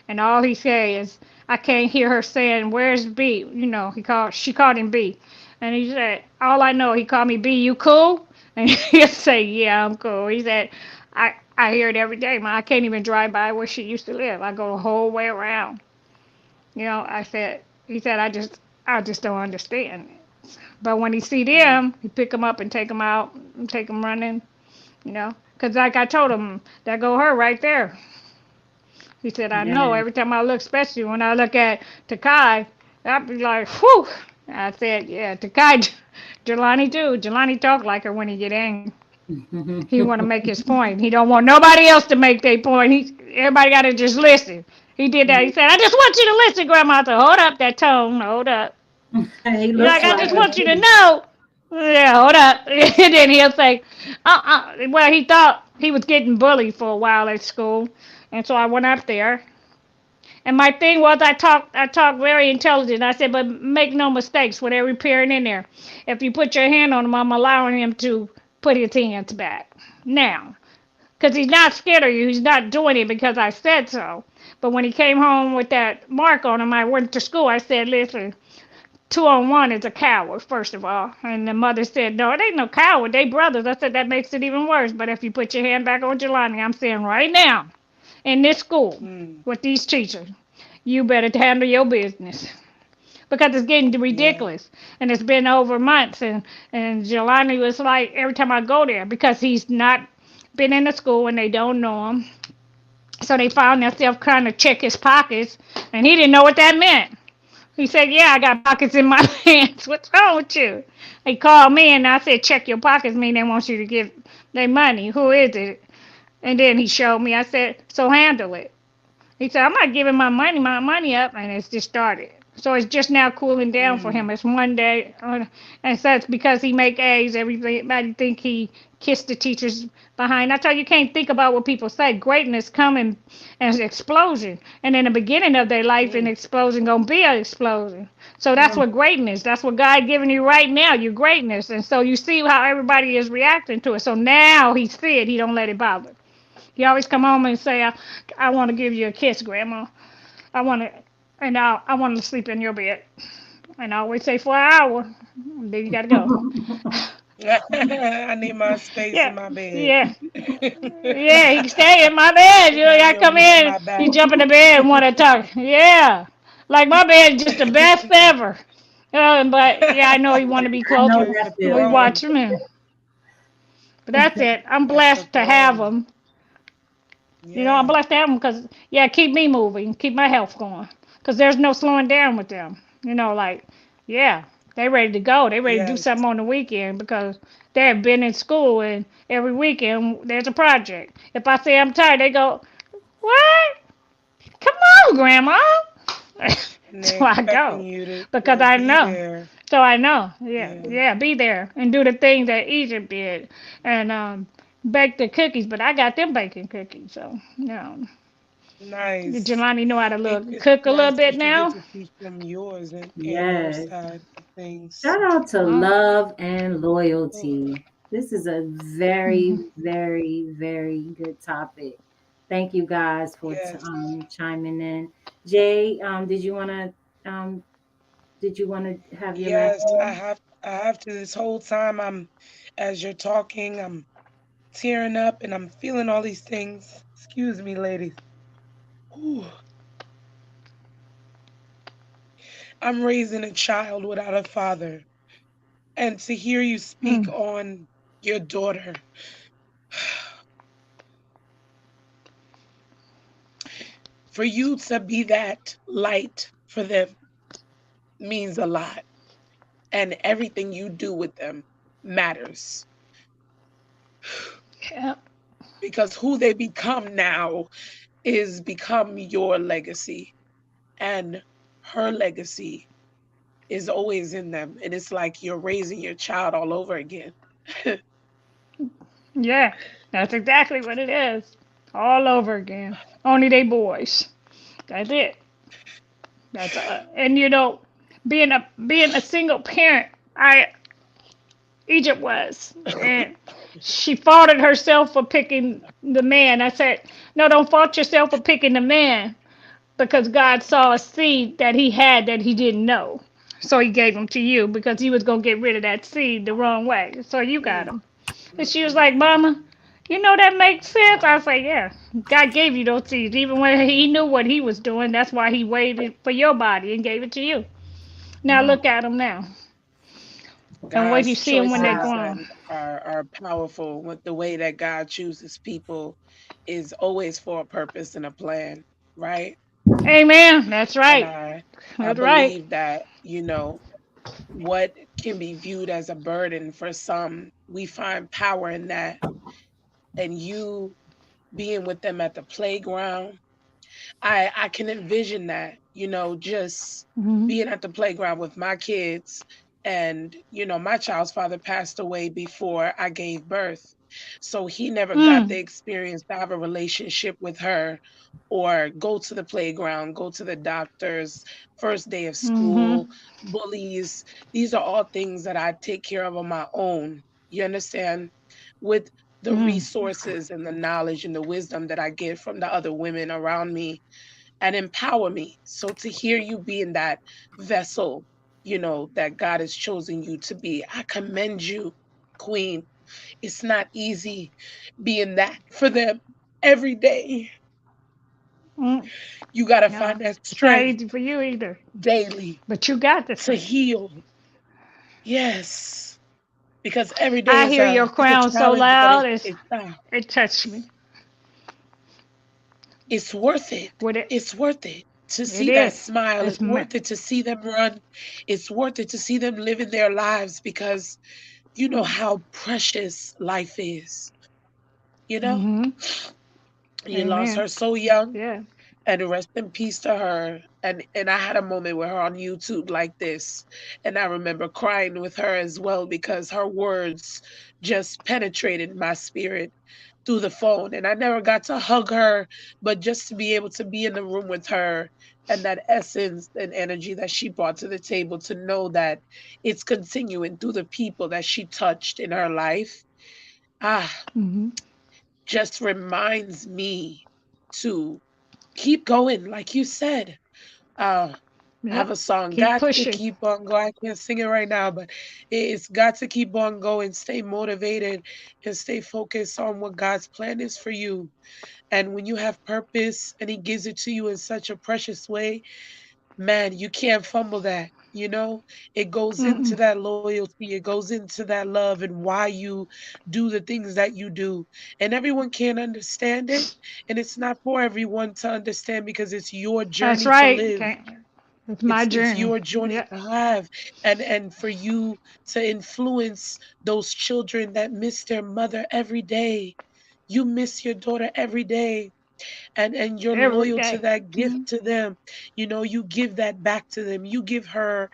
And all he say is, I can't hear her saying, "Where's B?" She called him B, and he said, all I know, he called me B. You cool? And he'll say, Yeah, I'm cool. He said, I hear it every day, man. I can't even drive by where she used to live. I go the whole way around. He said, I just don't understand. But when he see Mm. them, he pick them up and take them out, and take them running. Cause like I told him, that go her right there. He said, I know yeah. every time I look, especially when I look at Takai, I'd be like, whew. I said, yeah, Takai, Jelani too. Jelani talk like her when he get angry. He want to make his point. He don't want nobody else to make their point. Everybody got to just listen. He did that. He said, I just want you to listen, Grandma. I said, hold up that tone. Hold up. He He's looks like, I like just it want you to too. know. Yeah, hold up. And then he'll say, well, he thought he was getting bullied for a while at school. And so I went up there. And my thing was, I talk very intelligent. I said, but make no mistakes with every parent in there. If you put your hand on him, I'm allowing him to put his hands back. Now, because he's not scared of you. He's not doing it because I said so. But when he came home with that mark on him, I went to school. I said, listen, 2 on 1 is a coward, first of all. And the mother said, no, it ain't no coward. They brothers. I said, that makes it even worse. But if you put your hand back on Jelani, I'm saying right now, in this school, Mm. with these teachers, you better handle your business because it's getting Yeah. ridiculous, and it's been over months. And Jelani was like, every time I go there, because he's not been in the school and they don't know him, so they found themselves trying to check his pockets, and he didn't know what that meant. He said, "Yeah, I got pockets in my pants. What's wrong with you?" He called me and I said, "Check your pockets. Mean they want you to give their money. Who is it?" And then he showed me. I said, "So handle it." He said, I'm not giving my money up, and it's just started. So it's just now cooling down for Mm. him. It's one day, and so it's because he make A's. Everybody think he kissed the teachers behind. I tell you, you can't think about what people say. Greatness coming as an explosion, and in the beginning of their life, an Mm. explosion gonna be an explosion. So that's Mm, what greatness. That's what God giving you right now. Your greatness, and so you see how everybody is reacting to it. So now he see it. He don't let it bother. He always come home and say, I want to give you a kiss, Grandma. I want to, and I want to sleep in your bed. And I always say for an hour. Then you got to go. I need my space in Yeah, my bed. yeah, yeah. He can stay in my bed. Find I your come meat in in, my he back. jump in the bed and want to talk. Yeah, like my bed is just the best ever. But yeah, I know he want to be I know closer. It's that the We feeling. throne. watch him, but that's it. I'm That's the blessed to have throne. him. I'm Yeah. blessed to have them because, yeah, keep me moving, keep my health going. Because there's no slowing down with them. Yeah, they ready to go. They ready to do Yes. something on the weekend because they have been in school and every weekend there's a project. If I say I'm tired, they go, what? Grandma. And they're So I expecting go you because to I be know. there. So I know. Yeah, Yeah. yeah, be there and do the thing that Egypt did and bake the cookies. But I got them baking cookies. So, Nice. Jelani know how to It's cook a nice little bit that you get now. to teach them yours and your Yes. side of things. Shout out to Uh, love and Oh, loyalty. This is a mhm. very, very, very good topic. Thank you guys for yes. chiming in. Jay, did you want to have your last Yes, word? I have to. This whole time as you're talking, I'm tearing up and I'm feeling all these things. Excuse me, ladies. Whew. I'm raising a child without a father. And to hear you speak Mm. on your daughter, for you to be that light for them means a lot. And everything you do with them matters Yeah. because who they become now is become your legacy. And her legacy is always in them. And it's like you're raising your child all over again. Yeah. That's exactly what it is. All over again. Only they boys. That's it. And being a single parent, I Egypt was, and she faulted herself for picking the man. I said, no, don't fault yourself for picking the man because God saw a seed that he had that he didn't know. So he gave him to you because he was going to get rid of that seed the wrong way. So you got Mm, him. And mm, she was mm, like, mm. Mama, that makes sense. I was like, yeah, God gave you those seeds. Even when he knew what he was doing, that's why he waited for your body and gave it to you. Now Mm, look at them now. And wait till you God's see them when they're choices wow. grown. are powerful. With the way that God chooses people is always for a purpose and a plan, right? Amen. That's And right. I That's right. believe that, what can be viewed as a burden for some, we find power in that. And you being with them at the playground, I can envision that, just Hmm. being at the playground with my kids. And, my child's father passed away before I gave birth. So he never got the Mm. experience to have a relationship with her or go to the playground, go to the doctors, first day of Hmm. school, bullies. These are all things that I take care of on my own. You understand? With the Mm. resources and the knowledge and the wisdom that I get from the other women around me and empower me. So to hear you being that vessel, that God has chosen you to be, I commend you, Queen. It's not easy being that for them every day. Mm. You got to No, find that it's not strength easy for you either. daily But you got the to strength. heal. Yes, because every day I is hear a your it's a crown so challenge, but loud, it touched me. it's worth it. With it, It's worth it to it see that is. smile. It's It's worth it to see them run. It's worth it to see them living their lives because you know how precious life is. You know, mm-hmm. you lost Amen. her so young, Yeah. and rest in peace to her. And I had a moment with her on YouTube like this, and I remember crying with her as well because her words just penetrated my spirit through the phone. And I never got to hug her, but just to be able to be in the room with her and that essence and energy that she brought to the table, to know that it's continuing through the people that she touched in her life. Ah, Mm-hmm. just reminds me to keep going, like you said. I have Yep. a song, Keep "Got to pushing. Keep On Going." I can't sing it right now, but it's got to keep on going. Stay motivated and stay focused on what God's plan is for you. And when you have purpose and He gives it to you in such a precious way, man, you can't fumble that. It goes into Mm-mm. that loyalty, it goes into that love and why you do the things that you do. And everyone can't understand it. And it's not for everyone to understand because it's your That's journey to right. live. Okay. It's my It's journey. your journey Yep. to have, and for you to influence those children that miss their mother every day. You miss your daughter every day. and you're every loyal to day. that gift Mhm. to them. You give that back to them. You give her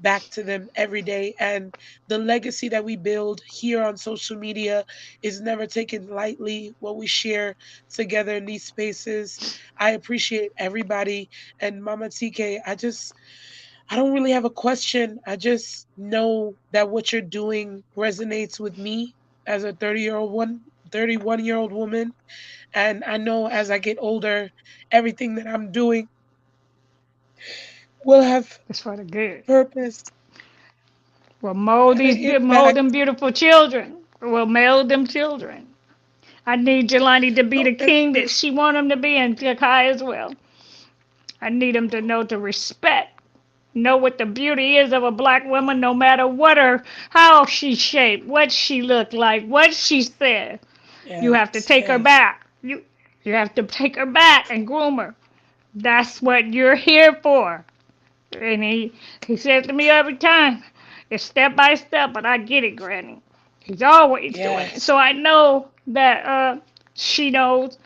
back to them every day. And the legacy that we build here on social media is never taken lightly, what we share together in these spaces. I appreciate everybody. And Mama TK, I don't really have a question. I just know that what you're doing resonates with me as a 31-year-old woman. And I know as I get older, everything that I'm doing will have It's for the good. purpose We'll mold and an mold them impact. beautiful children. We'll mold them children. I need Jelani to be So the thank king that you. she want him to be, and Jakai as well. I need him to know to respect, know what the beauty is of a black woman, no matter what her, how she's shaped, what she looked like, what she said. You have to Yes, take her yes, back. You have to take her back and groom her. That's what you're here for. And he says to me every time, it's step by step, but I get it, Granny. He's always doing it. yes. So I know that she knows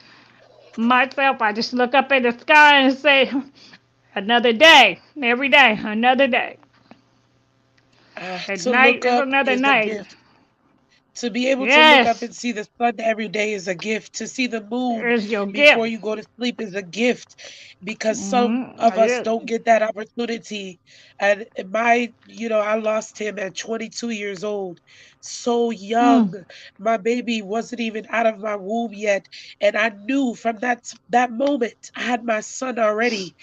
myself. I just look up at the sky and say, another day, every day, another day. At To night look is up another is a night. gift. To be able to look up Yes, and see the sun every day is a gift. To see the moon is your before gift. you go to sleep is a gift because some of us Yes. don't get that opportunity. And I lost him at 22 years old, so young. Mm. My baby wasn't even out of my womb yet. And I knew from that moment, I had my son already.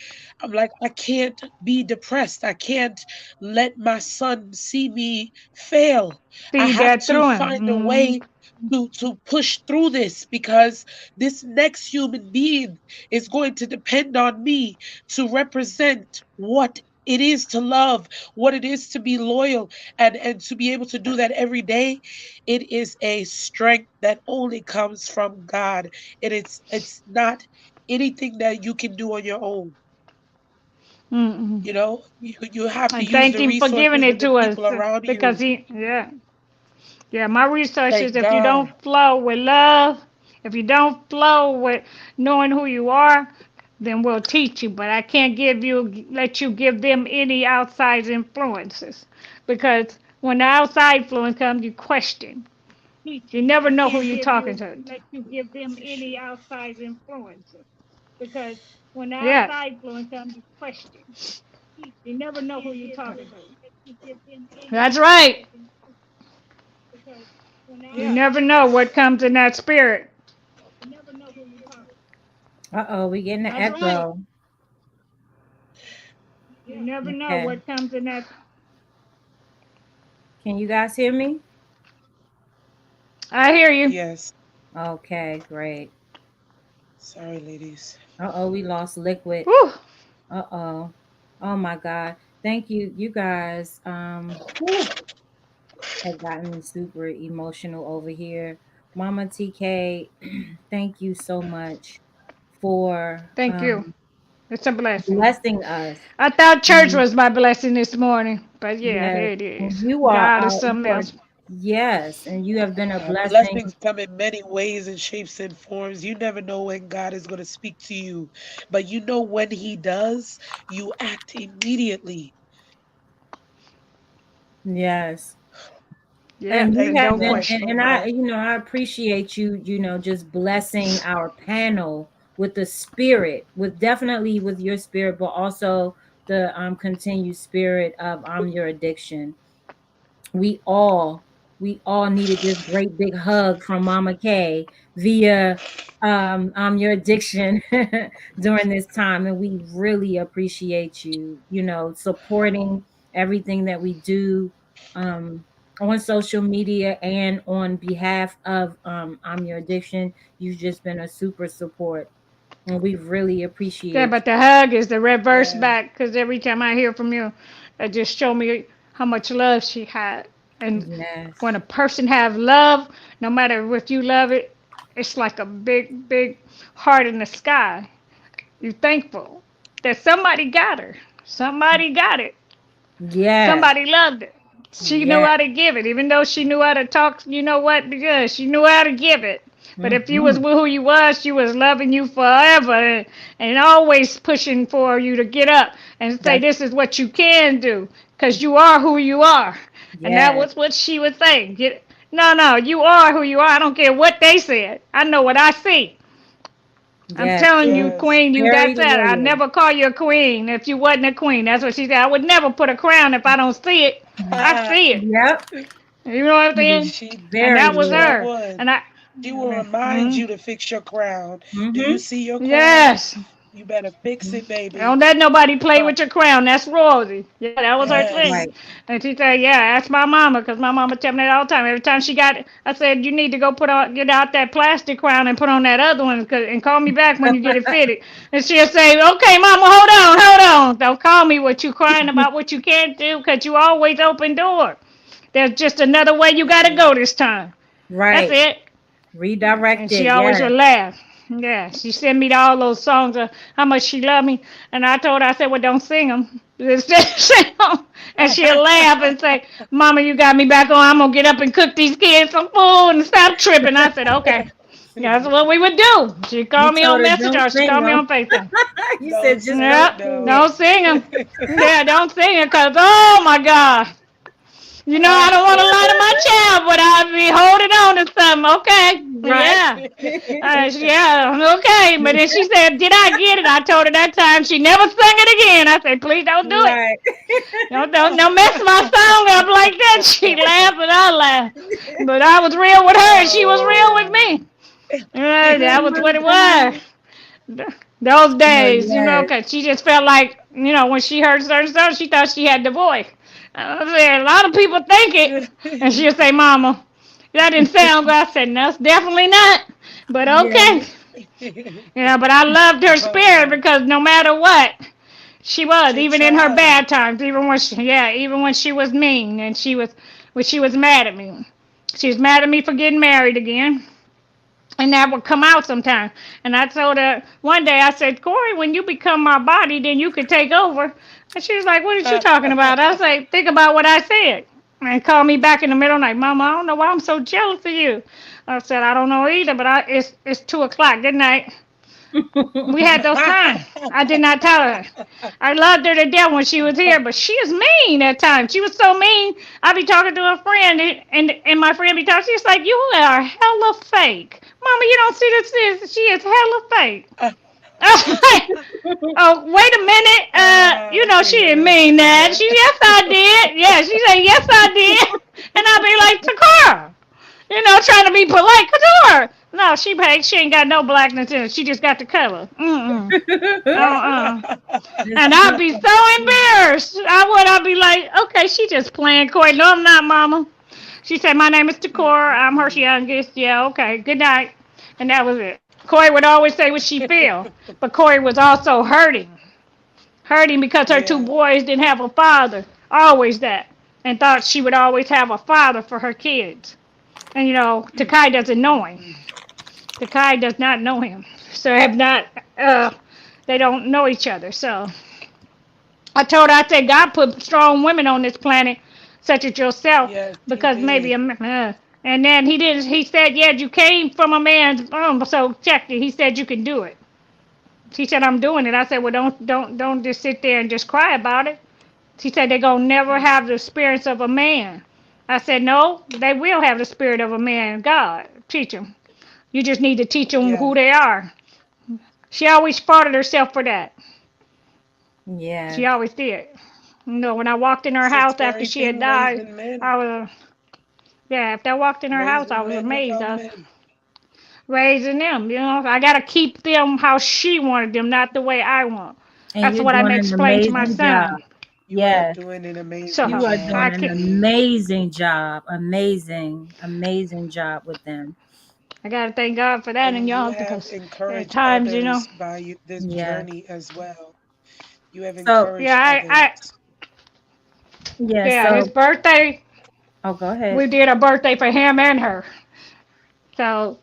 I'm like, I can't be depressed. I can't let my son see me fail. I Feed have that to through find a him. way to push through this because this next human being is going to depend on me to represent what it is to love, what it is to be loyal, and to be able to do that every day. It is a strength that only comes from God. It's not anything that you can do on your own. Mm-mm. You have to And use thank the him for giving resources it and the to us people around because you. he, yeah. Yeah, my research is Thank if you don't God. flow with love, if you don't flow with knowing who you are, then we'll teach you. But I can't let you give them any outside influences because when the outside influence comes, you question. You never know who you're talking to. Let you give them any outside influences because when the outside influence comes, you question. You never know who you're talking to. That's right. You Yeah. never know what comes in that spirit. Uh-oh, we getting an That's right. echo. You never know Okay. what comes in that. Can you guys hear me? I hear you. Yes. Okay, great. Sorry, ladies. Uh-oh, we lost liquid. Whew. Uh-oh. Oh my God. Thank you. You guys whew, have gotten me super emotional over here. Mama TK, thank you so much for Thank you. It's a blessing. blessing us. I thought church And was my blessing this morning, but yeah, yes, here it and is. you are God is our something you are else. yes, and you have been a blessing. Blessings come in many ways and shapes and forms. You never know when God is going to speak to you, but you know when He does, you act immediately. Yes. Yeah, And you there's have no been, Love and, question. so and I, much. I appreciate you, just blessing our panel with the spirit, with definitely with your spirit, but also the continued spirit of your addiction. we all we all needed this great big hug from Mama Kay via your addiction during this time, and we really appreciate you, supporting everything that we do um on social media and on behalf of I'm your addiction. You've just been a super support, and we really Yeah, appreciate but the hug is the reverse Yeah. back because every time I hear from you, it just show me how much love she had. And you. Yes. when a person have love, no matter if you love it, it's like a big, big heart in the sky. You're thankful that somebody got her. Somebody got it. Yes. Somebody loved it. She knew Yes. how to give it, even though she knew how to talk. You know what? Because she knew how to give it. But if you was Mm-hmm. who you was, she was loving you forever and always pushing for you to get up and say That's this is what you can do because you are who you are. And that yes, was what she would say. No, no, you are who you are. I don't care what they said. I know what I see. I'm yes. She telling you, was Yes. queen, you very that's that. I'd loyal. never call you a queen if you wasn't a queen. That's what she said. I would never put a crown if I don't see it. I see it. Yep. You know what I'm She was saying? She And very that was sure loyal. her. would. And I, She will remind you to fix your crown. Do you Mm-hmm. see your crown? yes. You better fix it, baby. Don't let nobody play Uh, with your crown. That's royalty. Yeah, that was her yes. thing. Right. And she said, yeah, ask my mama, because my mama tell me that all the time. Every time she got it, I said, you need to go get out that plastic crown and put on that other one, and call me back when you get it fitted. And she'll say, okay, mama, hold on. Don't call me what you crying about what you can't do, because you always open door. There's just another way you got to Mm, go this time. That's Right. it. And she Redirected. always Yes. would laugh. Yeah, she sent me all those songs of how much she loved me, and I told her, I said, well, don't sing them. Sing 'em. And she'll laugh and say, Mama, you got me back on. I'm gonna get up and cook these kids some food and stop tripping. I said, okay. That's what we would do. She You called me told on her Messenger don't or she sing called me them. on FaceTime. You don't said just sing don't Yep, sing them. it. don't sing them. Yeah, don't sing it, because, oh my God. You know, I don't want to lie to my child, but I'll be holding on to something. Okay. Right. Yeah. Yeah, okay. But then she said, did I get it? I told her that time she never sang it again. I said, please don't do it. Right. Don't mess my song up like that. She laughed and I laughed. But I was real with her and she was real with Oh. me. Yeah, Oh that was my what it was. God. Those Oh days, yes. cause she just felt like, when she heard certain stuff, she thought she had the voice. I said, a lot of people think it. And she'll say, Mama, that didn't sound good. I said, no, it's definitely not. But okay. Yes. But I loved her spirit Oh. because no matter what, she was, She even in her tried. bad times, even when she was mean and when she was mad at me. She was mad at me for getting married again. And that would come out sometimes. And I told her one day, I said, Corey, when you become my body, then you could take over. And she was like, what are you talking about? I said, think about what I said. And called me back in the middle of the night, Mama, I don't know why I'm so jealous of you. I said, I don't know either, but it's 2 o'clock. Good night. We had those times. I did not tell her. I loved her to death when she was here, but she is mean at times. She was so mean. I'd be talking to a friend, and my friend be talking. She's like, "You are hella fake, Mama. You don't see this. She is hella fake." Oh, wait a minute. I She can't didn't listen mean to that. that. Yes, I did. Yeah, she said, yes, I did. And I'd be like, Takara, trying to be polite. Takara. No, she ain't got no blackness in it. She just got the color. Mm-mm. Uh-uh. It's And I'd be so embarrassed. I'd be like, okay, she just playing coy. No, I'm not, Mama. She said, my name is Takora. I'm her Mm-mm-mm. youngest. Yeah, okay. Good night. And that was it. Corey would always say what she feel, but Corey was also hurting because her two Yeah. boys didn't have a father. Always that. And thought she would always have a father for her kids. And Takai doesn't know him. Mm-mm-mm. Takai does not know him. So have not they don't know each other. So I told her, I said, God put strong women on this planet, such as yourself, Yes, he because maybe did. and then he didn't. He said, yeah, you came from a man's so check it. He said you can do it. She said, I'm doing it. I said, well, don't just sit there and just cry about it. She said, they're going to never Mm. have the spirits of a man. I said, no, they will have the spirit of a man. God, teach them. You just need to teach them Yeah. who they are. She always fought herself for that. yes. She always did. When I walked in her It's a house after scary she had thing died, raising men. I was, yeah, after I walked in her house, I Raising was men amazed. without I was men. raising them. I got to keep them how she wanted them, not the way I want. And That's you're what I doing an explained to my amazing job. son. You are Yes. doing an So amazing You are job. doing I an can, Mm. amazing job. Amazing, amazing job with them. I got to thank God for that and And you y'all have because at encouraged times, others by this Yes. journey as well. You have So, yeah, encouraged others. yeah, yeah, his so, birthday, oh, go ahead. we did a birthday for him and her. So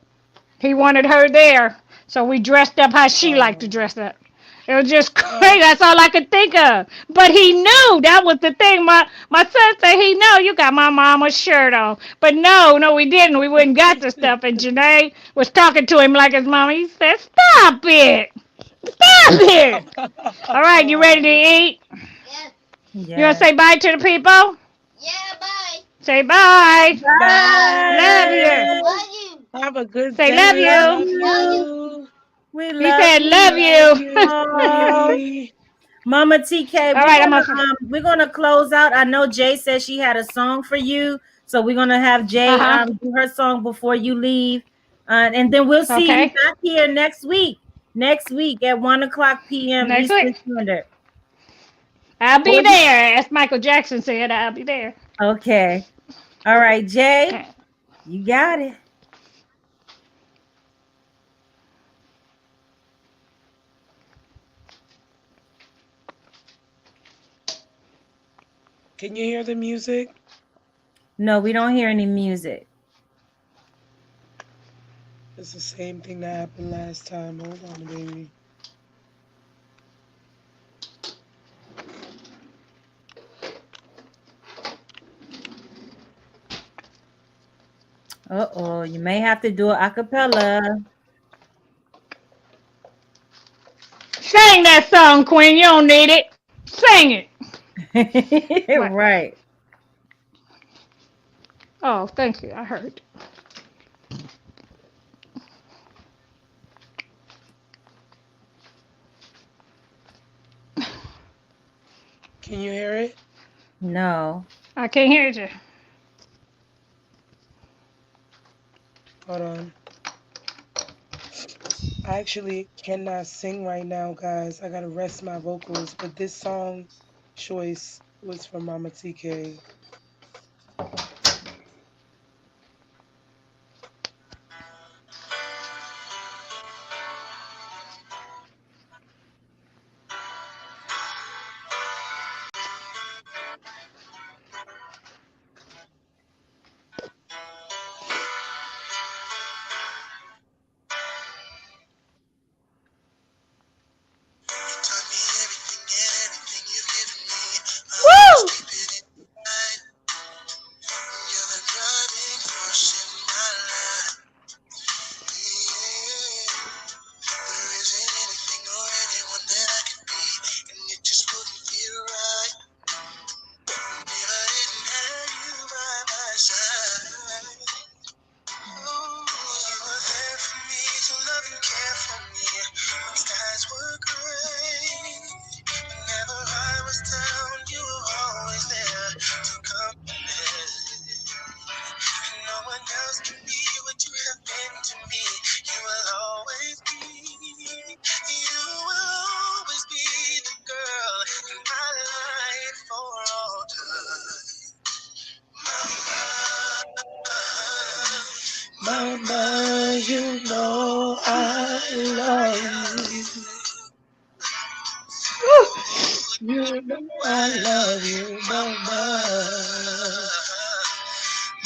he wanted her there. So we dressed up how she liked to Oh, dress up. It was just crazy. That's all I could think of. But he knew that was the thing. My son said he know you got my mama's shirt on. But no, we didn't. We wouldn't got the stuff. And Janae was talking to him like his mama. He said, "Stop it, stop it." All right, you ready to eat? Yes. You want to Yes. say bye to the people? Yeah, bye. Say bye. Love you. Bye. Bye. Love you. Have a good Say love day. Love you. Love Love you. you. you. We He love said love you. Love you. you, Oh, sweetie. Mama TK, All right, I'm gonna. we're gonna close out. I know Jay said she had a song for you, so we're gonna have Uh Jay huh. do her song before you leave, and then we'll see you Okay. back here next week. Next week at 1 o'clock p.m. Next Eastern week, Standard. I'll be What you- there. As Michael Jackson said, I'll be there. Okay. All right, Jay, you got it. Can you hear the music? No, we don't hear any music. It's the same thing that happened last time. Hold on, baby. Uh-oh, you may have to do it a cappella. Sing that song, Queen. You don't need it. Sing it. What? Right. Oh, thank you. I heard. Can you hear it? No. I can't hear you. Hold on. I actually cannot sing right now, guys. I gotta rest my vocals. But this song choice was from Mama TK. Woo! Mama, you know I love you. You know I love you, Mama.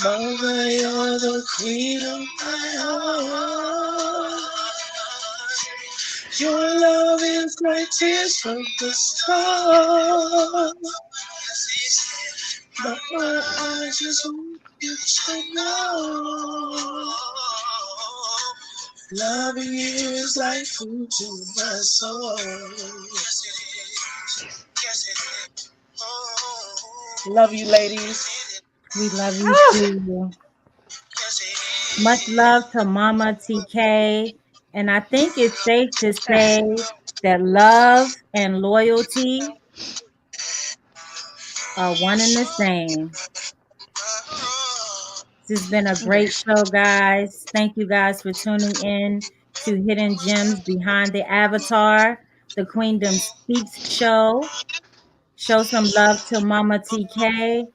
Mama, you're the queen of my heart. Your love is like tears from the stars. Mama, I just want you to know. Loving you is like food to my soul. Love you, ladies. We love you Oh, too. Much love to Mama TK. And I think it's safe to say that love and loyalty are one and the same. This has been a great yes. show, guys. Thank you guys for tuning in to Hidden Gems Behind the Avatar, the Queendom Speaks show. Show some love to Mama TK,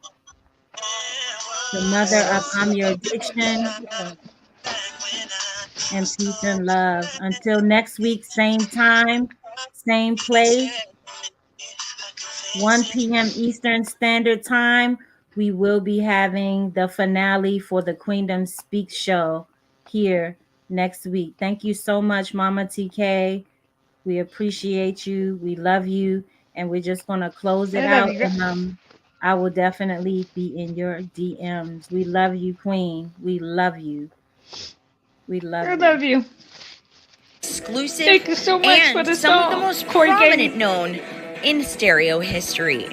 the mother of I'm Your Addiction, and peace and love. Until next week, same time, same place, 1 p.m. Eastern Standard Time. We will be having the finale for the Queendom Speaks show here next week. Thank you so much, Mama TK. We appreciate you. We love you. And we're just gonna close it I love out. you. And I will definitely be in your DMs. We love you, Queen. We love you. We love I you. love you. Exclusive Thank you so much for and the some of the song most Corey gave me. prominent known in stereo history.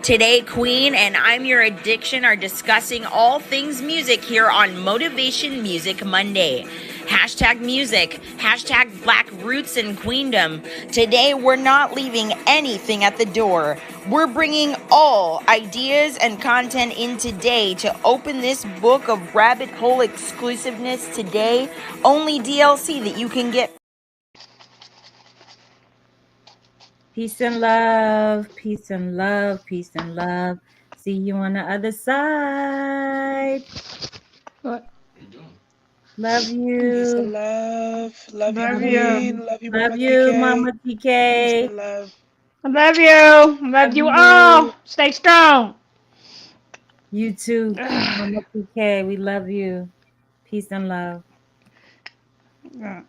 Today, Queen and I'm Your Addiction are discussing all things music here on Motivation Music Monday. Hashtag music, hashtag Black Roots and Queendom. Today, we're not leaving anything at the door. We're bringing all ideas and content in today to open this book of rabbit hole exclusiveness today. Only DLC that you can get. Peace and love. Peace and love. Peace and love. See you on the other side. What? Love Peace you. and love. Love you, Love Love you. you. Queen. Love you, Love Mama you, TK. Mama Peace TK. and love. I love you. Love Love you you. all. Stay strong. You too, Ugh. Mama TK. We love you. Peace and love. Yeah.